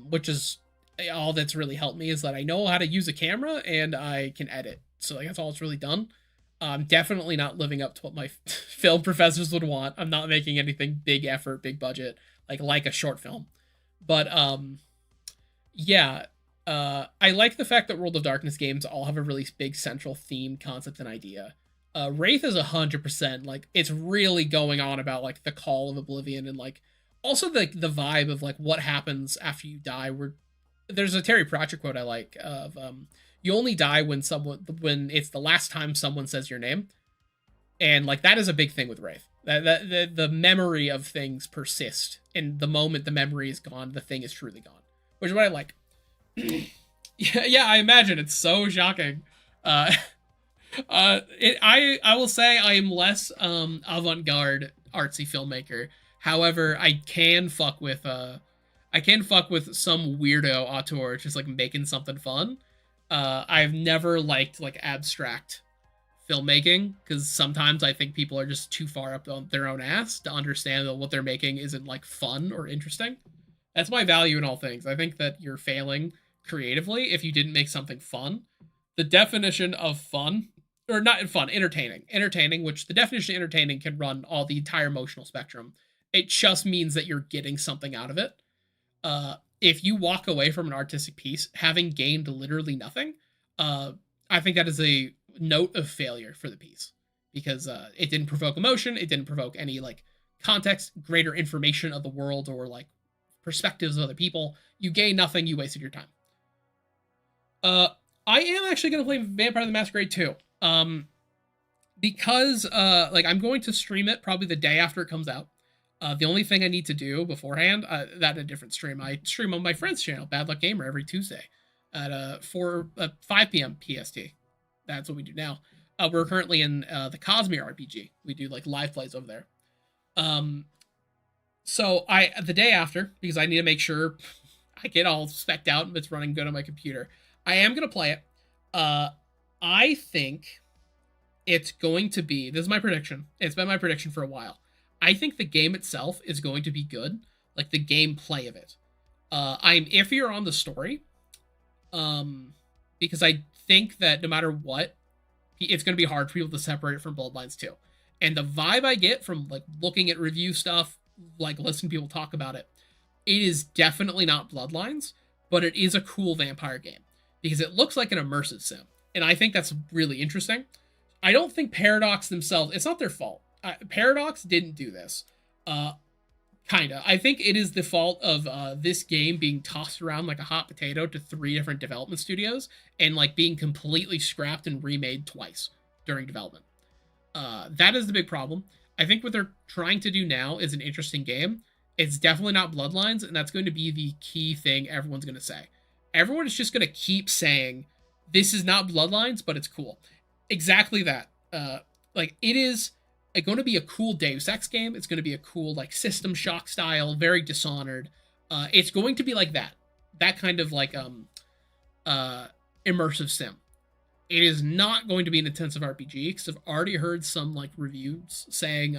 which is all that's really helped me is that I know how to use a camera and I can edit. So like that's all it's really done. I'm definitely not living up to what my film professors would want. I'm not making anything big effort, big budget, like a short film. But yeah, I like the fact that World of Darkness games all have a really big central theme, concept, and idea. Wraith is 100% like it's really going on about like the call of Oblivion and like also the vibe of like what happens after you die. Where there's a Terry Pratchett quote I like of you only die when it's the last time someone says your name, and like that is a big thing with Wraith. That the memory of things persist, and the moment the memory is gone, the thing is truly gone, which is what I like. Yeah, I imagine it's so shocking. I will say I am less avant-garde artsy filmmaker. However, I can fuck with some weirdo auteur just like making something fun. I've never liked like abstract filmmaking because sometimes I think people are just too far up on their own ass to understand that what they're making isn't like fun or interesting. That's my value in all things. I think that you're failing creatively if you didn't make something fun. The definition of fun, or not fun, entertaining, which the definition of entertaining can run all the entire emotional spectrum. It just means that you're getting something out of it. If you walk away from an artistic piece having gained literally nothing, uh, I think that is a note of failure for the piece because it didn't provoke emotion, it didn't provoke any like context, greater information of the world, or like perspectives of other people. You gain nothing. You wasted your time. Uh, I am actually going to play Vampire the Masquerade 2. Because like I'm going to stream it probably the day after it comes out. The only thing I need to do beforehand, that in a different stream, I stream on my friend's channel, Bad Luck Gamer, every Tuesday at 5 p.m. PST. That's what we do now. We're currently in the Cosmere RPG. We do like live plays over there. So the day after, because I need to make sure I get all specced out and it's running good on my computer, I am gonna play it. I think it's going to be, this is my prediction. It's been my prediction for a while. I think the game itself is going to be good, like the gameplay of it. I'm iffier on the story, because I think that no matter what, it's going to be hard for people to separate it from Bloodlines 2. And the vibe I get from like looking at review stuff, like listening to people talk about it, it is definitely not Bloodlines, but it is a cool vampire game because it looks like an immersive sim. And I think that's really interesting. I don't think Paradox themselves, it's not their fault. Paradox didn't do this. Kinda. I think it is the fault of this game being tossed around like a hot potato to 3 different development studios and like being completely scrapped and remade twice during development. That is the big problem. I think what they're trying to do now is an interesting game. It's definitely not Bloodlines, and that's going to be the key thing everyone's going to say. Everyone is just going to keep saying, this is not Bloodlines, but it's cool. Exactly that. Like, it is going to be a cool Deus Ex game. It's going to be a cool, like, System Shock style, very Dishonored. It's going to be like that. That kind of, like, immersive sim. It is not going to be an intensive RPG, because I've already heard some, like, reviews saying,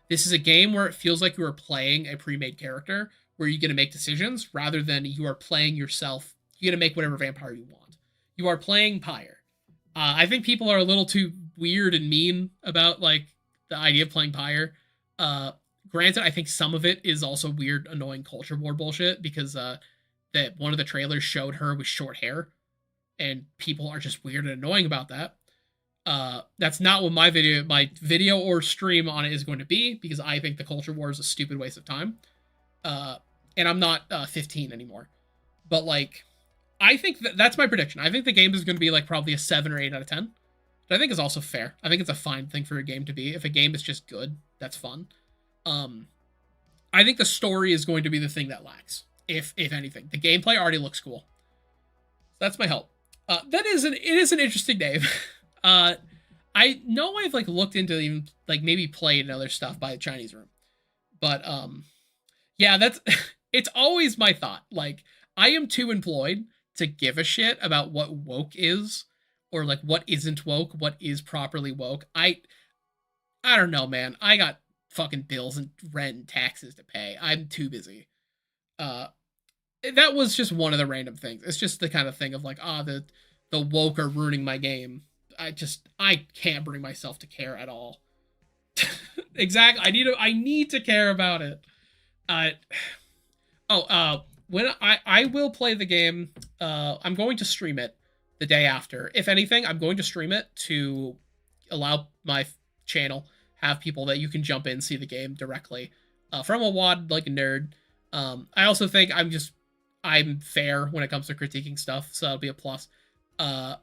this is a game where it feels like you are playing a pre-made character, where you get to make decisions, rather than you are playing yourself. You get to make whatever vampire you want. You are playing Pyre. I think people are a little too weird and mean about, like, the idea of playing Pyre. Granted, I think some of it is also weird, annoying culture war bullshit, because that one of the trailers showed her with short hair, and people are just weird and annoying about that. That's not what my video or stream on it is going to be, because I think the culture war is a stupid waste of time. And I'm not 15 anymore. But, like, I think that's my prediction. I think the game is going to be, like, probably a 7 or 8 out of 10. Which I think is also fair. I think it's a fine thing for a game to be. If a game is just good, that's fun. I think the story is going to be the thing that lacks, if anything. The gameplay already looks cool. So that's my hope. It is an interesting name. I know I've, like, looked into even, like, maybe played other stuff by the Chinese Room. But, yeah, that's, it's always my thought. Like, I am too employed to give a shit about what woke is, or, like, what isn't woke, what is properly woke. I don't know, man. I got fucking bills and rent and taxes to pay. I'm too busy. That was just one of the random things. It's just the kind of thing of, like, the woke are ruining my game. I can't bring myself to care at all. Exactly. I need to care about it. When I will play the game, I'm going to stream it the day after. If anything, I'm going to stream it to allow my channel have people that you can jump in, see the game directly from a WOD, like a nerd. I also think I'm fair when it comes to critiquing stuff, so that'll be a plus. I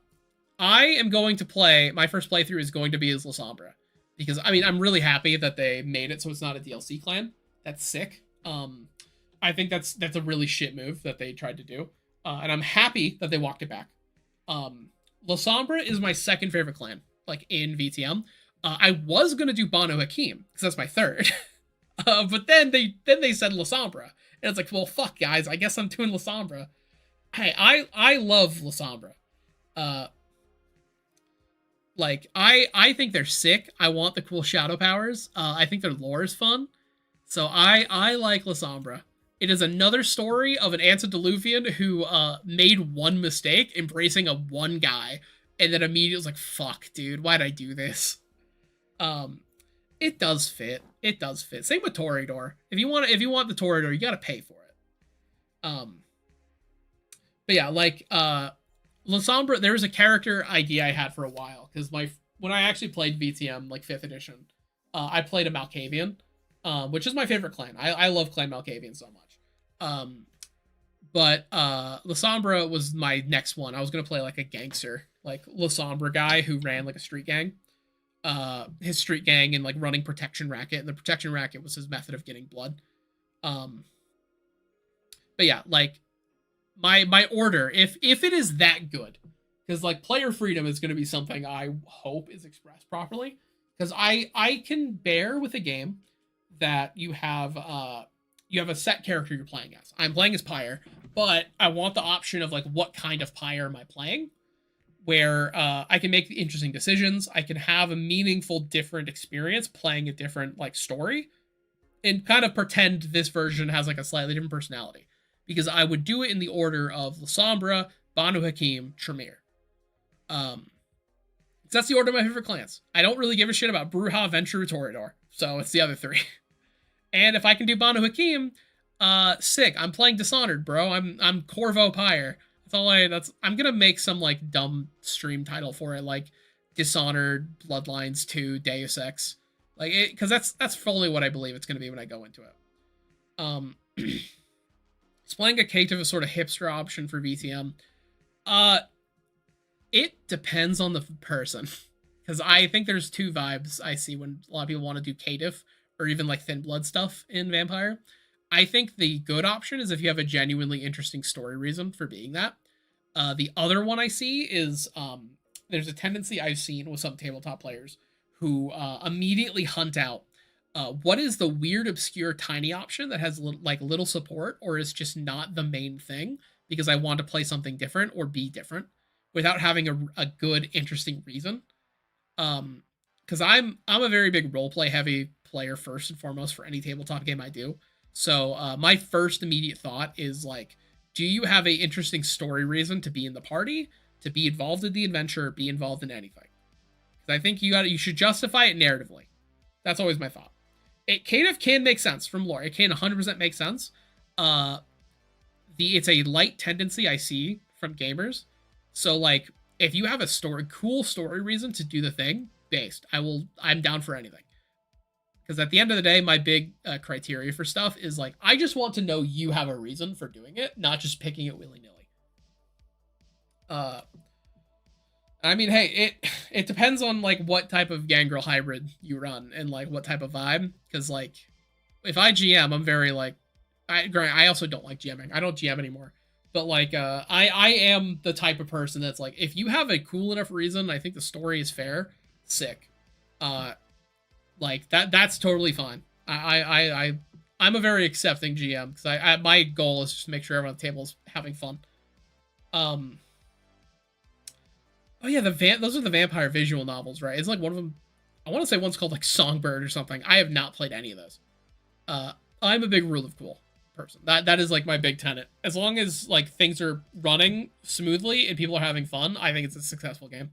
am going to play, my first playthrough is going to be as La Sombra, because, I mean, I'm really happy that they made it so it's not a DLC clan. That's sick. I think that's a really shit move that they tried to do. And I'm happy that they walked it back. La Sombra is my second favorite clan, like, in VTM. I was gonna do Banu Hakim, because that's my third. But then they said La Sombra. And it's like, well, fuck, guys, I guess I'm doing La Sombra. Hey, I love La Sombra. Like, I think they're sick. I want the cool shadow powers. I think their lore is fun. So I like La Sombra. It is another story of an antediluvian who made one mistake, embracing a one guy, and then immediately was like, "Fuck, dude, why'd I do this?" Um, it does fit. It does fit. Same with Toreador. If you want the Toreador, you gotta pay for it. But yeah, like Lasombra, there was a character idea I had for a while because when I actually played VTM like 5th edition, I played a Malkavian, which is my favorite clan. I love Clan Malkavian so much. But Lasombra was my next one. I was gonna play like a gangster, like Lasombra guy who ran like a street gang. His street gang and like running protection racket, and the protection racket was his method of getting blood. But yeah, like my order, if it is that good, because like player freedom is going to be something I hope is expressed properly, because I can bear with a game that you have a set character you're playing as. I'm playing as Pyre, but I want the option of like what kind of Pyre am I playing, where I can make interesting decisions. I can have a meaningful, different experience playing a different like story, and kind of pretend this version has like a slightly different personality. Because I would do it in the order of Lasombra, Banu Hakim, Tremere. That's the order of my favorite clans. I don't really give a shit about Bruja, Ventrue, Toreador. So it's the other three. And if I can do Banu Hakim, sick. I'm playing Dishonored, bro. I'm Corvo Pyre. I'm gonna make some like dumb stream title for it, like Dishonored, Bloodlines 2, Deus Ex. Like it, because that's fully what I believe it's gonna be when I go into it. Playing a Kate of a sort of hipster option for VTM. It depends on the person. Because I think there's two vibes I see when a lot of people want to do caitiff or even like thin blood stuff in Vampire. I think the good option is if you have a genuinely interesting story reason for being that. The other one I see is there's a tendency I've seen with some tabletop players who immediately hunt out what is the weird, obscure, tiny option that has little support or is just not the main thing because I want to play something different or be different without having a good, interesting reason. Because I'm a very big roleplay heavy player first and foremost for any tabletop game I do. So my first immediate thought is like, do you have a interesting story reason to be in the party, to be involved in the adventure, be involved in anything? Because I think you should justify it narratively. That's always my thought. It kind of can make sense from lore. It can 100% make sense. It's a light tendency I see from gamers. So like, if you have a cool story reason to do the thing, based, I'm down for anything. Because at the end of the day, my big criteria for stuff is like, I just want to know you have a reason for doing it, not just picking it willy nilly. I mean, hey, it depends on like what type of gangrel hybrid you run and like what type of vibe. Because like, if I GM, I'm very like, I also don't like GMing. I don't GM anymore. But like, I am the type of person that's like, if you have a cool enough reason, I think the story is fair, sick. Like that's totally fine. I'm a very accepting GM because my goal is just to make sure everyone at the table is having fun. Oh yeah, those are the vampire visual novels, right? It's like one of them. I want to say one's called like Songbird or something. I have not played any of those. I'm a big rule of cool person. That is like my big tenet. As long as like things are running smoothly and people are having fun, I think it's a successful game.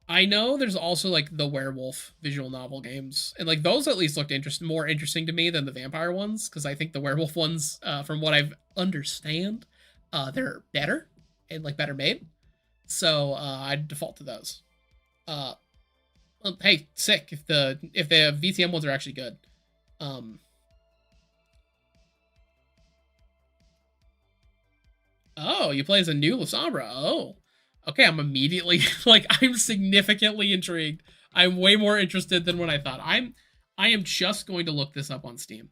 I know there's also like the werewolf visual novel games, and like those at least looked more interesting to me than the vampire ones because I think the werewolf ones, from what I've understand, they're better and like better made. So I default to those. Well, hey, sick if the VTM ones are actually good. Oh, you play as a new Lasombra. Oh, okay. I'm immediately like I'm significantly intrigued. I'm way more interested than what I thought. I am just going to look this up on Steam.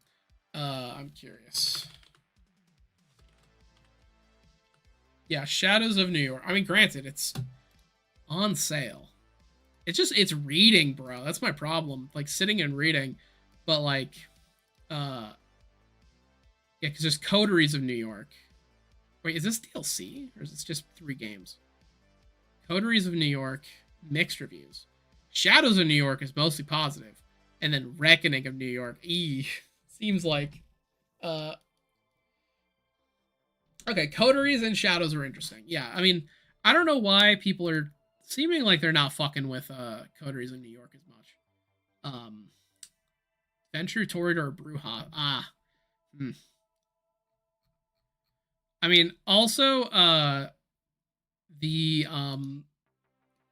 I'm curious. Yeah, Shadows of New York. I mean, granted, it's on sale. It's reading, bro. That's my problem. Like sitting and reading, but like, yeah, because there's Coteries of New York. Wait, is this DLC or is this just 3 games? Coteries of New York, mixed reviews. Shadows of New York is mostly positive, and then Reckoning of New York. See, Seems like. Uh, okay, coteries and shadows are interesting. Yeah, I mean, I don't know why people are seeming like they're not fucking with coteries in New York as much. Um, Venture Torrid or Bruja. Hmm. I mean, also the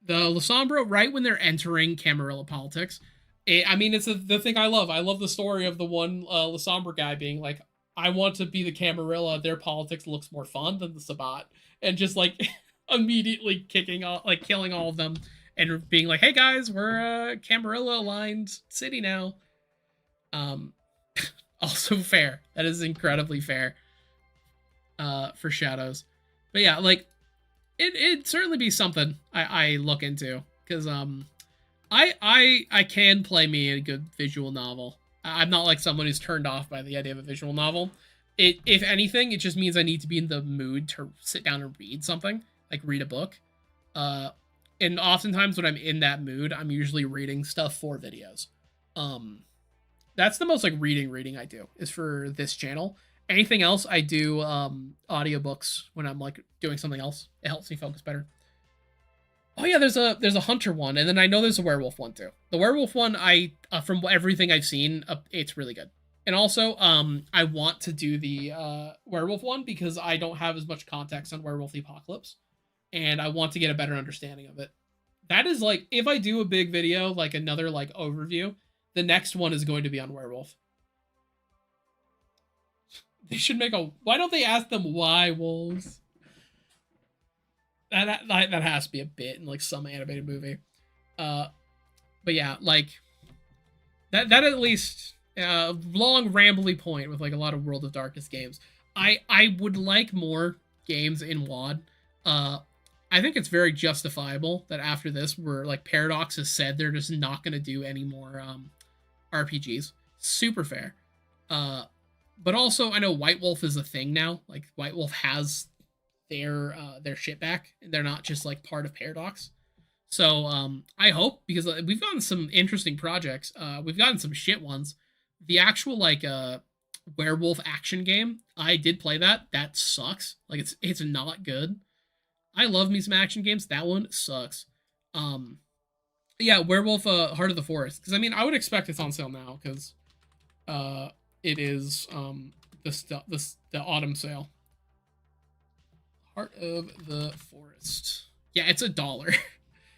the Lasombra right when they're entering Camarilla politics. I mean, it's the thing I love. I love the story of the one Lasombra guy being like, "I want to be the Camarilla. Their politics looks more fun than the Sabbat," and just like immediately kicking off, like killing all of them, and being like, "Hey guys, we're a Camarilla aligned city now." Um, also fair. That is incredibly fair. For shadows, but yeah, like it'd certainly be something I look into because I can play me a good visual novel. I'm not like someone who's turned off by the idea of a visual novel. It if anything, it just means I need to be in the mood to sit down and read something, like read a book. Uh, and oftentimes when I'm in that mood, I'm usually reading stuff for videos. Um, that's the most like reading I do is for this channel. Anything else I do audiobooks when I'm like doing something else. It helps me focus better. Oh yeah, there's a hunter one, and then I know there's a werewolf one too. The werewolf one, I from everything I've seen, it's really good. And also, I want to do the werewolf one because I don't have as much context on Werewolf the Apocalypse, and I want to get a better understanding of it. That is like if I do a big video, like another like overview, the next one is going to be on werewolf. They should make a. Why don't they ask them why wolves? That has to be a bit in like some animated movie. Uh, but yeah, like that at least long rambly point with like a lot of World of Darkness games. I would like more games in WoD. I think it's very justifiable that after this, we're like Paradox has said they're just not going to do any more RPGs. Super fair. But also I know White Wolf is a thing now. Like White Wolf has their shit back, and they're not just like part of Paradox. So I hope because we've gotten some interesting projects. We've gotten some shit ones. The actual like werewolf action game, I did play that. That sucks. Like it's not good. I love me some action games. That one sucks. Um, yeah, Werewolf Heart of the Forest. Because I mean, I would expect it's on sale now because it is the autumn sale. Heart of the Forest. Yeah, it's $1.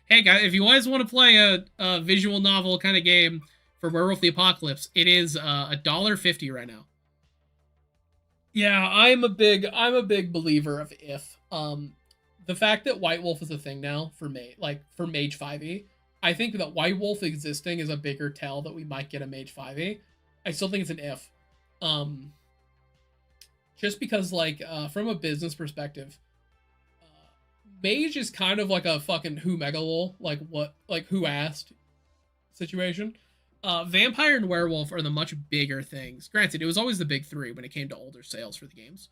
Hey guys, if you guys want to play a visual novel kind of game for Werewolf the Apocalypse, it is $1.50 right now. Yeah, I'm a big believer of if. The fact that White Wolf is a thing now for me, like for Mage 5e, I think that White Wolf existing is a bigger tell that we might get a Mage 5e. I still think it's an if. Just because like from a business perspective, Mage is kind of like a fucking who mega lol, like what like who asked situation. Vampire and Werewolf are the much bigger things. Granted, it was always the big three when it came to older sales for the games.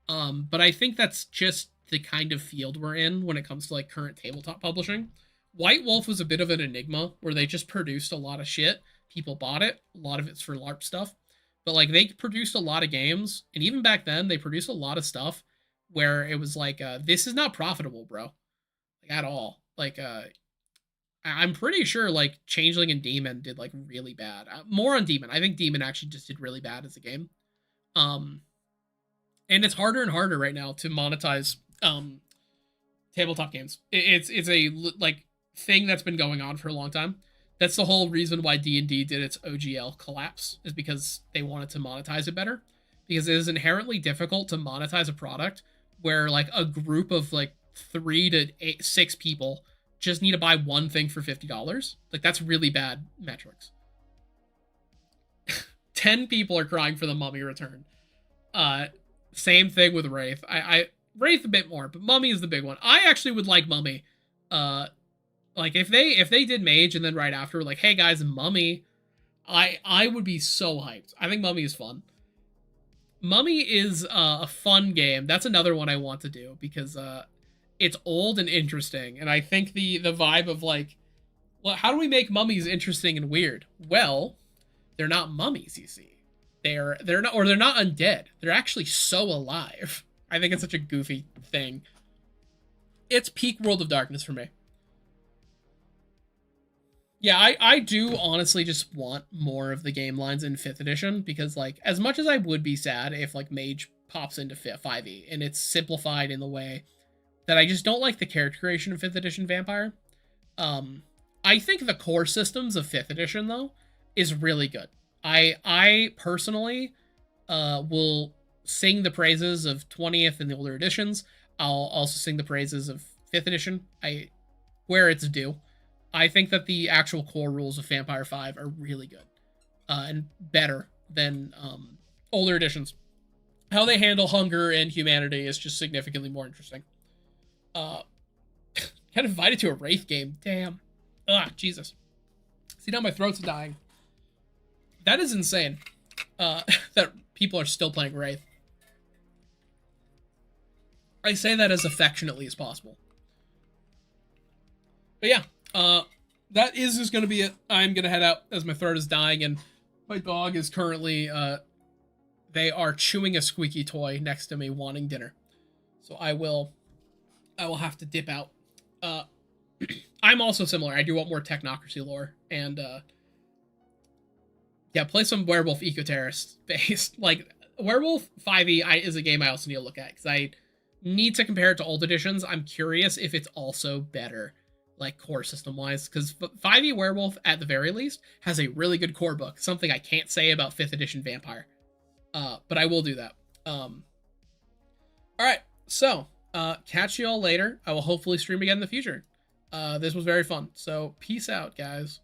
But I think that's just the kind of field we're in when it comes to like current tabletop publishing. White Wolf was a bit of an enigma where they just produced a lot of shit. People bought it. A lot of it's for LARP stuff. But like they produced a lot of games, and even back then they produced a lot of stuff where it was like, this is not profitable, bro, like at all. Like, I'm pretty sure like Changeling and Demon did like really bad. More on Demon. I think Demon actually just did really bad as a game. Um, and it's harder and harder right now to monetize tabletop games. It's a like thing that's been going on for a long time. That's the whole reason why D&D did its OGL collapse, is because they wanted to monetize it better. Because it is inherently difficult to monetize a product where like a group of like 6 people just need to buy one thing for $50. Like that's really bad metrics. 10 people are crying for the Mummy return. Same thing with Wraith. I Wraith a bit more, but Mummy is the big one. I actually would like Mummy. Like if they did Mage and then right after like, hey guys, Mummy, I would be so hyped. I think Mummy is fun. Mummy is a fun game. That's another one I want to do because it's old and interesting, and I think the vibe of like, well, how do we make mummies interesting and weird? Well, they're not mummies, you see. they're not undead. They're actually so alive. I think it's such a goofy thing. It's peak World of Darkness for me. Yeah, I do honestly just want more of the game lines in 5th edition because, like, as much as I would be sad if, like, Mage pops into 5e and it's simplified in the way that I just don't like the character creation of 5th edition Vampire. Um, I think the core systems of 5th edition, though, is really good. I personally will sing the praises of 20th and the older editions. I'll also sing the praises of 5th edition. Where it's due. I think that the actual core rules of Vampire 5 are really good and better than older editions. How they handle hunger and humanity is just significantly more interesting. Got invited to a Wraith game. Damn. Jesus. See, now my throat's dying. That is insane. That people are still playing Wraith. I say that as affectionately as possible. But yeah, that is just going to be it. I'm going to head out as my throat is dying, and my dog is currently, they are chewing a squeaky toy next to me wanting dinner. So I will have to dip out. I'm also similar. I do want more Technocracy lore, and, yeah, play some Werewolf Eco-Terrorist based. Like, Werewolf 5e is a game I also need to look at, because I need to compare it to old editions. I'm curious if it's also better, like, core system-wise, because 5e Werewolf, at the very least, has a really good core book, something I can't say about 5th edition Vampire. But I will do that. Alright, so, catch you all later. I will hopefully stream again in the future. This was very fun, so peace out, guys.